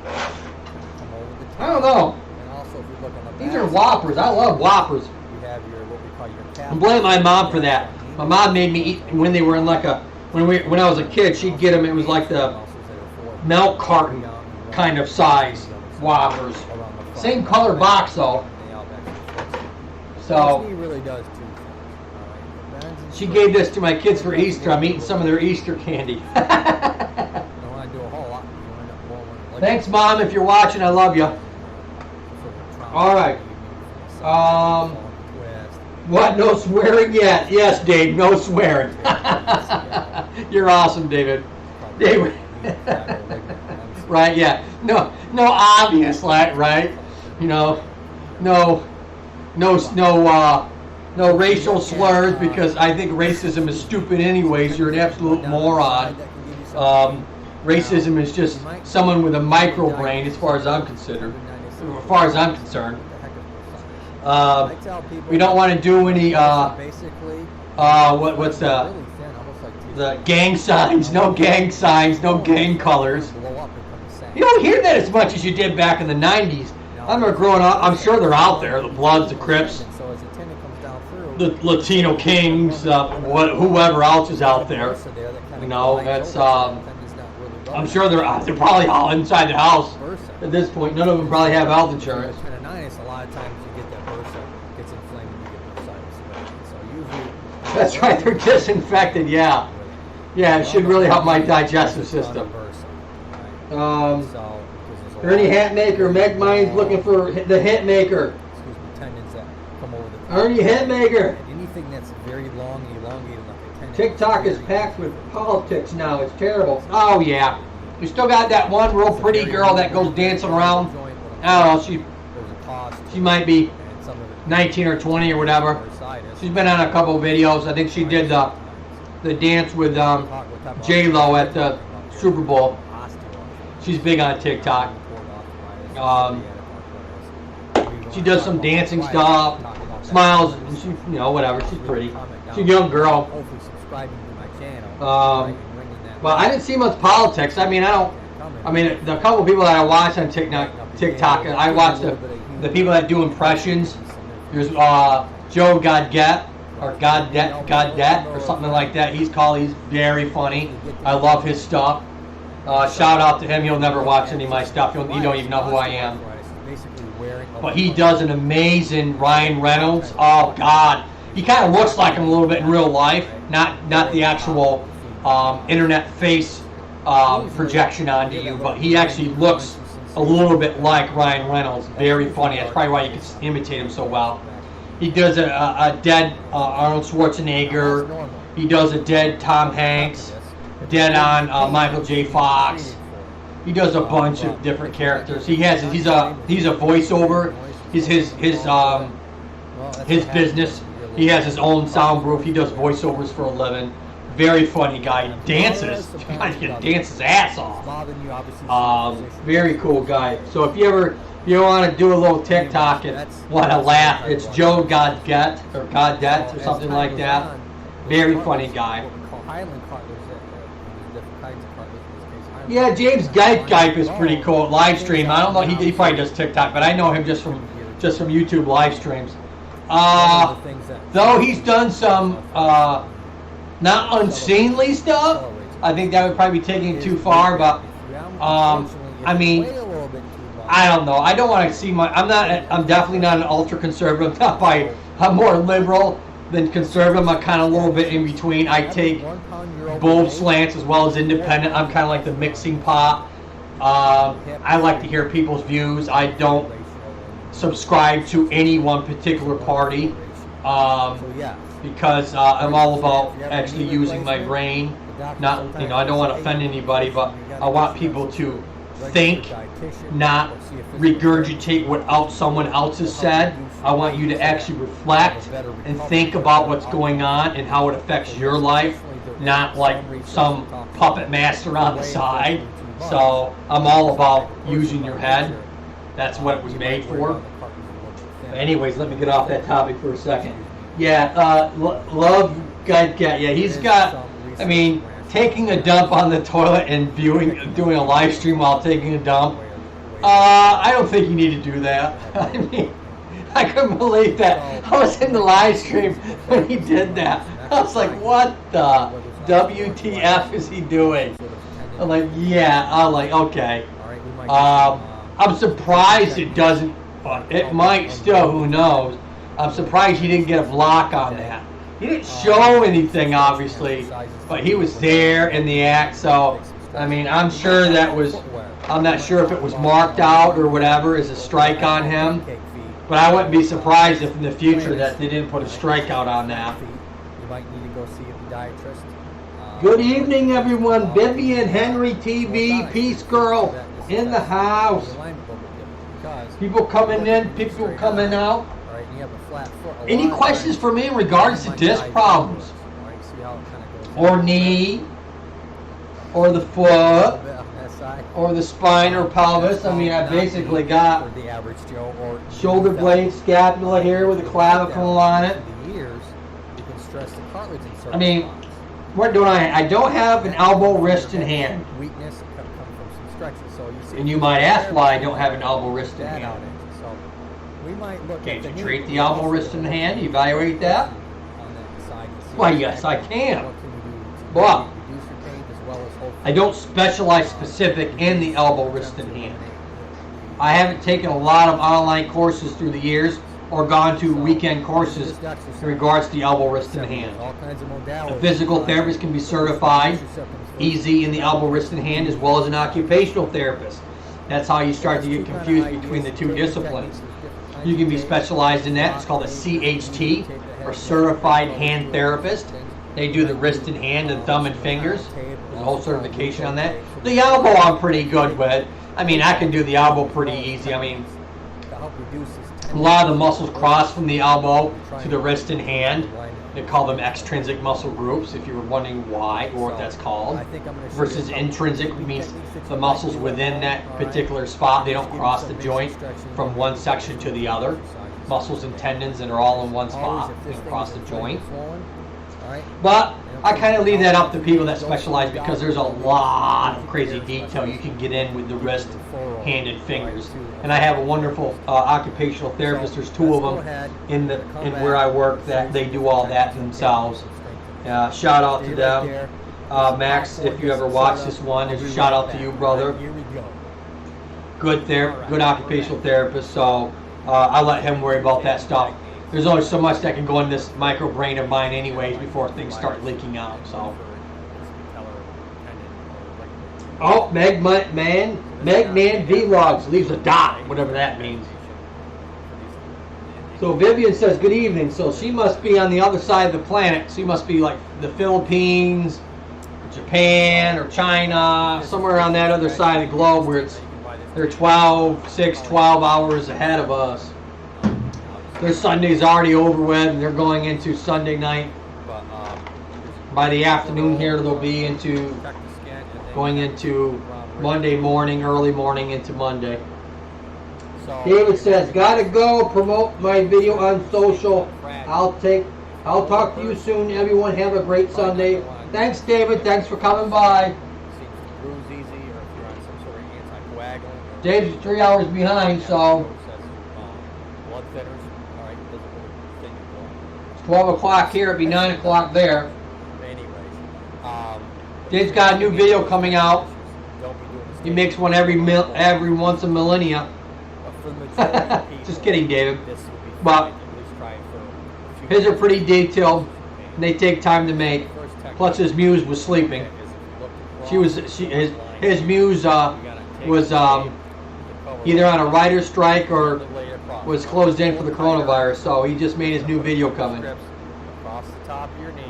Come over the I don't know. And also if we look on the These back are side, Whoppers. I love Whoppers. you have your what we call your calf. I blame my mom for that. My mom made me eat when they were in like a when I was a kid. She'd get them. It was like the milk carton kind of size Whoppers. Same color box though. So He really does too. she gave this to my kids for Easter. I'm eating some of their Easter candy. Don't want to do a whole lot. You end up blowing like Thanks, Mom. If you're watching, I love you. All right. What? No swearing yet? Yes, Dave. No swearing. You're awesome, David. David. Right? Yeah. No obvious, right? You know, no racial slurs because I think racism is stupid anyways. You're an absolute moron. Racism is just someone with a micro brain, as far as I'm concerned. We don't want to do any what's the gang signs? No gang signs. No gang colors. You don't hear that as much as you did back in the 90s. I remember growing up. I'm sure they're out there. The Bloods, the Crips, the Latino Kings, whoever else is out there. You know, that's I'm sure they're probably all inside the house at this point. None of them probably have health insurance. Tendonitis, a lot of times you get that bursa gets inflamed and you get bursitis. So usually That's right. They're disinfected. Yeah. Yeah. It should really help my digestive system. Ernie Hatmaker, Megmine's looking for the Hitmaker. Tendons that come over the top. Ernie Hitmaker. Anything that's very long, elongated, like a tendon. TikTok is packed with politics now. It's terrible. Oh yeah. We still got that one real pretty girl that goes dancing around. I don't know. She might be 19 or 20 or whatever. She's been on a couple of videos. I think she did the dance with J-Lo at the Super Bowl. She's big on TikTok. She does some dancing stuff, smiles, and she, you know, whatever. She's pretty. She's a young girl. Well, I didn't see much politics. I mean, the couple of people that I watch on TikTok, I watch the people that do impressions. There's Joe Godet or Godet or something like that. He's very funny. I love his stuff. Shout out to him. He'll never watch any of my stuff. You don't even know who I am. But he does an amazing Ryan Reynolds. Oh God, he kind of looks like him a little bit in real life, not the actual internet face projection onto you, but he actually looks a little bit like Ryan Reynolds. Very funny. That's probably why you can imitate him so well. He does a dead Arnold Schwarzenegger. He does a dead Tom Hanks. Dead on Michael J. Fox. He does a bunch of different characters. He's a voiceover. His business. He has his own soundproof. He does voiceovers for a living. Very funny guy. He dances. God, he can dance his ass off. Very cool guy. So if you want to do a little TikTok and want to laugh, it's Joe Godet or something like that. Very funny guy. Yeah, James Geipe is pretty cool. Live stream. I don't know. He probably does TikTok, but I know him just from YouTube live streams. one of the things that, Though he's done some not unseemly stuff, I think that would probably be taking it too far. But I mean, I don't know. I don't want to see I'm definitely not an ultra conservative. I'm more liberal than conservative. I'm kind of a little bit in between. I take both slants as well as independent. I'm kind of like the mixing pot. I like to hear people's views. I don't subscribe to any one particular party because I'm all about actually using my brain. Not, I don't want to offend anybody, but I want people to think, not regurgitate what someone else has said. I want you to actually reflect and think about what's going on and how it affects your life, not like some puppet master on the side. So I'm all about using your head. That's what it was made for. But anyways, let me get off that topic for a second. Yeah, Love Guy Cat. Yeah, he's got, I mean, taking a dump on the toilet and doing a live stream while taking a dump. I don't think you need to do that. I mean, I couldn't believe that. I was in the live stream when he did that. I was like, what the WTF is he doing? I'm like, yeah. I'm like, okay. I'm surprised it doesn't. It might still. Who knows? I'm surprised he didn't get a block on that. He didn't show anything, obviously, but he was there in the act. So, I mean, I'm sure that was. I'm not sure if it was marked out or whatever as a strike on him. But I wouldn't be surprised if in the future that they didn't put a strikeout on that. You might need to go see a podiatrist. Good evening, everyone. Vivian Henry TV, Peace Girl in the house. People coming in, people coming out. Any questions for me in regards to disc problems? Or knee? Or the foot? Or the spine or pelvis? I mean, I basically got shoulder blade, scapula here with a clavicle on it. I mean, what do I don't have an elbow, wrist, and hand. And you might ask why I don't have an elbow, wrist, and hand. Can't you treat the elbow, wrist, and hand? Evaluate that? Why, yes, I can. But I don't specialize specific in the elbow, wrist, and hand. I haven't taken a lot of online courses through the years or gone to weekend courses in regards to the elbow, wrist, and hand. A physical therapist can be certified easy in the elbow, wrist, and hand, as well as an occupational therapist. That's how you start to get confused between the two disciplines. You can be specialized in that. It's called a CHT, or Certified Hand Therapist. They do the wrist and hand and thumb and fingers. There's a whole certification on that. The elbow I'm pretty good with. I mean, I can do the elbow pretty easy. I mean, a lot of the muscles cross from the elbow to the wrist and hand. They call them extrinsic muscle groups, if you were wondering why or what that's called. Versus intrinsic means the muscles within that particular spot, they don't cross the joint from one section to the other. Muscles and tendons that are all in one spot, they cross the joint. But I kind of leave that up to people that specialize because there's a lot of crazy detail you can get in with the wrist, hand, and fingers. And I have a wonderful occupational therapist. There's two of them in where I work that they do all that themselves. Shout out to them. Max, if you ever watch this one, a shout out to you, brother. Good occupational therapist. So I let him worry about that stuff. There's only so much that can go in this micro brain of mine anyways before things start leaking out. So. Oh, Megman Vlogs leaves a dot, whatever that means. So Vivian says, good evening. So she must be on the other side of the planet. She must be like the Philippines, Japan, or China, somewhere on that other side of the globe where they're 12 hours ahead of us. Their Sunday's already over with, and they're going into Sunday night. By the afternoon here, they'll be going into Monday morning, early morning into Monday. David says, gotta go promote my video on social. I'll talk to you soon. Everyone have a great Sunday. Thanks, David. Thanks for coming by. Dave's 3 hours behind, so. 12 o'clock here, it'd be 9 o'clock there. But anyways, Dave's got a new video coming out. Don't be doing this. He makes one every once a millennia. But for the majority of people, Just kidding, David. this will be But fine. At least try it for a few his are days. pretty detailed, and they take time to make. First technique Plus, his muse was sleeping. is if you look across His muse you gotta take was the cover either on a writer's strike or lay it across. was closed in for the coronavirus. So he just made his new video coming. Strips across the top of your knee.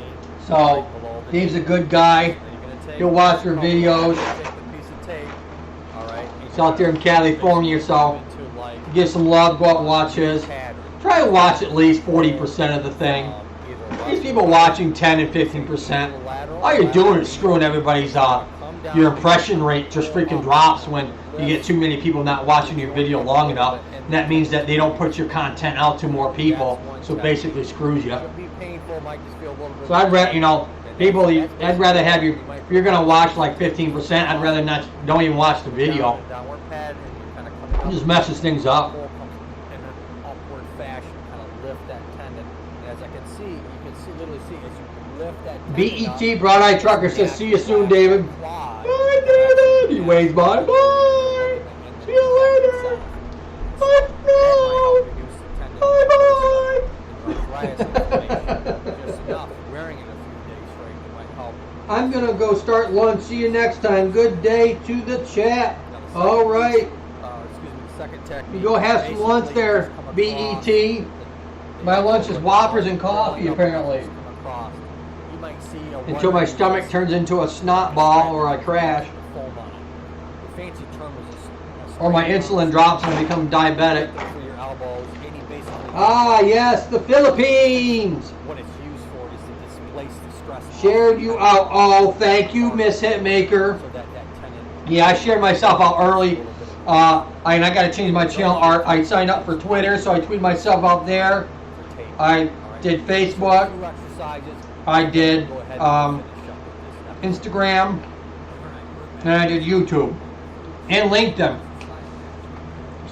So right below the Dave's a knee. good guy. Then you're gonna take He'll watch the their cover, videos. take the piece of tape, all right, and He's out there in California, so into, like, give some love. Go out and watch his. pattern. Try to watch at least 40% of the thing. Either These left people or watching 10 and 15%. lateral, All you're doing is lateral, screwing everybody's come down, your impression rate just freaking drops when you get too many people not watching your video long enough. And that means that they don't put your content out to more people, so basically screws you. Could be painful, might just feel a little bit. So I'd rather, people, I'd rather have you, if you're gonna watch like 15%, I'd rather not, don't even watch the video. Downward pattern, and you're kind of coming It up. just messes things up. Pull comes in an upward fashion, kind of lift that tendon. And as I can see, you can see, literally see as you lift that tendon up, BET Broad Eye Trucker says, see you soon, David. quad, Bye, David. He waves bye. Bye. See you later. Bye. No. Bye, bye. Just enough. Wearing it a few days straight, it might help. I'm gonna go start lunch. See you next time. Good day to the chat. Now, the second All right. excuse me, the second technique. You go have some lunch basically there, just come across BET. the- My lunch is Whoppers and coffee, apparently. Come across. You might see a Until my one- stomach turns into a snot ball or I crash. Foam on it. The fancy term is a Or my insulin drops and I become diabetic. for your elbows. And you basically Ah, yes, the Philippines. what it's used for is to displace the stress. Shared you out. Oh, thank you, Miss Hitmaker. So that tendon. Yeah, I shared myself out early. I got to change my channel art. I signed up for Twitter, so I tweeted myself out there. For tape. I All right. did Facebook. 2 exercises. I did Go ahead and finish up with this. Instagram. And I did YouTube. And LinkedIn.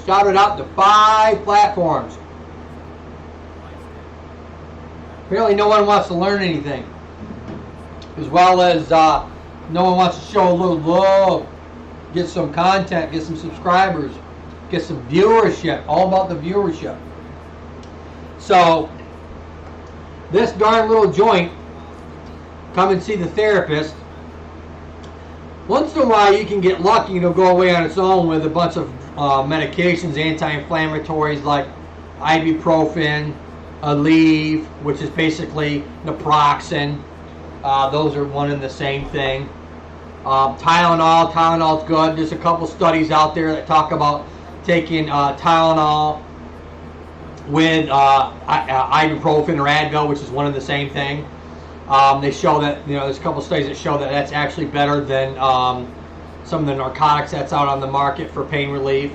Shouted out to 5 platforms. Apparently no one wants to learn anything. As well as no one wants to show a little love. Get some content, get some subscribers, get some viewership. All about the viewership. So, this darn little joint, come and see the therapist. Once in a while you can get lucky and it'll go away on its own with a bunch of medications, anti-inflammatories like ibuprofen, Aleve, which is basically naproxen. Those are one and the same thing. Tylenol's good. There's a couple studies out there that talk about taking Tylenol with ibuprofen or Advil, which is one and the same thing. They show that, there's a couple studies that show that that's actually better than some of the narcotics that's out on the market for pain relief.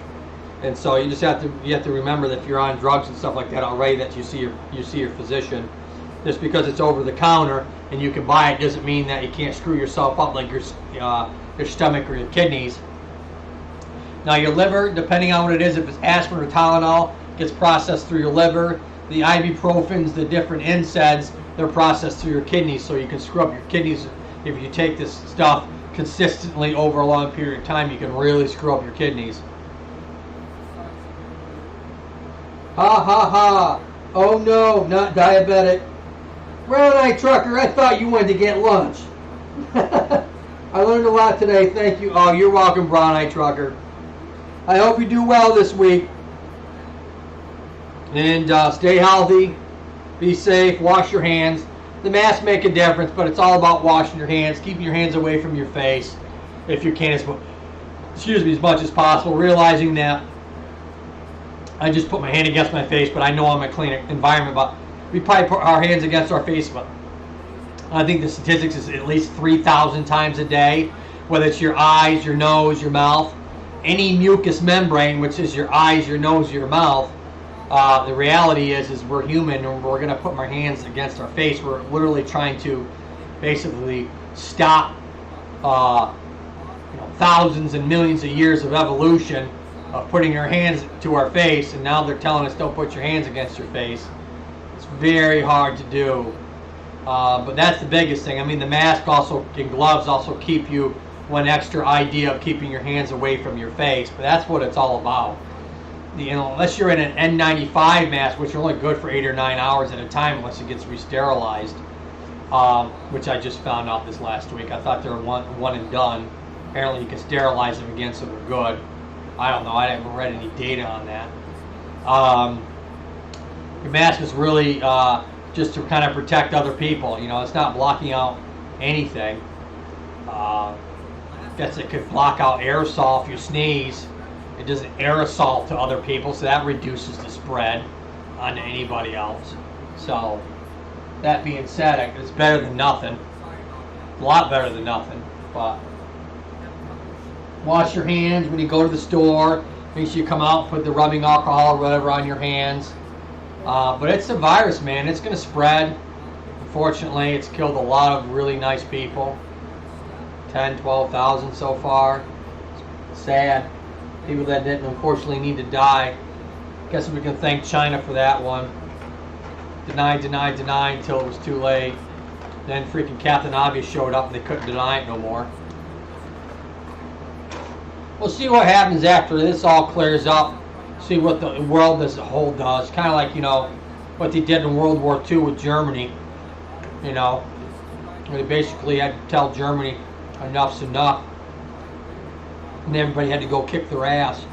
And so you just have to remember that if you're on drugs and stuff like that already, that you see your physician. Just because it's over the counter and you can buy it doesn't mean that you can't screw yourself up like your stomach or your kidneys. Now your liver, depending on what it is, if it's aspirin or Tylenol, gets processed through your liver. The ibuprofens, the different NSAIDs, they're processed through your kidneys, so you can screw up your kidneys. If you take this stuff consistently over a long period of time, you can really screw up your kidneys. Ha ha ha. Oh no, not diabetic. Brown Eye Trucker, I thought you wanted to get lunch. I learned a lot today, thank you. Oh, you're welcome, Brown Eye Trucker. I hope you do well this week. And stay healthy, be safe, wash your hands. The masks make a difference, but it's all about washing your hands, keeping your hands away from your face if you can, as much as possible, realizing that I just put my hand against my face, but I know I'm in a clean environment. But we probably put our hands against our face, but I think the statistics is at least 3,000 times a day, whether it's your eyes, your nose, your mouth, any mucous membrane, which is your eyes, your nose, your mouth. The reality is we're human, and we're going to put our hands against our face. We're literally trying to basically stop thousands and millions of years of evolution of putting our hands to our face, and now they're telling us don't put your hands against your face. It's very hard to do. But that's the biggest thing. I mean, the mask also and gloves also keep you one extra idea of keeping your hands away from your face. But that's what it's all about. You know, unless you're in an N95 mask, which are only good for 8 or 9 hours at a time unless it gets re-sterilized, which I just found out this last week. I thought they were one and done. Apparently you can sterilize them again, so they're good. I don't know. I haven't read any data on that. Your mask is really just to kind of protect other people. You know, it's not blocking out anything. Guess it could block out aerosol if you sneeze. It doesn't aerosol to other people, so that reduces the spread onto anybody else. So, that being said, it's better than nothing. A lot better than nothing. But wash your hands when you go to the store. Make sure you come out and put the rubbing alcohol or whatever on your hands. But it's a virus, man. It's going to spread. Unfortunately, it's killed a lot of really nice people. 10, 12,000 so far. It's sad. People that didn't unfortunately need to die. Guess we can thank China for that one. Denied until it was too late. Then freaking Captain Obvious showed up and they couldn't deny it no more. We'll see what happens after this all clears up. See what the world as a whole does. Kind of like, you know, what they did in World War II with Germany. You know, where they basically had to tell Germany enough's enough. And everybody had to go kick their ass.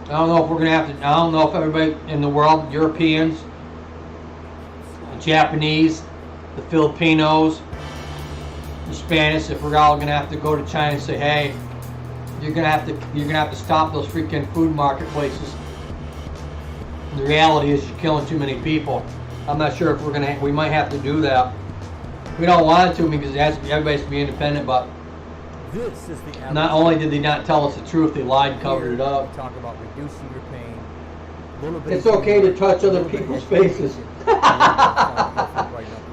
I don't know if we're going to have to, I don't know if everybody in the world, Europeans, the Japanese, the Filipinos, the Spanish, if we're all going to have to go to China and say, hey, you're gonna have to stop those freaking food marketplaces. The reality is you're killing too many people. I'm not sure if we might have to do that. We don't want to because everybody's to be independent, but this is the not only did they not tell us the truth, they lied and covered it up. Talk about reducing your pain. It's okay to touch other people's faces.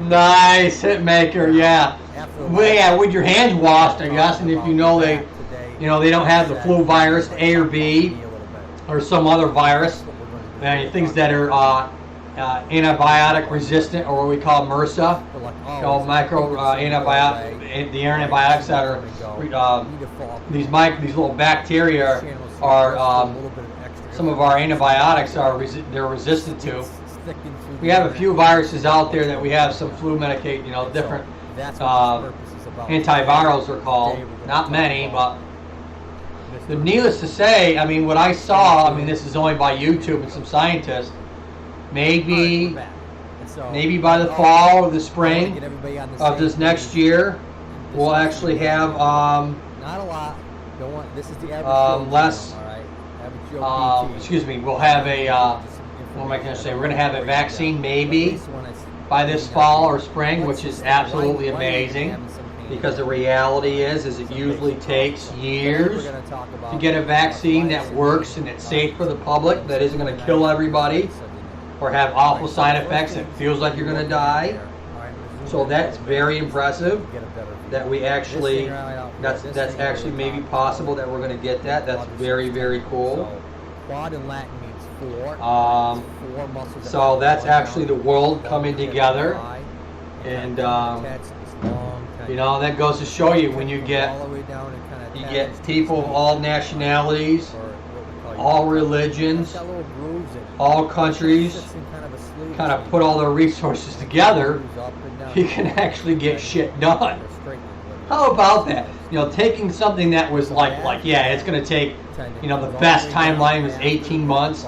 Nice hit maker, yeah. Well, yeah, with your hands washed, I guess, and if you know they don't have the flu virus, A or B, or some other virus, things that are antibiotic resistant, or what we call MRSA, called the antibiotics that are these little bacteria are some of our antibiotics they're resistant to. We have a few viruses out there that we have some flu medicate, different antivirals are called. Not many, but needless to say, I mean, what I saw, this is only by YouTube and some scientists, maybe by the fall or the spring of this next year, we'll actually have not a lot. Don't want, this is the average less. All right. Excuse me. We'll have a. What am I going to say? We're going to have a vaccine maybe by this fall or spring, which is absolutely amazing. Because the reality is it usually takes years to get a vaccine that works and it's safe for the public, that isn't going to kill everybody or have awful side effects that feels like you're going to die. So that's very impressive that we actually, that's actually maybe possible that we're going to get that. That's very, very cool. Quad in Latin means four. So that's actually the world coming together. And that goes to show you when you get people of all nationalities, all religions, all countries, kind of put all their resources together, you can actually get shit done. How about that? Taking something that was it's going to take, the best timeline was 18 months,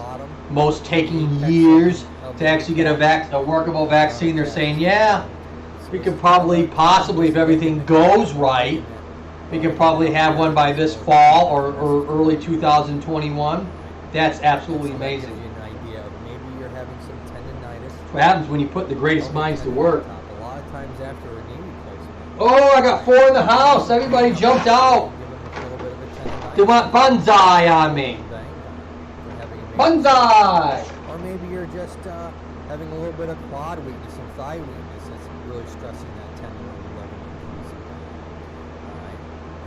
most taking years to actually get a workable vaccine. They're saying, yeah, we could possibly, if everything goes right, we could probably have one by this fall or early 2021. That's absolutely amazing. Maybe you're having some tendinitis. What happens when you put the greatest minds to work? A lot of times after a knee replacement. Oh, I got 4 in the house. Everybody jumped out. They want bonsai on me. Bonsai! Or maybe you're just having a little bit of quad weakness and thigh weakness. Really stressing that tendon and ligament piece. Alright.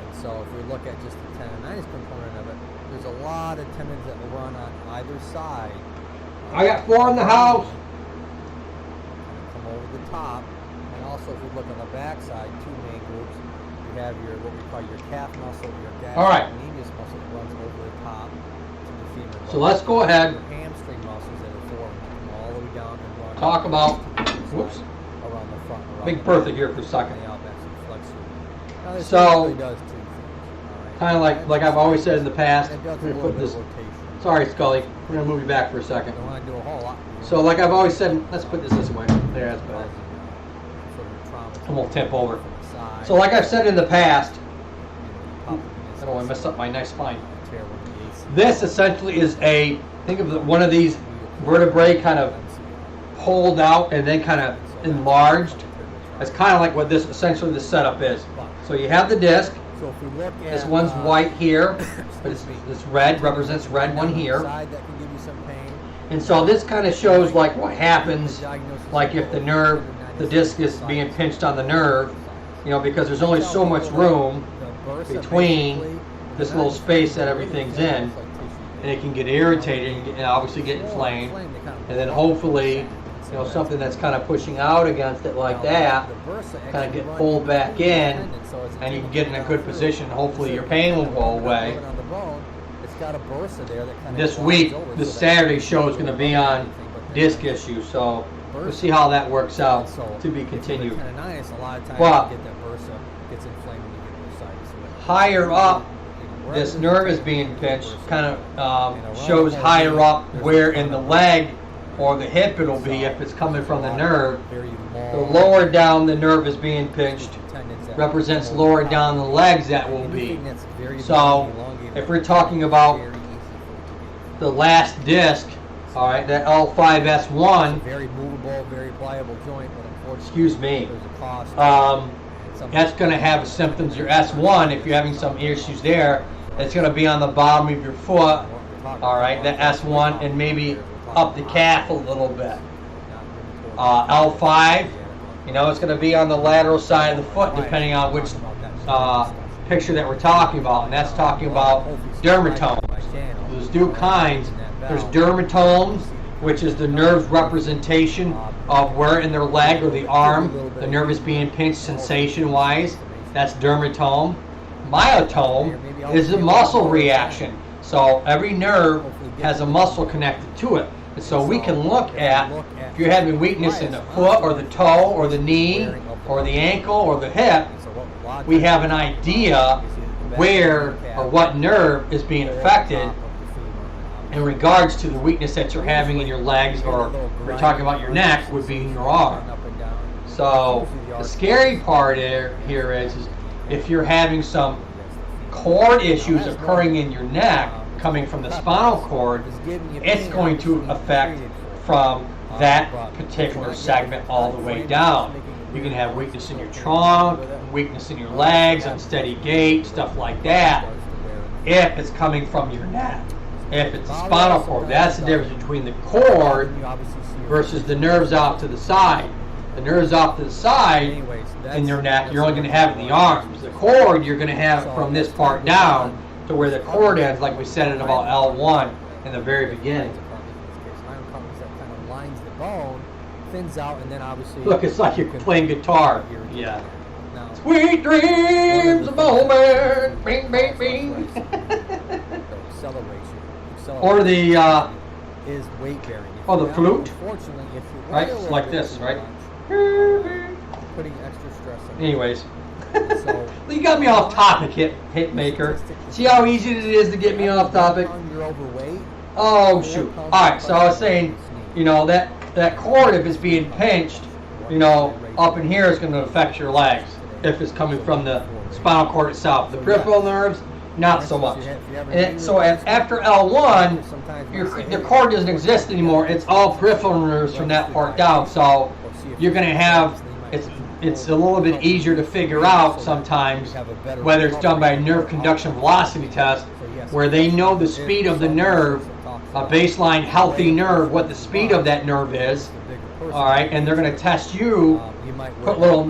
And so if we look at just the tendonitis component of it, there's a lot of tendons that will run on either side. I got 4 in the house. over the top. And also, if you look on the back side, two main groups. You have your what we call your calf muscle, your gastrocnemius muscle that runs over the top to the femur. So let's go ahead. Your hamstring muscles that are formed all the way down and run. Talk about. Whoops. Around the front. Big Bertha here for a second. Now, this So, really does two things. kind of like I've always said in the past. And it does a We're gonna little put bit this. of rotation. Sorry, Scully. We're gonna move you back for a second. Don't want to do a whole lot. So, like I've always said, let's put this way. There, that's better. Sort of trauma And we'll tip over. from the side. So, like I've said in the past, You know, I don't want to mess up my nice spine. tear one of the ACL. This essentially is think of one of these vertebrae kind of pulled out and then kind of enlarged. That's kind of like what this essentially the setup is. So you have the disc. So if we look at This one's white here, but it's red, represents red one here. side that can give you some pain. And so this kind of shows like what happens, like if the disc is being pinched on the nerve, you know, because there's only so much room between this little space that everything's in, and it can get irritated and obviously get inflamed, and then hopefully, you know, something that's kind of pushing out against it like that, kind of get pulled back in, and you can get in a good position. Hopefully your pain will go away. This week, this Saturday show is going to be on disc issues, so we'll see how that works out to be continued. But higher up, this nerve is being pinched, kind of shows higher up where in the leg or the hip it'll be if it's coming from the nerve. The lower down the nerve is being pinched represents lower down the legs that will be. So if we're talking about the last disc, all right, that L5S1, very movable, very pliable joint, but unfortunately, excuse me, there's a cost. that's going to have symptoms. Your S1, if you're having some issues there, it's going to be on the bottom of your foot, all right, the S1, and maybe up the calf a little bit. L5, you know, it's going to be on the lateral side of the foot, depending on which picture that we're talking about, and that's talking about dermatomes. There's two kinds. There's dermatomes, which is the nerve's representation of where in their leg or the arm the nerve is being pinched sensation-wise. That's dermatome. Myotome is a muscle reaction. So every nerve has a muscle connected to it. And so we can look at, if you're having weakness in the foot or the toe or the knee or the ankle or the hip, we have an idea where or what nerve is being affected in regards to the weakness that you're having in your legs, or we're talking about your neck, would be in your arm. So the scary part here is if you're having some cord issues occurring in your neck coming from the spinal cord, it's going to affect from that particular segment all the way down. You can have weakness in your trunk, weakness in your legs, unsteady gait, stuff like that, if it's coming from your neck. If it's the spinal cord, that's the difference between the cord versus the nerves off to the side. The nerves off to the side in your neck, you're only going to have it in the arms. The cord, you're going to have it from this part down to where the cord ends, like we said at about L1 in the very beginning. Thins out, and then obviously look, it's like you're playing guitar. Yeah. Sweet dreams of moment. Bing, bing, bing. Or the is weight bearing. Oh, the flute. Unfortunately, if you right, it's like this, right? Putting extra stress on. Anyways, you got me off topic, hit maker. See how easy it is to get me off topic? You're overweight. Oh shoot! All right, so I was saying, you know, that cord, if it's being pinched, you know, up in here is going to affect your legs if it's coming from the spinal cord itself. The peripheral nerves, not so much. And so after L1, the cord doesn't exist anymore. It's all peripheral nerves from that part down. So you're going to have, it's a little bit easier to figure out sometimes whether it's done by a nerve conduction velocity test, where they know the speed of the nerve, a baseline healthy nerve, what the speed of that nerve is. All right, and they're going to test you, put little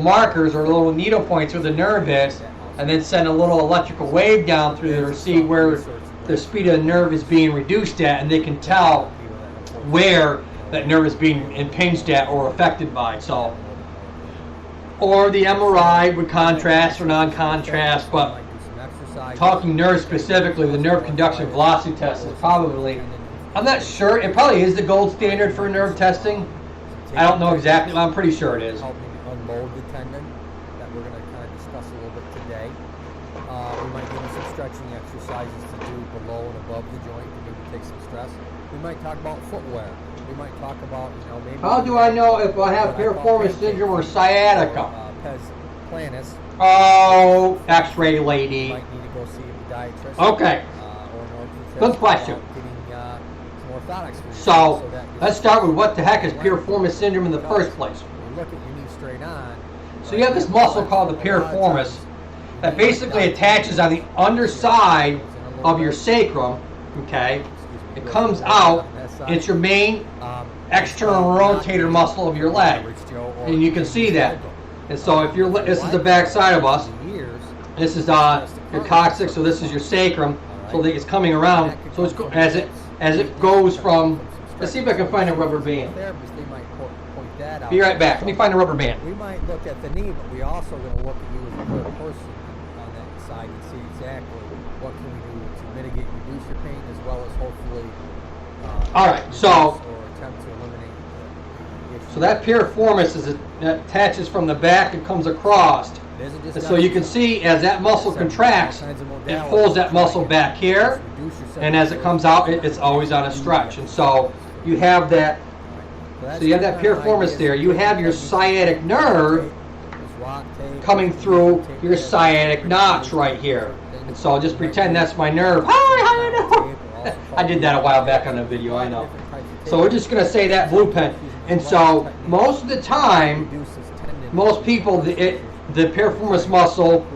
markers or little needle points where the nerve is, and then send a little electrical wave down through there to see where the speed of the nerve is being reduced at, and they can tell where that nerve is being impinged at or affected by. So, or the MRI with contrast or non-contrast, but talking nerve specifically, the nerve conduction velocity test is probably, I'm not sure, it probably is the gold standard for nerve testing. I don't know exactly, but I'm pretty sure it is. Helping unload the tendon that we're going to kind of discuss a little bit today. We might give you some stretching exercises to do below and above the joint to maybe take some stress. We might talk about footwear. We might talk about, maybe. How do I know if I have piriformis syndrome or sciatica? Pes planus. Oh, X-ray lady. You might need to go see a podiatrist. Okay. Or an orthopedist. Good question. Getting some orthotics for you. So, let's start with what the heck is piriformis syndrome in the first place. You look at your knee straight on. So you have this muscle called the piriformis that basically attaches on the underside of your sacrum, okay? It comes out, it's your main external rotator muscle of your leg, and you can see that. And so if you're, this is the back side of us, this is your coccyx, so this is your sacrum, so that it's coming around, so it's as it goes from, let's see if I can find a rubber band. Be right back, let me find a rubber band. We might look at the knee, but we also going to look at you as a third person on that side and see exactly what can we do to mitigate, reduce your pain, as well as hopefully all right, so or attempt to eliminate the issue. So that piriformis is that attaches from the back and comes across. And so you can see as that muscle contracts, it pulls that muscle back here, and as it comes out, it's always on a stretch. And so you have that. So you have that piriformis there. You have your sciatic nerve coming through your sciatic notch right here. And so I'll just pretend that's my nerve. Hi, how you doing? I did that a while back on the video, I know. So we're just going to say that blue pen. And so most of the time, most people, the piriformis muscle,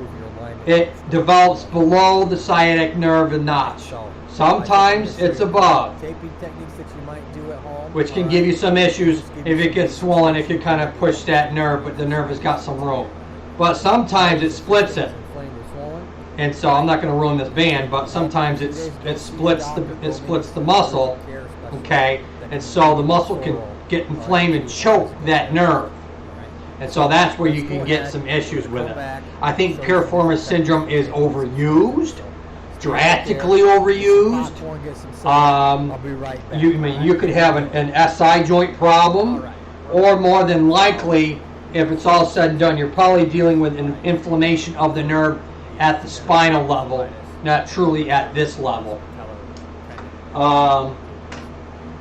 it develops below the sciatic nerve and notch. Sometimes it's above, which can give you some issues. If it gets swollen, it can kind of push that nerve, but the nerve has got some room. But sometimes it splits it. And so I'm not going to ruin this band, but sometimes it splits the muscle, okay? And so the muscle can get inflamed and choke that nerve. And so that's where you can get some issues with it. I think piriformis syndrome is overused, drastically overused. You could have an SI joint problem, or more than likely, if it's all said and done, you're probably dealing with an inflammation of the nerve at the spinal level, not truly at this level.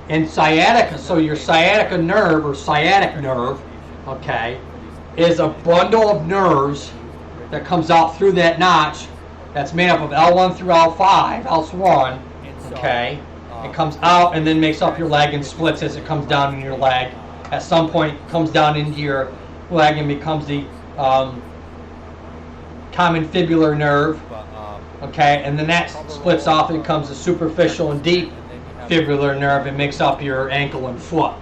And sciatica, so your sciatica nerve or sciatic nerve, okay, is a bundle of nerves that comes out through that notch that's made up of L1 through L5, L1, okay? It comes out and then makes up your leg and splits as it comes down in your leg. At some point, it comes down into your leg and becomes the common fibular nerve, okay, and then that splits off and becomes the superficial and deep fibular nerve and makes up your ankle and foot.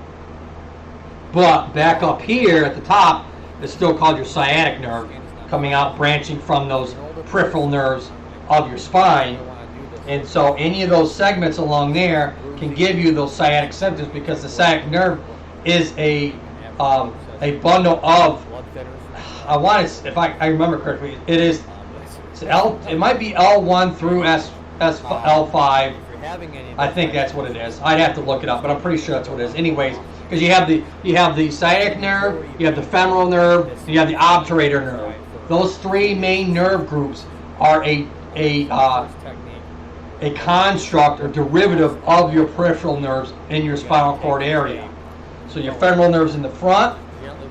But back up here at the top, it's still called your sciatic nerve, coming out, branching from those peripheral nerves of your spine. And so any of those segments along there can give you those sciatic symptoms, because the sciatic nerve is a bundle of, I want to, if I remember correctly, it might be L1 through L5. I think that's what it is. I'd have to look it up, but I'm pretty sure that's what it is. Anyways, because you have the sciatic nerve, you have the femoral nerve, and you have the obturator nerve. Those three main nerve groups are a construct or derivative of your peripheral nerves in your spinal cord area. So your femoral nerves in the front,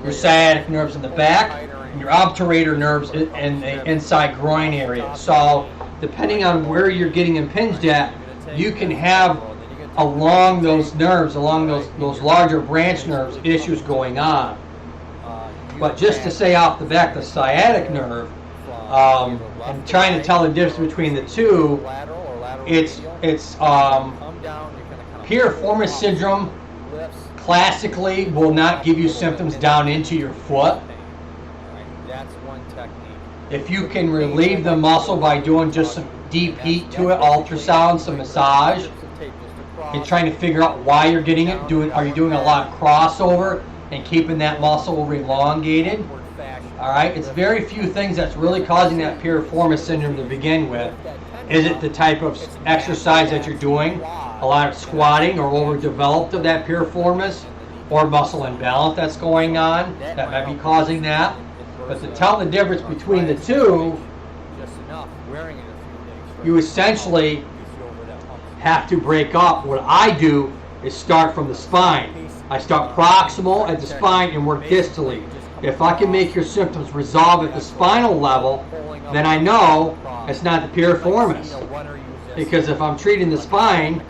your sciatic nerves in the back, and your obturator nerves in the inside groin area. So depending on where you're getting impinged at, you can have along those nerves, along those larger branch nerves, issues going on. But just to say off the back, the sciatic nerve, I'm trying to tell the difference between the two. It's piriformis syndrome classically will not give you symptoms down into your foot. If you can relieve the muscle by doing just some deep heat to it, ultrasound, some massage, and trying to figure out why you're getting it. Are you doing a lot of crossover and keeping that muscle over elongated? All right, it's very few things that's really causing that piriformis syndrome to begin with. Is it the type of exercise that you're doing, a lot of squatting, or overdeveloped of that piriformis, or muscle imbalance that's going on that might be causing that? But to tell the difference between the two, you essentially have to break up. What I do is start from the spine. I start proximal at the spine and work distally. If I can make your symptoms resolve at the spinal level, then I know it's not the piriformis. Because if I'm treating the spine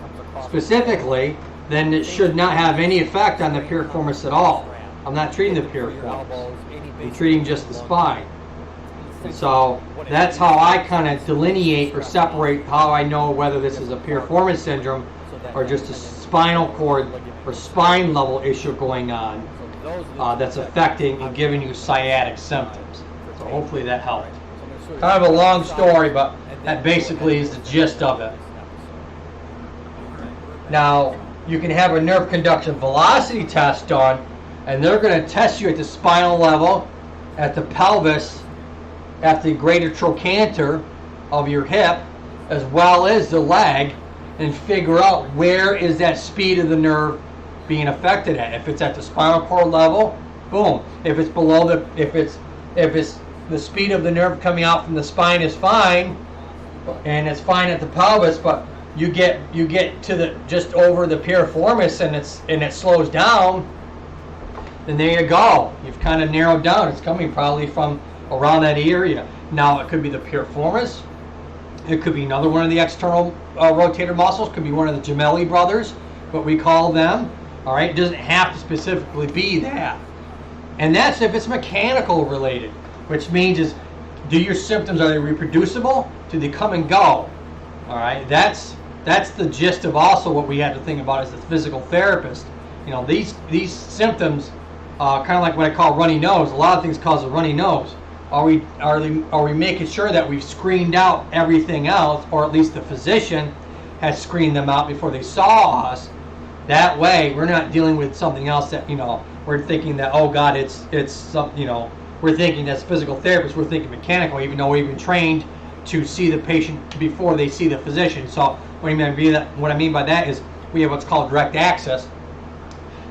specifically, then it should not have any effect on the piriformis at all. I'm not treating the piriformis. I'm treating just the spine. And so that's how I kind of delineate or separate how I know whether this is a piriformis syndrome or just a spinal cord or spine level issue going on that's affecting and giving you sciatic symptoms. So hopefully that helped. Kind of a long story, but that basically is the gist of it. Now, you can have a nerve conduction velocity test done, and they're going to test you at the spinal level, at the pelvis, at the greater trochanter of your hip, as well as the leg, and figure out where is that speed of the nerve being affected at. If it's at the spinal cord level, boom. If it's below if it's the speed of the nerve coming out from the spine is fine, and it's fine at the pelvis, but you get to the just over the piriformis and it slows down, then there you go. You've kind of narrowed down. It's coming probably from around that area. Now it could be the piriformis. It could be another one of the external rotator muscles. Could be one of the Gemelli brothers, what we call them. All right, it doesn't have to specifically be that. And that's if it's mechanical related, which means is, do your symptoms, are they reproducible? Do they come and go? All right, that's the gist of also what we have to think about as a physical therapist. You know, these symptoms, kind of like what I call runny nose. A lot of things cause a runny nose. Are we making sure that we've screened out everything else, or at least the physician has screened them out before they saw us? That way, we're not dealing with something else that, you know, we're thinking that, oh God, it's some, you know, we're thinking as physical therapists, we're thinking mechanical, even though we've been trained to see the patient before they see the physician. So what I mean by that is we have what's called direct access.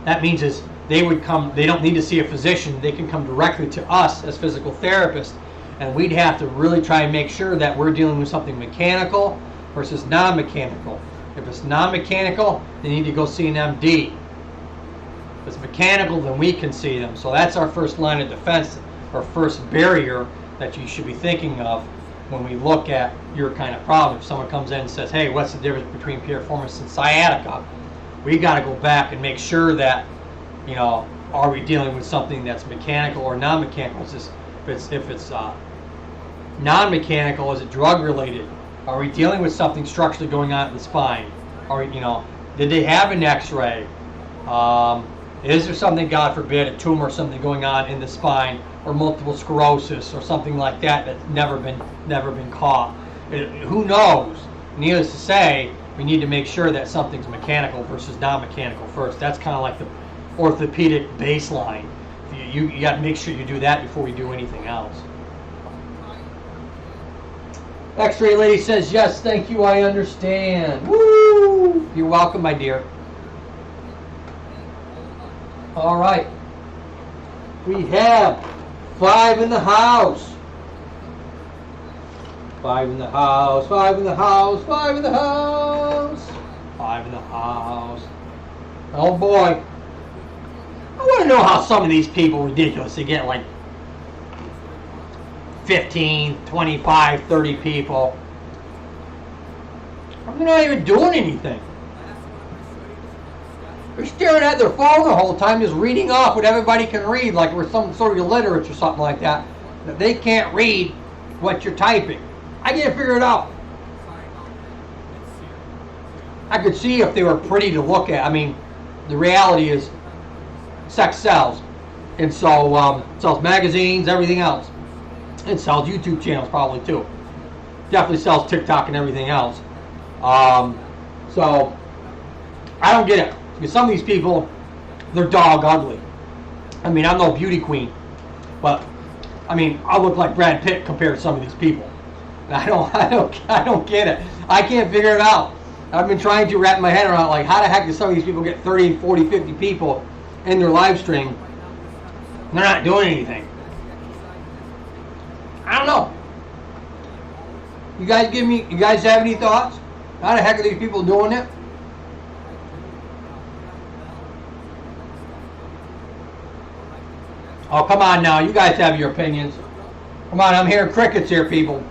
That means is they don't need to see a physician, they can come directly to us as physical therapists, and we'd have to really try and make sure that we're dealing with something mechanical versus non-mechanical. If it's non-mechanical, they need to go see an MD. If it's mechanical, then we can see them. So that's our first line of defense, or first barrier that you should be thinking of when we look at your kind of problem. If someone comes in and says, hey, what's the difference between piriformis and sciatica? We got to go back and make sure that, you know, are we dealing with something that's mechanical or non-mechanical? If it's non-mechanical, is it drug related? Are we dealing with something structurally going on in the spine? Or, you know, did they have an X-ray? Is there something, God forbid, a tumor or something going on in the spine, or multiple sclerosis or something like that that's never been caught? Who knows? Needless to say, we need to make sure that something's mechanical versus non-mechanical first. That's kind of like the orthopedic baseline. You got to make sure you do that before we do anything else. X-ray lady says, yes, thank you, I understand. Woo! You're welcome, my dear. All right. We have 5 in the house. 5 in the house, 5 in the house, 5 in the house. 5 in the house. Oh boy. I want to know how some of these people, ridiculously, get like 15, 25, 30 people. They're not even doing anything. They're staring at their phone the whole time, just reading off what everybody can read, like we're some sort of illiterate or something like that. That they can't read what you're typing. I can't figure it out. I could see if they were pretty to look at. I mean, the reality is, sex sells. And so, sells magazines, everything else. It sells YouTube channels probably too. Definitely sells TikTok and everything else. So I don't get it. Because some of these people, they're dog ugly. I mean, I'm no beauty queen, but I mean, I look like Brad Pitt compared to some of these people. And I don't get it. I can't figure it out. I've been trying to wrap my head around, like, how the heck do some of these people get 30, 40, 50 people in their live stream? They're not doing anything. I don't know. You guys have any thoughts? How the heck are these people doing it? Oh, come on now. You guys have your opinions. Come on, I'm hearing crickets here, people.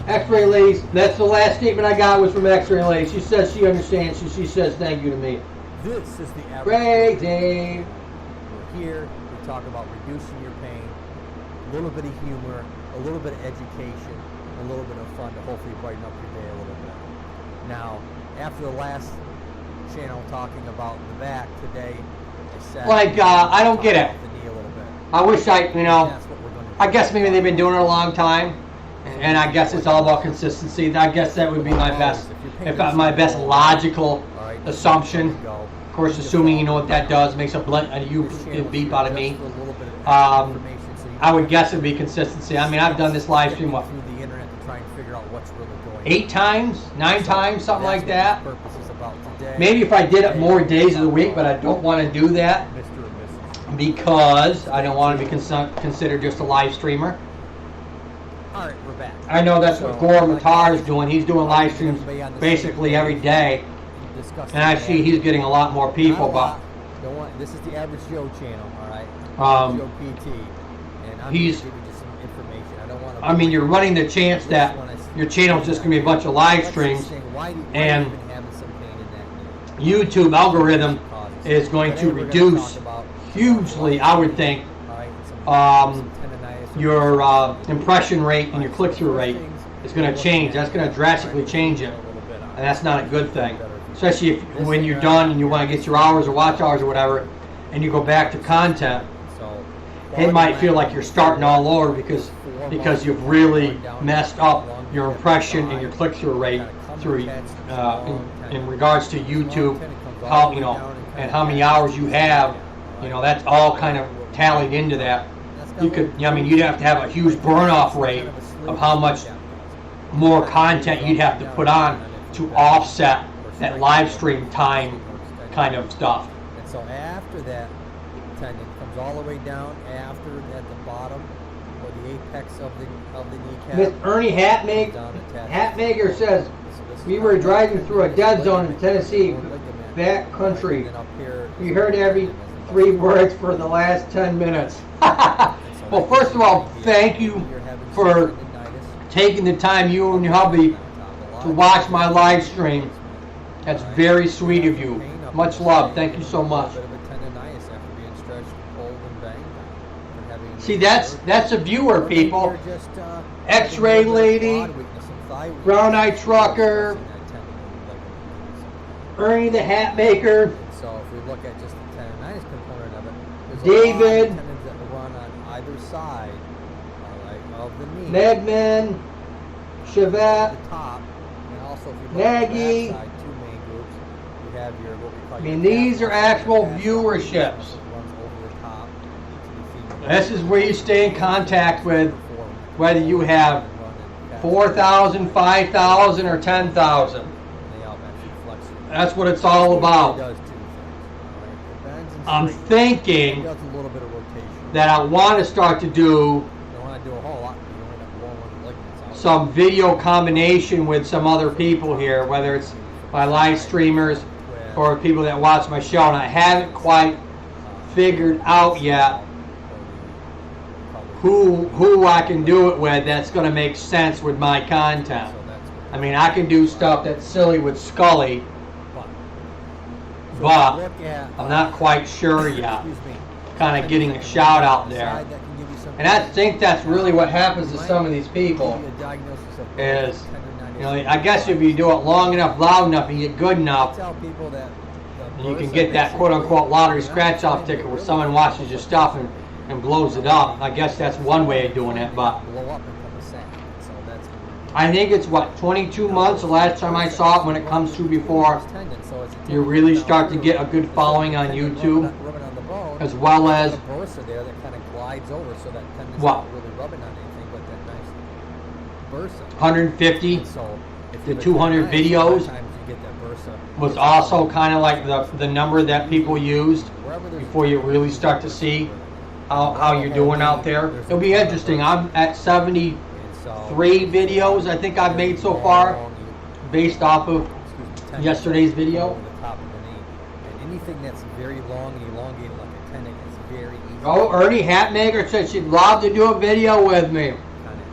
X-Ray Lady, that's the last statement I got was from X-Ray Lady. She says she understands. She says thank you to me. This is the average. Great, Dave. We're here. We talk about reducing your pain, a little bit of humor, a little bit of education, a little bit of fun to hopefully brighten up your day a little bit. Now, after the last channel talking about the back today, I said, like, I don't get it. The knee a little bit. I wish That's what we're going to do. I guess maybe they've been doing it a long time. And I guess it's all about consistency. I guess that would be my best, my best logical assumption. Of course, assuming you know what that does, makes a beep out of me. I would guess it would be consistency. I mean, I've done this live stream, what, 8 times, 9 times, something like that. Maybe if I did it more days of the week, but I don't want to do that because I don't want to be considered just a live streamer. All right, we're back. I know that's what Gore Matar is doing. He's doing live streams basically every day, and I see he's getting a lot more people. But this is the Average Joe channel, all right? Joe PT, and I'm he's. giving you some information. I don't want to. I mean, you're running the chance that your channel's just gonna be a bunch of live streams, and YouTube algorithm is going to reduce hugely, I would think, your impression rate and your click-through rate is going to change. That's going to drastically change it, and that's not a good thing. Especially when you're done and you want to get your hours or watch hours or whatever, and you go back to content, it might feel like you're starting all over because you've really messed up your impression and your click-through rate through in regards to YouTube, and how many hours you have. That's all kind of tallied into that. You'd have to have a huge burn-off rate of how much more content you'd have to put on to offset that live stream time kind of stuff. And so after that tendon comes all the way down after at the bottom or the apex of the kneecap. Miss Ernie Hatmaker says, we were driving through a dead zone in Tennessee, back country. We heard every 3 words for the last 10 minutes. Well, first of all, thank you for taking the time, you and your hubby, to watch my live stream. That's very sweet of you. Much love. Thank you so much. See, that's a viewer, people. X-Ray Lady, Brown Eye Trucker, Ernie the Hat Maker, so if we look at just the tendonitis component of it, there's David, a lot of tendons that run on either side of the knee. Medman, Chevette, the top, and also if you look Nagy. at the back side, 2 main groups. You have your what we call these are actual viewerships. This is where you stay in contact with whether you have 4,000, 5,000, or 10,000. That's what it's all about. I'm thinking that I want to start to do some video combination with some other people here, whether it's my live streamers or people that watch my show, and I haven't figured out yet who I can do it with that's going to make sense with my content. I mean, I can do stuff that's silly with Scully, but I'm not quite sure yet. Kind of getting a shout out there. And I think that's really what happens to some of these people is, I guess if you do it long enough, loud enough, and you get good enough, And you can get that quote-unquote lottery scratch-off ticket where someone watches your stuff and blows it up. I guess that's one way of doing it, but I think it's, what, 22 months the last time I saw it when it comes to before you really start to get a good following on YouTube, as well as what, 150 to 200 videos was also kind of like the number that people used before you really start to see how you're doing out there. It'll be interesting. I'm at 73 videos I think I've made so far based off of yesterday's video. Anything that's very long and elongated like a tendon is very easy. Oh, Ernie Hatmaker said she'd love to do a video with me.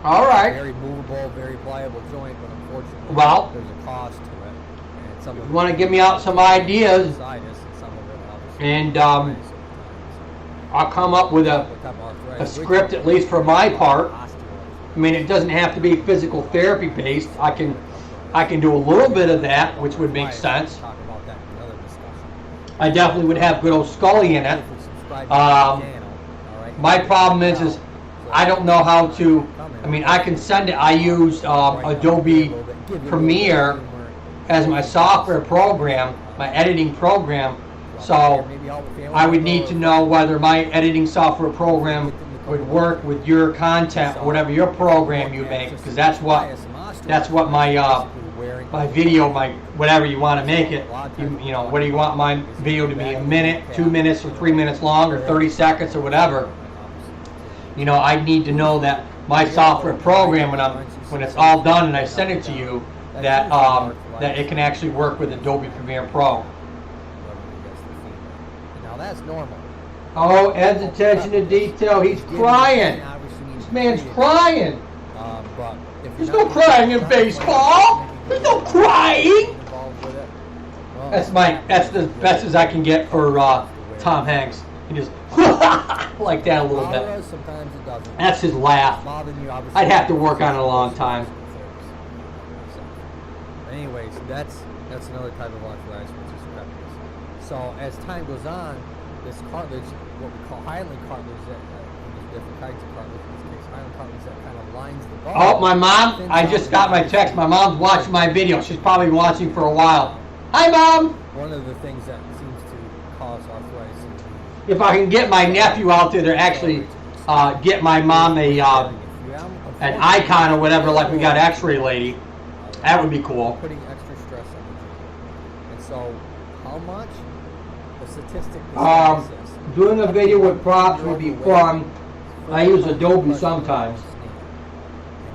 All right. Very movable, very pliable joint, but unfortunately, well, there's a cost to it. And some of you want to give me out some ideas, and I'll come up with a script, at least for my part. I mean, it doesn't have to be physical therapy based. I can do a little bit of that, which would make sense. I definitely would have good old Scully in it. My problem is I don't know how to. I mean, I can send it. I use Adobe Premiere as my software program, my editing program. So I would need to know whether my editing software program would work with your content, whatever your program you make, because that's what my my video, my whatever you want to make it. You know, what do you want my video to be? A minute, 2 minutes, or 3 minutes long, or 30 seconds, or whatever. You know, I need to know that my software program, when it's all done and I send it to you, that that it can actually work with Adobe Premiere Pro. Now that's normal. Oh, Ed's attention to detail. He's crying. This man's crying. There's no crying in baseball. There's no crying. That's the best as I can get for Tom Hanks. He just like that a little bit. That's his laugh. I'd have to work on it a long time. Anyways, that's another type of arthritis, which is crepitus. So as time goes on, this cartilage, what we call hyaline cartilage, there's different kinds of cartilage. In this case, hyaline cartilage that kind of lines the bone. Oh, my mom! I just got my text. My mom's watching my video. She's probably been watching for a while. Hi, Mom! One of the things that seems to cause arthritis. If I can get my nephew out there to actually get my mom an icon or whatever, like we got X-Ray Lady, that would be cool. Putting extra stress on the joint. And so, how much? The statistic. Doing a video with props would be fun. I use Adobe sometimes. And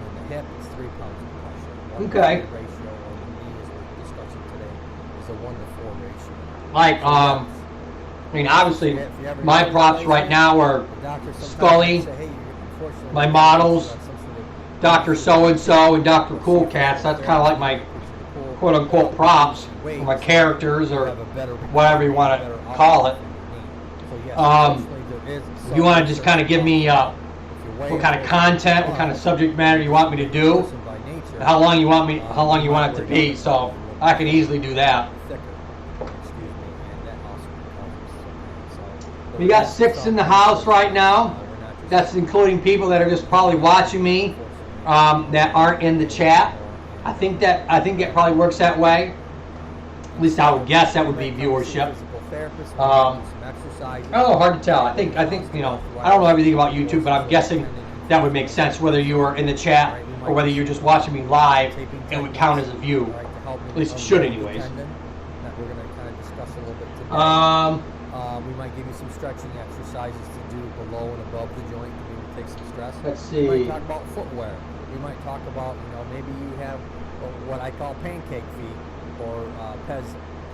in the hip, it's 3 pounds of pressure. Okay. The ratio on the knee, as we're discussing today, is a 1 to 4 ratio. Like, I mean, obviously, my props right now are Scully, my models, Dr. So-and-so, and Dr. Cool Cats. That's kind of like my quote-unquote props, or my characters, or whatever you want to call it. If you want to just kind of give me what kind of content, what kind of subject matter you want me to do, how long you want it to be, so I can easily do that. We got 6 in the house right now. That's including people that are just probably watching me that aren't in the chat. I think that probably works that way. At least I would guess that would be viewership. Oh, hard to tell. I think you know, I don't know everything about YouTube, but I'm guessing that would make sense whether you were in the chat or whether you're just watching me live. It would count as a view. At least it should, anyways. We might give you some stretching exercises to do below and above the joint to maybe take some stress. Let's see. We might talk about footwear. We might talk about, you know, maybe you have what I call pancake feet or pes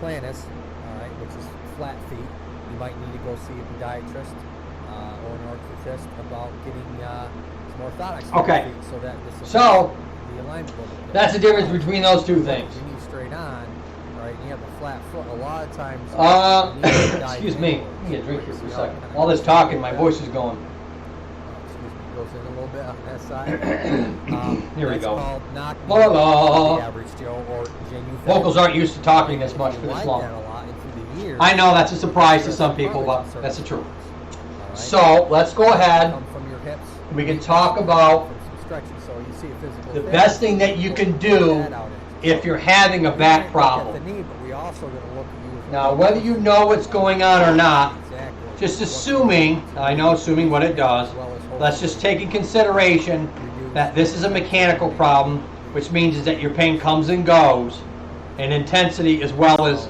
planus, all right, which is flat feet. You might need to go see a podiatrist or an orthotist about getting some orthotics for your feet so that this is the alignment. That's the difference between those two things. You need straight on. Right, you have a flat foot. A lot of times. Excuse me. Let me get a drink here for a second. All this talking, my voice is going. Excuse me. Goes in a little bit on that side. Here we go. The average Joe or Vocals aren't used to talking this much for this long. That a lot, and through the years, here. I know that's a surprise to some people, but that's the truth. All right? So let's go ahead. Come from your hips. We can talk about From some stretching. So you see a physical the therapist, best thing that you can do that out in. if you're having a back We might look at problem. the knee, but we also going to look at you. Now, whether you know what's going on or not, Exactly. just assuming, I know assuming what it does, let's just take in consideration that this is a mechanical problem, which means is that your pain comes and goes, in intensity as well as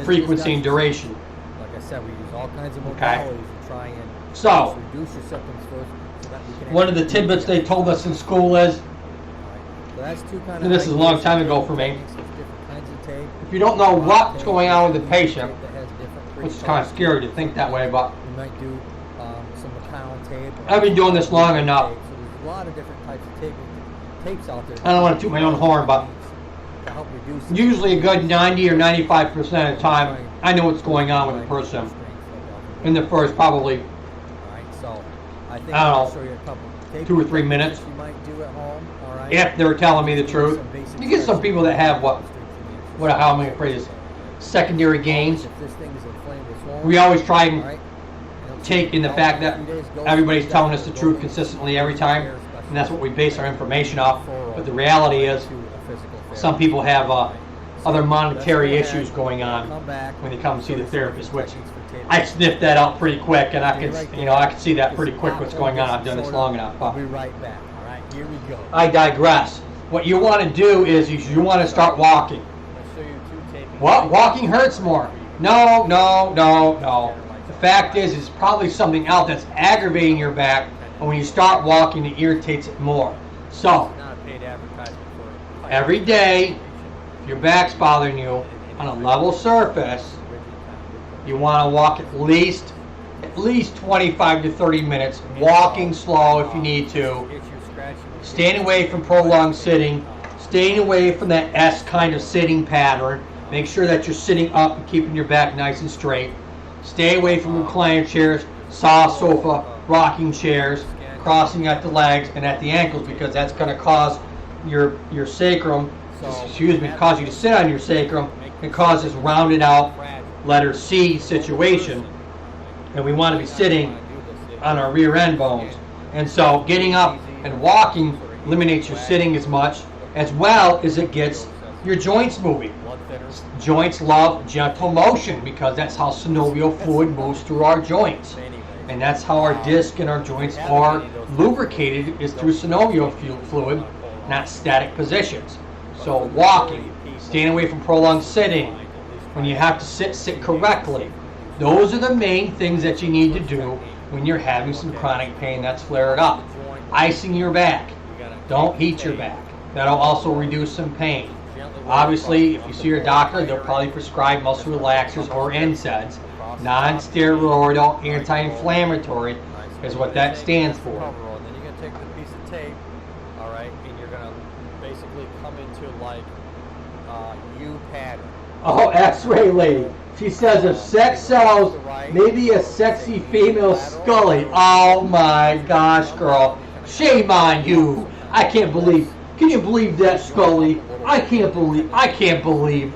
frequency and duration. Like I said, we use all kinds of Okay. modalities to try and So, reduce your symptoms first. So that we can one of the actually tidbits they told us in school is, So that's two kind and this is a long time ago for me, different kinds of tape. if you don't know what's going on with the patient, Tape that has different which is kind of scary to think that way, but You might do some McCown tape. I've been doing this long enough. So there's a lot of different types of tapes out there. I don't want to toot my own horn, but to help reduce usually a good 90 or 95% of the time, I know what's going on with the person in the first probably Alright, so I think I don't I'll know, show you a couple tape 2 or 3 techniques minutes. you might do at home. Alright. if they're telling me the truth. You get some people that have what how am I afraid is secondary gains. If this thing is inflamed or swollen, We always try and alright, take in the fact that everybody's telling us the truth consistently every time, and that's what we base our information off. But the reality is, some people have other monetary issues going on when they come see the therapist, which I sniffed that out pretty quick, and I can, I can see that pretty quick what's going on. I've done this long enough. We'll be right back. Alright, here we go. I digress. What you want to do is you want to start walking. I'll show you two taping. What? Walking hurts more. No, no, no, no. The fact is, it's probably something else that's aggravating your back, and when you start walking, it irritates it more. So, Not a paid advertisement for every day, if your back's bothering you, on a level surface, you want to walk at least 25 to 30 minutes, walking slow if you need to, staying away from prolonged sitting, staying away from that S kind of sitting pattern. Make sure that you're sitting up and keeping your back nice and straight. Stay away from recliner chairs, soft sofa, rocking chairs, crossing at the legs and at the ankles, because that's going to cause your sacrum, cause you to sit on your sacrum and cause this rounded out letter C situation. And we want to be sitting on our rear end bones. And so getting up and walking eliminates your sitting as much, as well as it gets your joints moving. Joints love gentle motion because that's how synovial fluid moves through our joints. And that's how our disc and our joints are lubricated, is through synovial fluid, not static positions. So walking, staying away from prolonged sitting. When you have to sit correctly. Those are the main things that you need to do when you're having some chronic pain that's flared up. Icing your back. Don't heat your back. That'll also reduce some pain. Obviously, if you see your doctor, they'll probably prescribe muscle relaxers or NSAIDs. Non-steroidal anti-inflammatory is what that stands for. Then you're going to take the piece of tape, alright, and you're going to basically come into like U pattern. Oh, X-ray lady. She says if sex sells, maybe a sexy female Scully. Oh my gosh, girl. Shame on you. I can't believe. Can you believe that, Scully? I can't believe.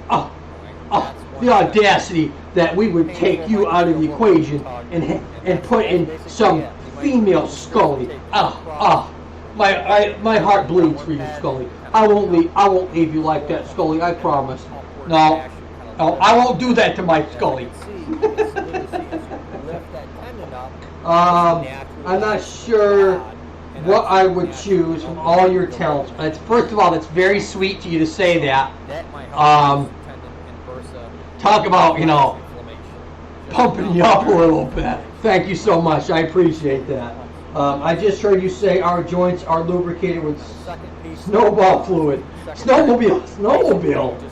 The audacity that we would take you out of the equation and put in some female Scully. My heart bleeds for you, Scully. I won't leave you like that, Scully. I promise. No, I won't do that to my Scully. I'm not sure what I would choose from all your talents. First of all, it's very sweet to you to say that. Talk about, pumping you up a little bit. Thank you so much. I appreciate that. I just heard you say our joints are lubricated with snowball fluid. Snowmobile.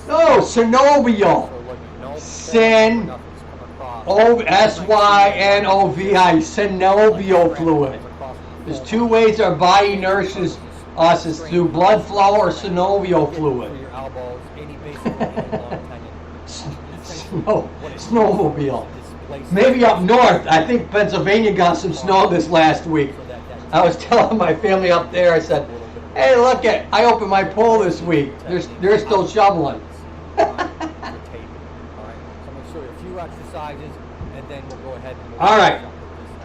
No, synovial. S-Y-N-O-V-I. Synovial fluid. There's two ways our body nourishes us, is through blood flow or synovial fluid. Snowmobile. Maybe up north. I think Pennsylvania got some snow this last week. I was telling my family up there, I said, hey, look I opened my pool this week. They're still shoveling. exercises, and then we'll go ahead and All right. finish up with this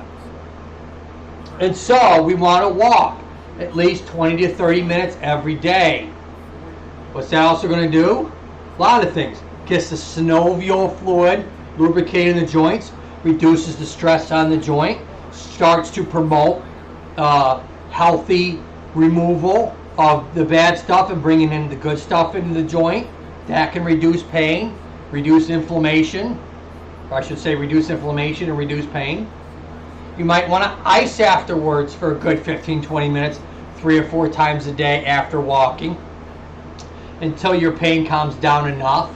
episode. And so we want to walk at least 20 to 30 minutes every day. What's that also going to do? A lot of things. Gets the synovial fluid lubricating the joints, reduces the stress on the joint, starts to promote healthy removal of the bad stuff and bringing in the good stuff into the joint. That can reduce pain, reduce inflammation, or I should say reduce inflammation and reduce pain. You might want to ice afterwards for a good 15-20 minutes, 3 or 4 times a day after walking, until your pain calms down enough.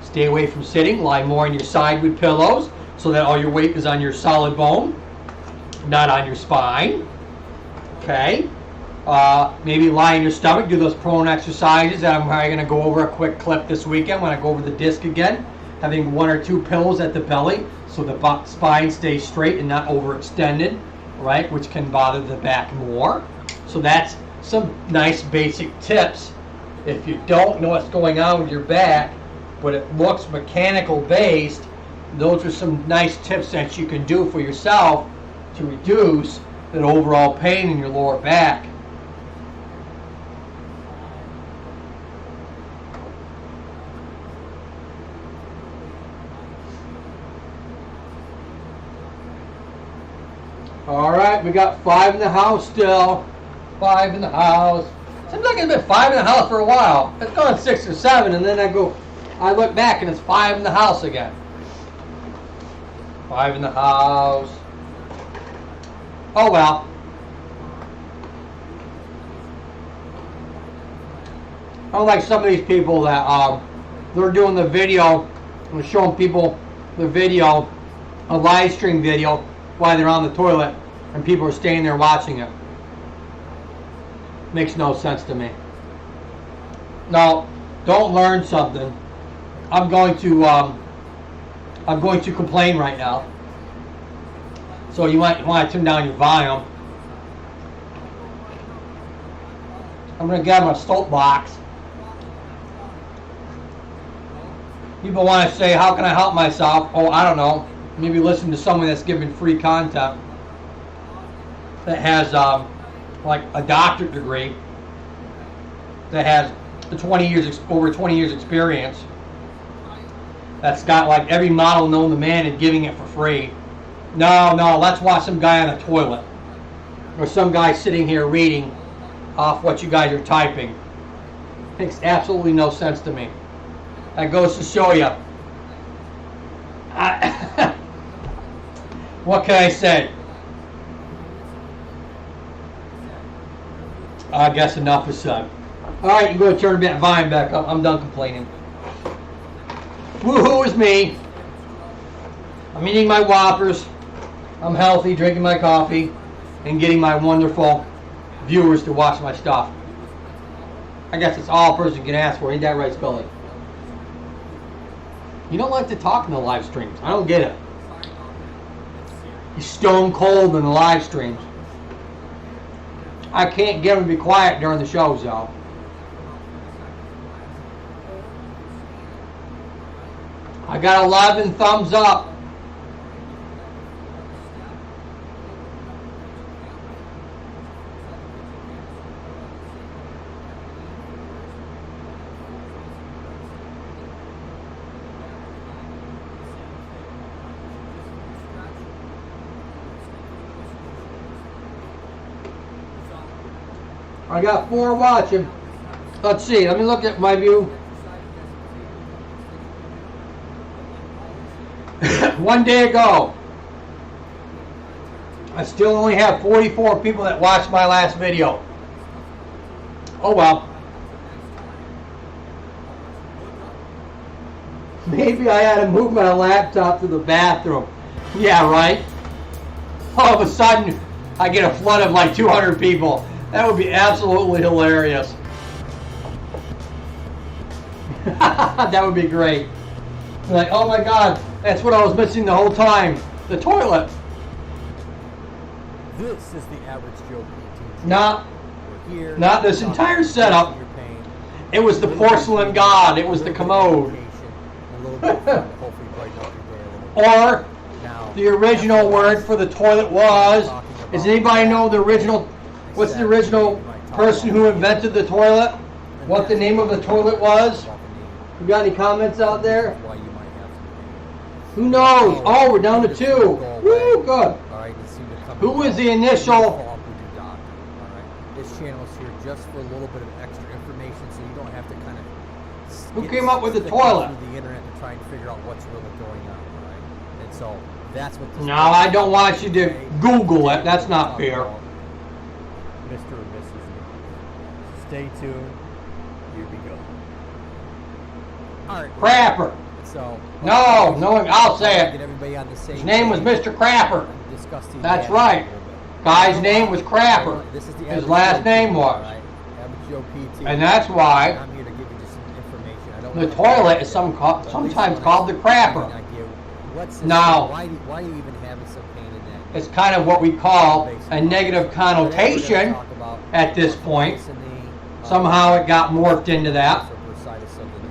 Stay away from sitting. Lie more on your side with pillows so that all your weight is on your solid bone, not on your spine. Okay? Maybe lie on your stomach. Do those prone exercises that I'm probably going to go over a quick clip this weekend when I go over the disc again. Having 1 or 2 pillows at the belly so the spine stays straight and not overextended, right? Which can bother the back more. So that's some nice basic tips. If you don't know what's going on with your back, but it looks mechanical based, those are some nice tips that you can do for yourself to reduce that overall pain in your lower back. All right, we got 5 in the house still. 5 in the house. Seems like it's been 5 in the house for a while. It's gone 6 or 7, and then I look back and it's 5 in the house again. 5 in the house. Oh well. Unlike some of these people that they're doing the video and showing people the video, a live stream video, while they're on the toilet and people are staying there watching it. Makes no sense to me. Now, don't learn something. I'm going to complain right now. So you might want to turn down your volume. I'm going to get my soapbox. People want to say, how can I help myself? Oh, I don't know. Maybe listen to someone that's giving free content that has like a doctorate degree, that has over 20 years experience, that's got like every model known to man and giving it for free. No, let's watch some guy on a toilet or some guy sitting here reading off what you guys are typing. Makes absolutely no sense to me. That goes to show you. What can I say? I guess enough is said. Alright, you go turn that volume back up. I'm done complaining. Woohoo is me. I'm eating my Whoppers. I'm healthy, drinking my coffee, and getting my wonderful viewers to watch my stuff. I guess it's all a person can ask for. Ain't that right, Scully? You don't like to talk in the live streams. I don't get it. He's stone cold in the live streams. I can't get him to be quiet during the shows, though. I got 11 thumbs up. I got 4 watching. Let's see. Let me look at my view. 1 day ago, I still only have 44 people that watched my last video. Oh well. Maybe I had to move my laptop to the bathroom. Yeah, right? All of a sudden, I get a flood of like 200 people. That would be absolutely hilarious. That would be great. Like, oh my God, that's what I was missing the whole time. The toilet. This is the Average Joe PT. Not this entire setup. It was the porcelain god. It was the commode. A little bit of fun, hopefully brighten up or Now, the original word for the toilet was. Does anybody know the original? What's the original person who invented the toilet? What the name of the toilet was? You got any comments out there? Why you might have some pain. Who knows? Oh, we're down to 2. Woo, good. All right, you seem to come Who was the Follow initial? up with your doctor. All right, this channel is here just for a little bit of extra information, so you don't have to kind of. Who came up with the stick toilet? through the internet to try and figure out what's really going on. All right, and so that's what. This No, I don't want you to Google it. That's not fair. Mr. and Mrs. Stay tuned. Here we go. All right. Crapper. So. No, I'll say Get it. everybody on the same. His name was page. Mr. Crapper. Discuss these That's ads right. a little bit. Guy's name was Crapper. This is the His average last Joe name PT, was. all right? Average Joe PT. And that's why I'm here to give you just some information. I don't the wanna- toilet is But at least sometimes when called I the give you crapper. an idea, what's this? Now- Why do you even have some pain in that? It's kind of what we call a negative connotation at this point. Somehow it got morphed into that.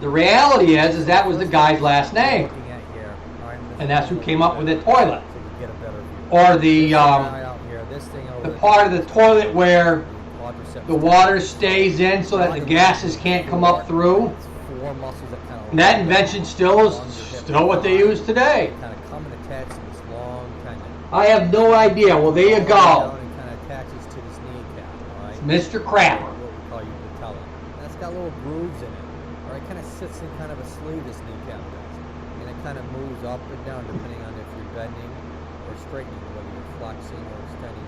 The reality is that was the guy's last name. And that's who came up with the toilet. Or the part of the toilet where the water stays in so that the gases can't come up through. And that invention still is what they use today. I have no idea. Well, there you go. Mr. Crapper. That's got little grooves in it. Or it kind of sits in kind of a sleeve, this kneecap does. And it kind of moves up and down depending on if you're bending or straightening, whether you're flexing or extending.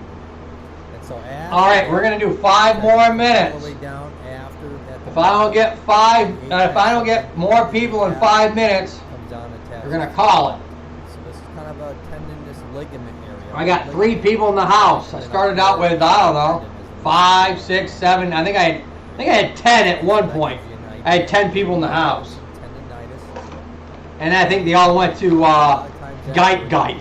And so as All right, we're gonna do 5 more minutes. all the way down after that, If I don't get more people in 5 minutes, comes down attached. we're gonna call it. So this is kind of a tendinous ligament area. I got 3 people in the house. I started out with, I don't know, 5, 6, 7. I think I had 10 at one point. I had 10 people in the house, Tendinitis. and I think they all went to Gite,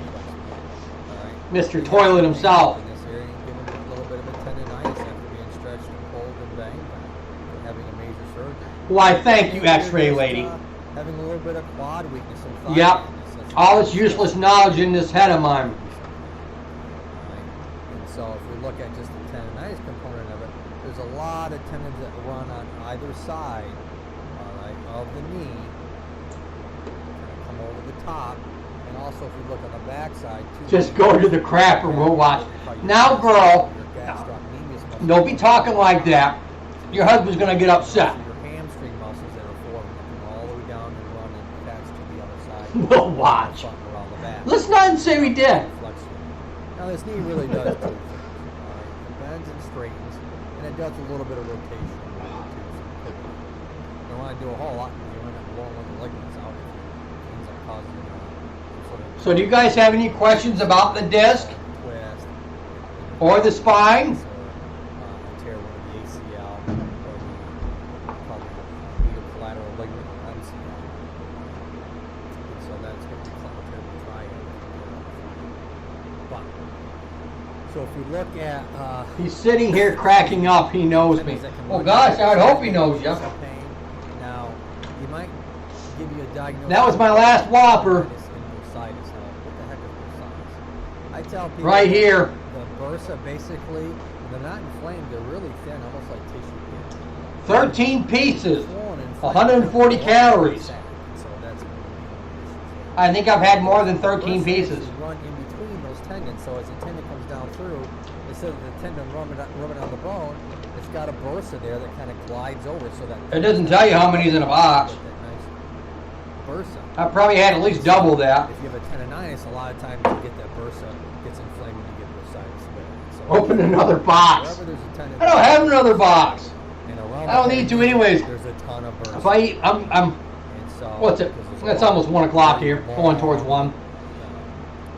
Mr. Toilet himself. In this area, you give them a little bit of a tendinitis after being stretched and pulled and banged and having a major surgery. Why, thank you, X-ray lady. Having a little bit of quad weakness and thigh Yep. weakness. That's All this useless knowledge in this head of mine. And so if we look at just the tendinitis component of it, there's a lot of tendons that run on either side, all right, of the knee, kind of come over the top, and also if we look on the back side, too. Just go to the crapper, we'll watch. Now, girl, don't be talking like that. Your husband's gonna get upset. Your hamstring muscles that are forming that come all the way down and run and attach to the other side. We'll watch. Around the back. Let's not say we did. Now this knee really does too. It bends and straightens, and it does a little bit of rotation. You don't want to do a whole lot because you end up blowing the ligaments out. Things that cause sort of So do you guys have any questions about the disc twist or the spine? or tear one of the ACL or the probably medial collateral ligament or MCL. And so that's going to be something to try and but so if we look at He's sitting here cracking up. He knows me. Oh gosh, I would hope he knows you. pain. Now, you might give you a diagnosis. That was my last Whopper. What the heck is bursitis? I tell people Right here. The bursa basically, they're not inflamed. They're really thin, almost like tissue pins. 13 pieces. Swollen and 140 inflamed. calories. So that's going to be I think I've had more than 13 pieces. Run in between those tendons. So as the tendon comes down through, instead of the tendon rubbing on the bone, it's got a bursa there that kind of glides over so that It doesn't tell you how many's in a box. that nice bursa. I probably had at least double that. If you have a tendonitis, a lot of times you get that bursa gets inflamed and you get bursitis there. So Open another box. wherever there's a tendon, I don't have another box. and around I don't the need to tendon, anyways. There's a ton of bursa. If I eat, I'm And so, what's it? because it's That's long, almost 1 o'clock here, long, going towards 1.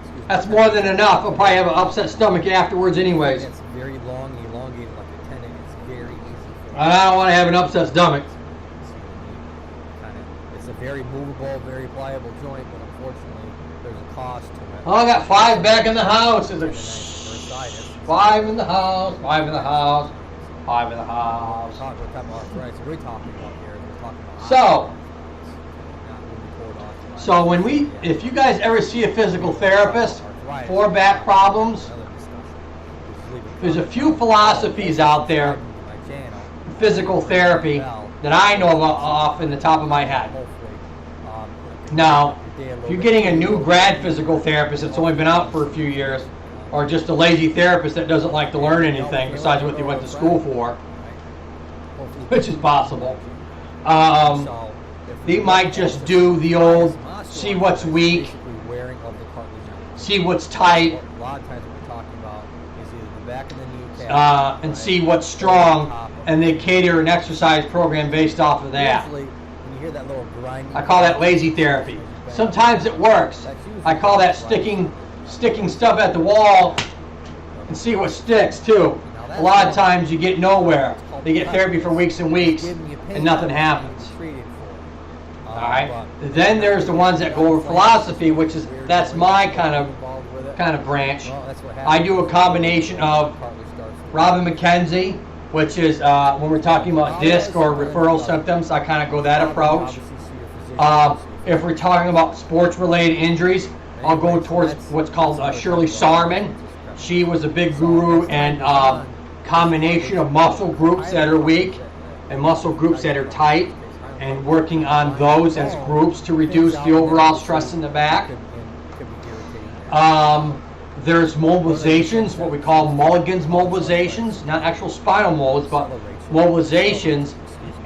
excuse me, That's more than enough. I'll probably have an upset stomach afterwards anyways. It's very long, elongated like a tendon. It's very easy for I don't want to have an upset stomach. It's a very movable, very pliable joint, but unfortunately, there's a cost to it. Oh, I got 5 back in the house. There's a Bursitis. 5 in the house, 5 in the house, 5 in the We're house. talking about arthritis. We're talking about here. We're talking about So, not rheumatoid arthritis. So if you guys ever see a physical therapist for back problems, there's a few philosophies out there, physical therapy, that I know of off in the top of my head. Now, if you're getting a new grad physical therapist that's only been out for a few years, or just a lazy therapist that doesn't like to learn anything besides what they went to school for, which is possible, they might just do the old see what's weak, see what's tight, and see what's strong, and they cater an exercise program based off of that. I call that lazy therapy. Sometimes it works. I call that sticking stuff at the wall and see what sticks too. A lot of times you get nowhere. They get therapy for weeks and weeks and nothing happens. Alright? Then there's the ones that go over philosophy, that's my kind of branch. I do a combination of Robin McKenzie, which is when we're talking about disc or referral symptoms, I kind of go that approach. If we're talking about sports-related injuries, I'll go towards what's called Shirley Sarman. She was a big guru and combination of muscle groups that are weak and muscle groups that are tight, and working on those as groups to reduce the overall stress in the back. There's mobilizations, what we call Mulligan's mobilizations, not actual spinal molds, but mobilizations,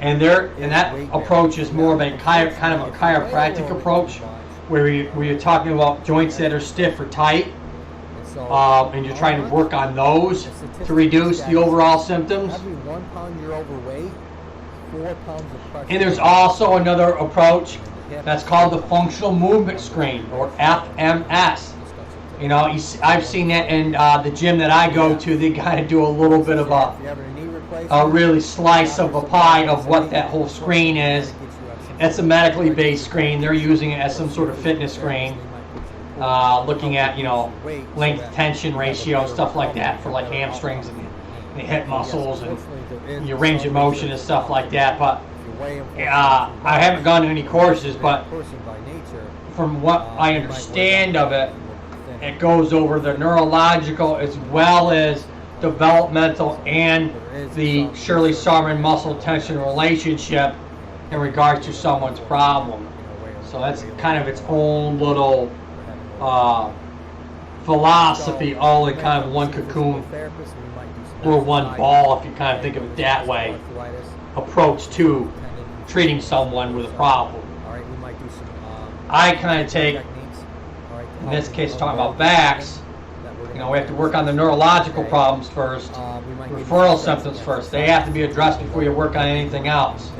and that approach is more of a kind of a chiropractic approach, where you're talking about joints that are stiff or tight, and you're trying to work on those to reduce the overall symptoms. And there's also another approach that's called the functional movement screen, or FMS. You know, I've seen that in the gym that I go to. They kind of do a little bit of a really slice of a pie of what that whole screen is. It's a medically based screen. They're using it as some sort of fitness screen, looking at, length tension ratio, stuff like that for like hamstrings and the hip muscles and your range of motion and stuff like that. But I haven't gone to any courses, but from what I understand of it, it goes over the neurological as well as developmental and the Shirley Sarman muscle tension relationship in regards to someone's problem. So that's kind of its own little philosophy, all in kind of one cocoon or one ball, if you kind of think of it that way, approach to treating someone with a problem. I kind of take, in this case, talking about backs, we have to work on the neurological problems first, referral symptoms first. They have to be addressed before you work on anything else.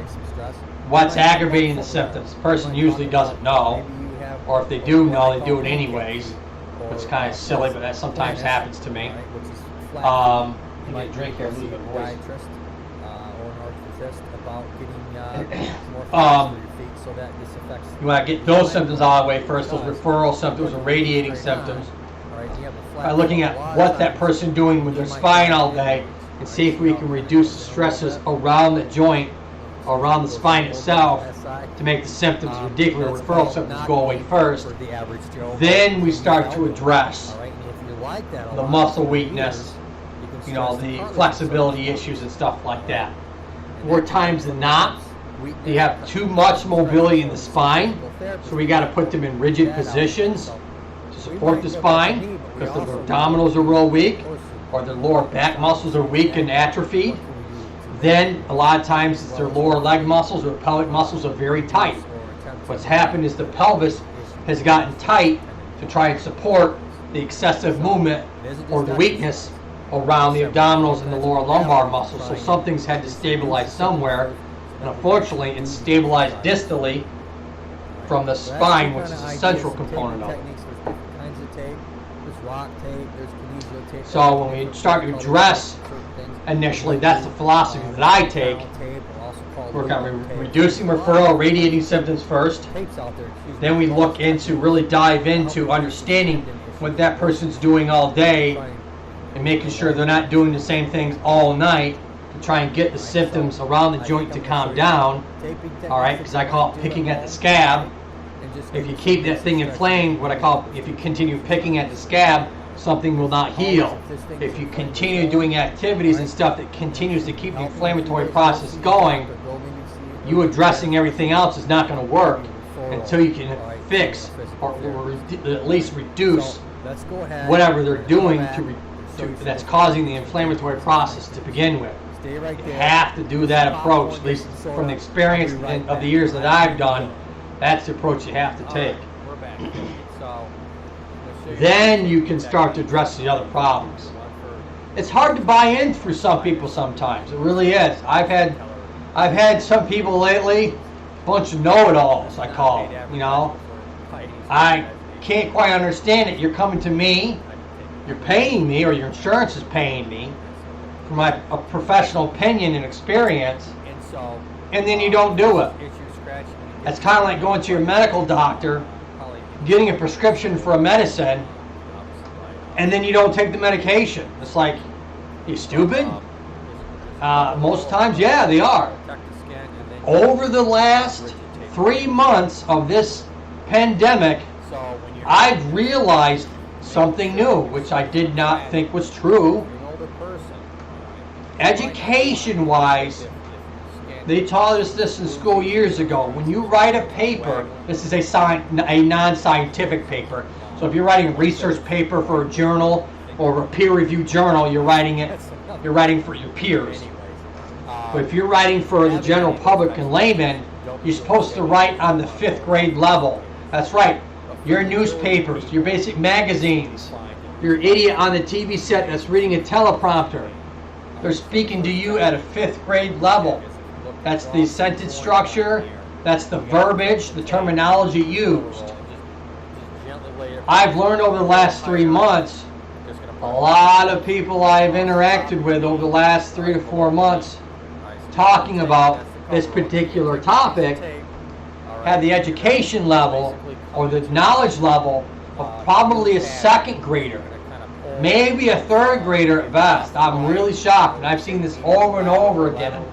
What's aggravating the symptoms? The person usually doesn't know, or if they do know, they do it anyways, which is kind of silly, but that sometimes happens to me. You might drink here a little bit, boys. You want to get those symptoms out of the way first, those referral symptoms or radiating symptoms, by looking at what that person doing with their spine all day, and see if we can reduce the stresses around the joint, or around the spine itself, to make the symptoms, ridiculous referral symptoms, go away first. Then we start to address the muscle weakness, the flexibility issues and stuff like that. More times than not, you have too much mobility in the spine, so we got to put them in rigid positions to support the spine, because their abdominals are real weak, or their lower back muscles are weak and atrophied. Then a lot of times it's their lower leg muscles or pelvic muscles are very tight. What's happened is the pelvis has gotten tight to try and support the excessive movement or the weakness around the abdominals and the lower lumbar muscles. So something's had to stabilize somewhere, and unfortunately it's stabilized distally from the spine, which is a central component of it. So when we start to address initially, that's the philosophy that I take. Work on reducing referral, radiating symptoms first. Then we look into, really dive into understanding what that person's doing all day and making sure they're not doing the same things all night to try and get the symptoms around the joint to calm down. Alright, because I call it picking at the scab. If you keep that thing inflamed, what I call, if you continue picking at the scab, something will not heal. If you continue doing activities and stuff that continues to keep the inflammatory process going, you addressing everything else is not going to work until you can fix or at least reduce whatever they're doing that's causing the inflammatory process to begin with. You have to do that approach, at least from the experience of the years that I've done. That's the approach you have to take. Then you can start to address the other problems. It's hard to buy in for some people sometimes. It really is. I've had some people lately, a bunch of know-it-alls, I call them, you know. I can't quite understand it. You're coming to me, you're paying me, or your insurance is paying me for my professional opinion and experience, and then you don't do it. It's kind of like going to your medical doctor, getting a prescription for a medicine, and then you don't take the medication. It's like, you stupid? Most times, yeah, they are. Over the last 3 months of this pandemic, I've realized something new, which I did not think was true. Education-wise, they taught us this in school years ago. When you write a paper, this is a non-scientific paper. So if you're writing a research paper for a journal or a peer-reviewed journal, you're writing for your peers. But if you're writing for the general public and laymen, you're supposed to write on the 5th grade level. That's right. Your newspapers, your basic magazines, your idiot on the TV set that's reading a teleprompter. They're speaking to you at a 5th grade level. That's the sentence structure, that's the verbiage, the terminology used. I've learned over the last 3 months, a lot of people I've interacted with over the last 3 to 4 months talking about this particular topic had the education level or the knowledge level of probably a 2nd grader, maybe a 3rd grader at best. I'm really shocked, and I've seen this over and over again.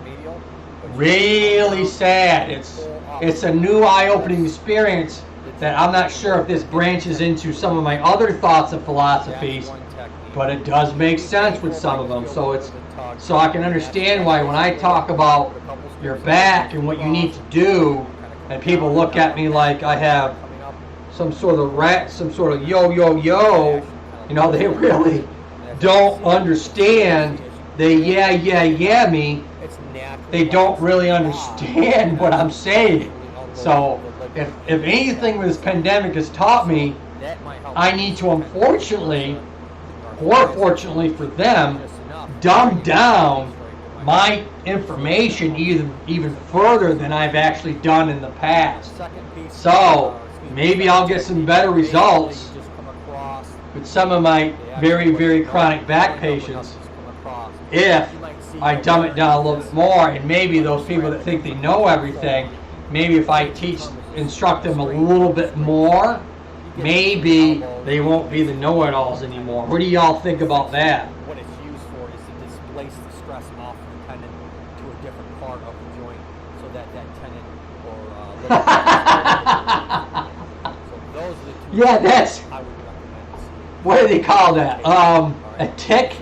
Really sad. It's a new eye-opening experience that I'm not sure if this branches into some of my other thoughts and philosophies, but it does make sense with some of them. So I can understand why when I talk about your back and what you need to do, and people look at me like I have some sort of yo, you know, they really don't understand. They yeah me. They don't really understand what I'm saying. So if anything this pandemic has taught me, I need to, unfortunately, or fortunately for them, dumb down my information even further than I've actually done in the past. So maybe I'll get some better results with some of my very, very chronic back patients if I dumb it down a little bit more, and maybe those people that think they know everything, maybe if I instruct them a little bit more, maybe they won't be the know-it-alls anymore. What do y'all think about that? What it's used for is to displace the stress off the tendon to a different part of the joint, so that tendon or so those are the two. Yeah, that's. I would recommend. What do they call that? A tick.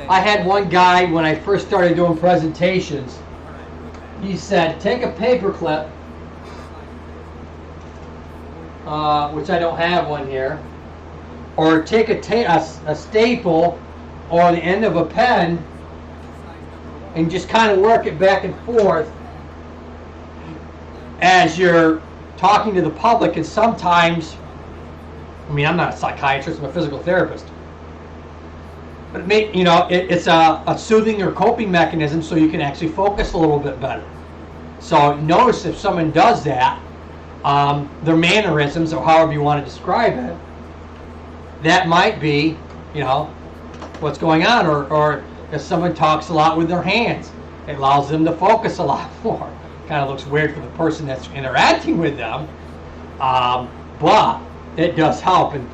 I had one guy when I first started doing presentations. He said, take a paper clip, which I don't have one here, or take a staple or the end of a pen and just kind of work it back and forth as you're talking to the public. And sometimes, I mean, I'm not a psychiatrist, I'm a physical therapist. But it's a soothing or coping mechanism so you can actually focus a little bit better. So notice if someone does that, their mannerisms or however you want to describe it, that might be, what's going on. Or if someone talks a lot with their hands, it allows them to focus a lot more. Kind of looks weird for the person that's interacting with them, but it does help. And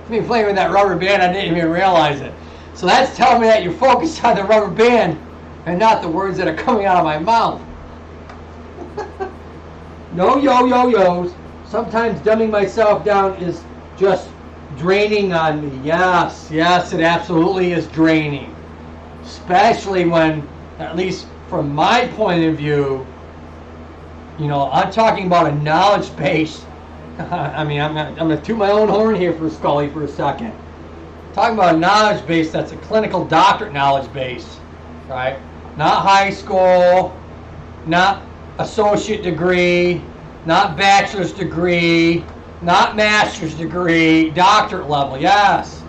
me playing with that rubber band, I didn't even realize it. So that's telling me that you're focused on the rubber band and not the words that are coming out of my mouth. No yo-yo-yos. Sometimes dumbing myself down is just draining on me. Yes, it absolutely is draining. Especially when, at least from my point of view, I'm talking about a knowledge base. I mean, I'm going to toot my own horn here for Scully for a second. Talking about a knowledge base that's a clinical doctorate knowledge base, right? Not high school, not associate degree, not bachelor's degree, not master's degree, doctorate level, yes.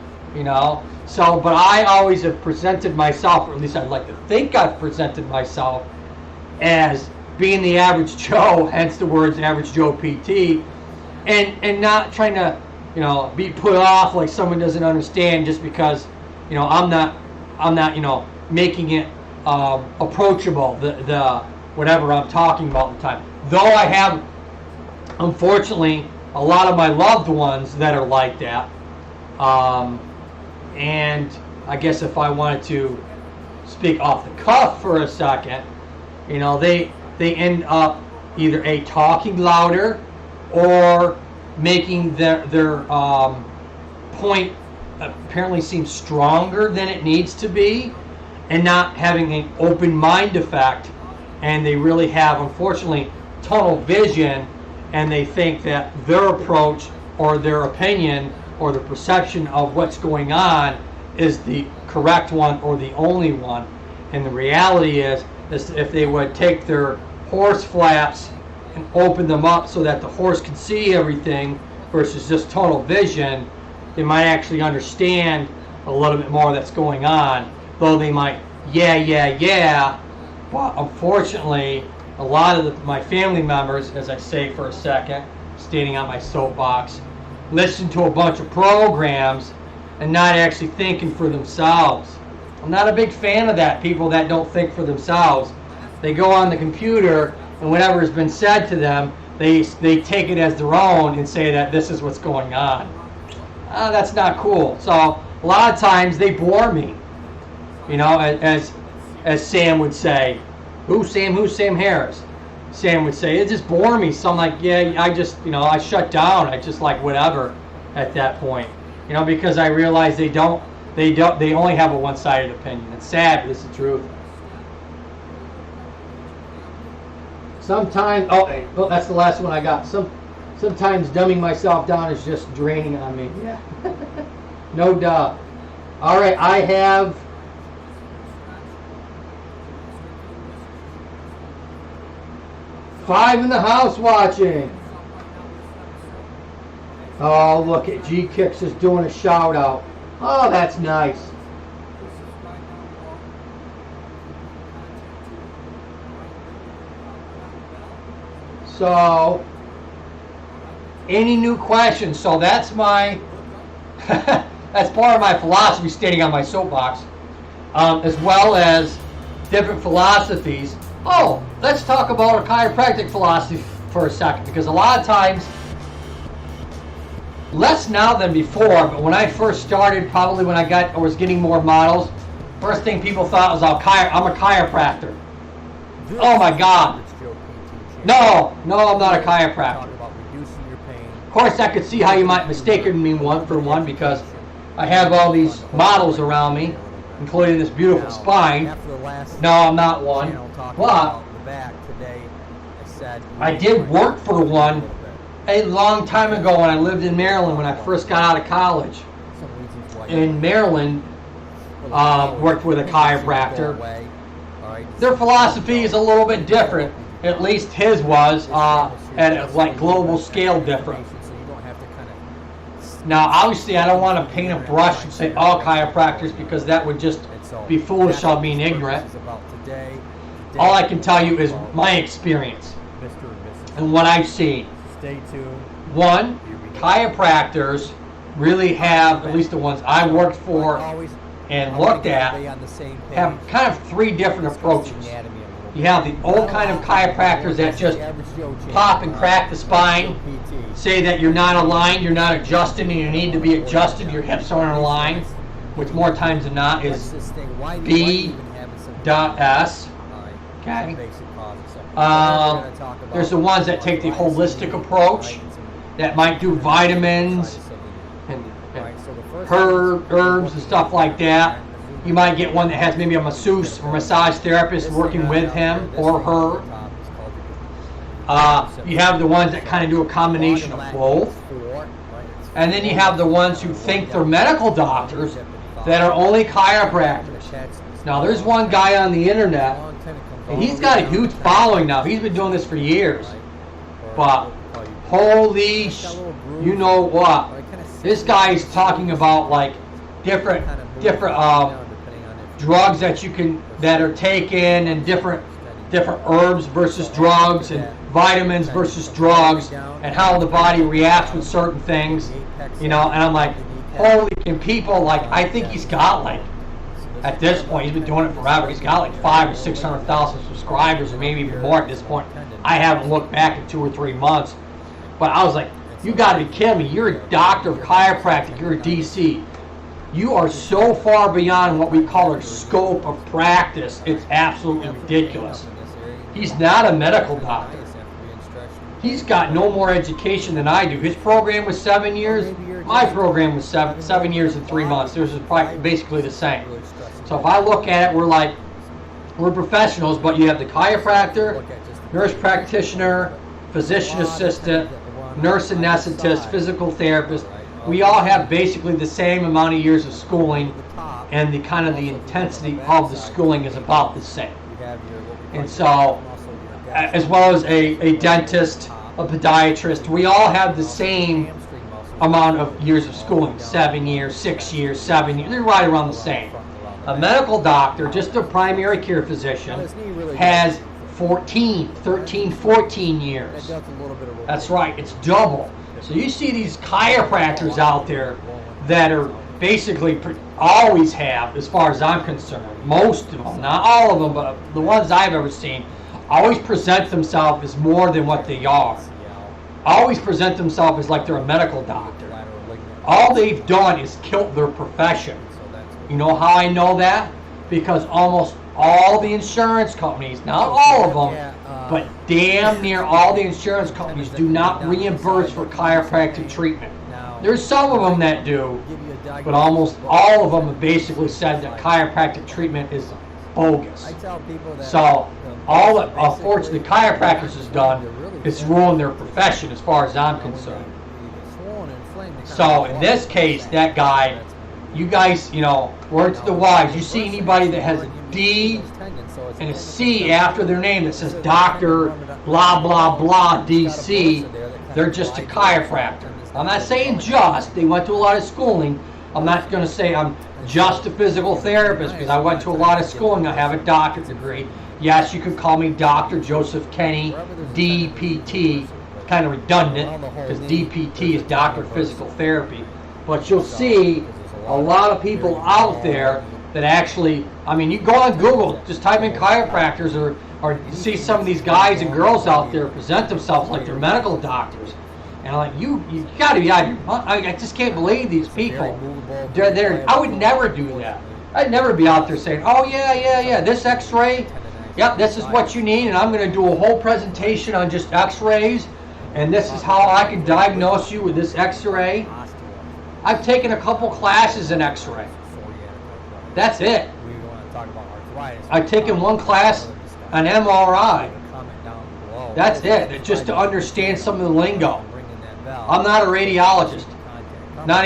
So, but I always have presented myself, or at least I'd like to think I've presented myself as being the average Joe, hence the words average Joe PT, and not trying to, be put off like someone doesn't understand just because, I'm not, making it approachable, the whatever I'm talking about at the time. Though I have, unfortunately, a lot of my loved ones that are like that. And I guess if I wanted to speak off the cuff for a second, they end up either talking louder or making their point apparently seem stronger than it needs to be, and not having an open mind effect. And they really have, unfortunately, tunnel vision, and they think that their approach or their opinion or the perception of what's going on is the correct one or the only one. And the reality is if they would take their horse flaps and open them up so that the horse can see everything versus just tunnel vision, they might actually understand a little bit more that's going on. Though they might, yeah, but unfortunately, a lot of my family members, as I say for a second, standing on my soapbox, listen to a bunch of programs and not actually thinking for themselves. I'm not a big fan of that, people that don't think for themselves. They go on the computer and whatever has been said to them, they take it as their own and say that this is what's going on. That's not cool. So a lot of times they bore me, as Sam would say. Who's Sam Harris? Sam would say, it just bore me. So I'm like, yeah, I just, I shut down. I just like whatever at that point, because I realize they only have a one-sided opinion. It's sad, but it's the truth. Sometimes, that's the last one I got. Sometimes dumbing myself down is just draining on me. Yeah, no doubt. All right, I have 5 in the house watching. Oh, look at G Kicks is doing a shout out. Oh, that's nice. So, any new questions? So that's my, that's part of my philosophy standing on my soapbox, as well as different philosophies. Oh, let's talk about a chiropractic philosophy for a second, because a lot of times, less now than before, but when I first started, probably when I was getting more models, first thing people thought was I'm a chiropractor. Oh my God. No, I'm not a chiropractor. Of course, I could see how you might mistake me for one, because I have all these models around me, including this beautiful spine. No, I'm not one. But I did work for one a long time ago when I lived in Maryland when I first got out of college. In Maryland, worked with a chiropractor. Their philosophy is a little bit different. At least his was at a like global scale different. Now, obviously, I don't want to paint a brush and say all chiropractors, because that would just be foolish of me and ignorant. All I can tell you is my experience and what I've seen. Stay tuned. One, chiropractors really have, at least the ones I worked for and looked at, have kind of 3 different approaches. You have the old kind of chiropractors that just pop and crack the spine, say that you're not aligned, you're not adjusted, and you need to be adjusted, your hips aren't aligned, which more times than not is B.S. Okay. Basic causes. So we're Um, gonna talk about there's the ones that take the holistic approach, that might do vitamins and herbs and stuff like that. You might get one that has maybe a masseuse or massage therapist working with him or her. You have the ones that kind of do a combination of both. And then you have the ones who think they're medical doctors that are only chiropractors. Now, there's one guy on the internet, and he's got a huge following now. He's been doing this for years. But holy you know what? This guy is talking about like different drugs that are taken, and different herbs versus drugs, and vitamins versus drugs, and how the body reacts with certain things, and I'm like, holy, can people, like, I think he's got, like, at this point, he's been doing it forever, he's got like 500,000 or 600,000 subscribers, or maybe even more at this point. I haven't looked back in 2 or 3 months, but I was like, you gotta be kidding me. You're a doctor of chiropractic, you're a DC. You are so far beyond what we call our scope of practice, it's absolutely ridiculous. He's not a medical doctor. He's got no more education than I do. His program was 7 years. My program was 7 years and 3 months. Theirs is probably basically the same. So if I look at it, we're professionals, but you have the chiropractor, nurse practitioner, physician assistant, nurse anesthetist, physical therapist. We all have basically the same amount of years of schooling, and the kind of the intensity of the schooling is about the same. And so, as well as a dentist, a podiatrist, we all have the same amount of years of schooling, 7 years, 6 years, 7 years, they're right around the same. A medical doctor, just a primary care physician, has 13, 14 years. That's right, it's double. So you see these chiropractors out there that are basically always have, as far as I'm concerned, most of them, not all of them, but the ones I've ever seen, always present themselves as more than what they are. Always present themselves as like they're a medical doctor. All they've done is killed their profession. You know how I know that? Because almost all the insurance companies, not all of them, but damn near all the insurance companies do not reimburse for chiropractic treatment. There's some of them that do, but almost all of them have basically said that chiropractic treatment is bogus. So all that unfortunately chiropractors has done is ruin their profession as far as I'm concerned. So in this case, that guy, you guys, words to the wise, you see anybody that has a D and a C after their name that says Dr. blah blah blah DC, they're just a chiropractor. I'm not saying just, they went to a lot of schooling. I'm not going to say I'm just a physical therapist because I went to a lot of schooling. I have a doctorate degree. Yes, you could call me Dr. Joseph Kenny, DPT. It's kind of redundant because DPT is Doctor of Physical Therapy. But you'll see a lot of people out there that actually, you go on Google, just type in chiropractors, or see some of these guys and girls out there present themselves like they're medical doctors. And I'm like, you got to be out of your mind. I just can't believe these people. I would never do that. I'd never be out there saying, oh yeah, this x-ray, yep, this is what you need, and I'm going to do a whole presentation on just x-rays, and this is how I can diagnose you with this x-ray. I've taken a couple classes in x-ray. That's it. I've taken one class on MRI. That's it, just to understand some of the lingo. I'm not a radiologist. Not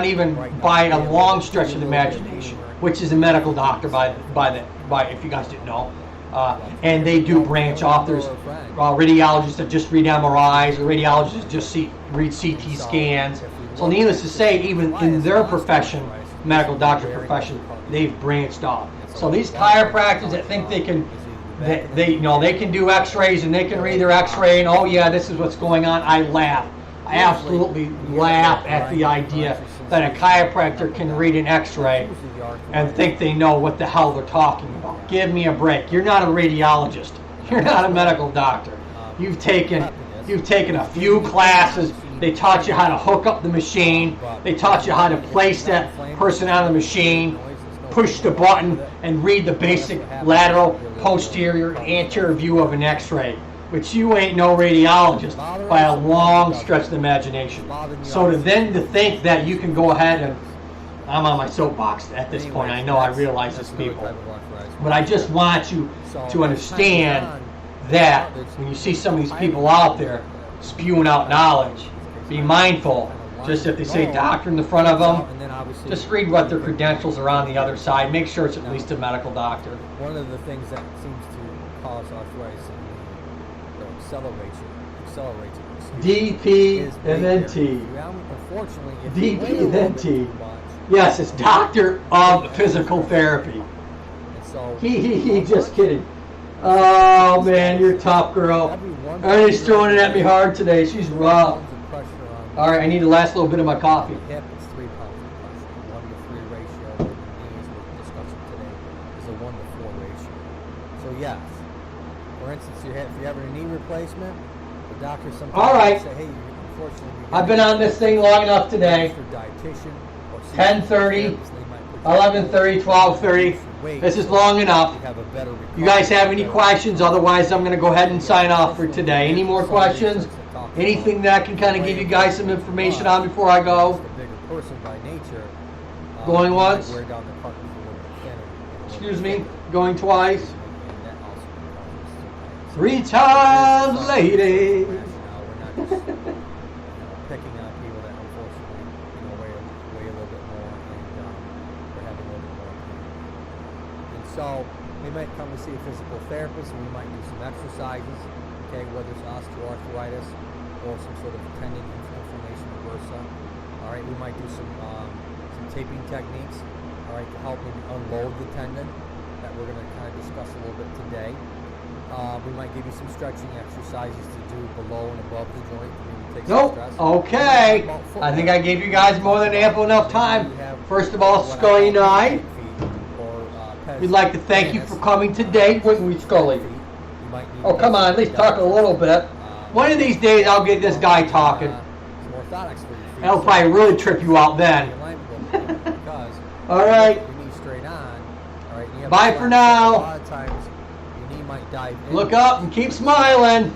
even by a long stretch of the imagination, which is a medical doctor by if you guys didn't know. And they do branch off. There's radiologists that just read MRIs, or radiologists that just read CT scans. So needless to say, even in their profession, medical doctor profession, they've branched off. So these chiropractors that think they can do x-rays and they can read their x-ray and, oh yeah, this is what's going on, I laugh. I absolutely laugh at the idea that a chiropractor can read an x-ray and think they know what the hell they're talking about. Give me a break. You're not a radiologist. You're not a medical doctor. You've taken a few classes. They taught you how to hook up the machine. They taught you how to place that person on the machine. push the button and read the basic lateral, posterior, anterior view of an x-ray. But you ain't no radiologist by a long stretch of the imagination. So to think that you can go ahead and, I'm on my soapbox at this point, I know, I realize this, people. But I just want you to understand that when you see some of these people out there spewing out knowledge, be mindful. Just if they say doctor in the front of them, just read what their credentials are on the other side. Make sure it's at least a medical doctor. One of the things that seems to cause arthritis and DP and then T. Unfortunately, DP and then T. Yes, it's doctor of physical therapy. He, just kidding. Oh man, you're tough, girl. Ernie's throwing it at me hard today. She's rough. All right, I need the last little bit of my coffee. Hip is 3 pounds of pressure. 1-to-3 ratio. The knees we're discussing today is a 1-to-4 ratio. So yes, for instance, if you're having a knee replacement, the doctor sometimes all right. say, hey, unfortunately, I've been on this thing long enough today. 10:30, 11:30, 12:30. This is long enough. You guys have any questions? Otherwise, I'm going to go ahead and sign off for today. Any more questions? Anything that I can kind of give you guys some information on before I go? Going once? Excuse me? Going twice? 3 times, lady. Picking on people that unfortunately, weigh a little bit more and we're having a little bit more pain. And so we might come to see a physical therapist and we might do some exercises, okay, whether it's osteoarthritis or some sort of tendon inflammation or bursa. All right, we might do some taping techniques, all right, to help maybe unload the tendon that we're going to kind of discuss a little bit today. We might give you some stretching exercises to do below and above the joint. Take some stress. Okay. I think I gave you guys more than ample enough time. First of all, Scully and I, we'd like to thank you for coming today, wouldn't we, Scully? Oh, come on, at least talk a little bit. One of these days, I'll get this guy talking. That'll probably really trip you out then. All right. Bye for now. Look up and keep smiling.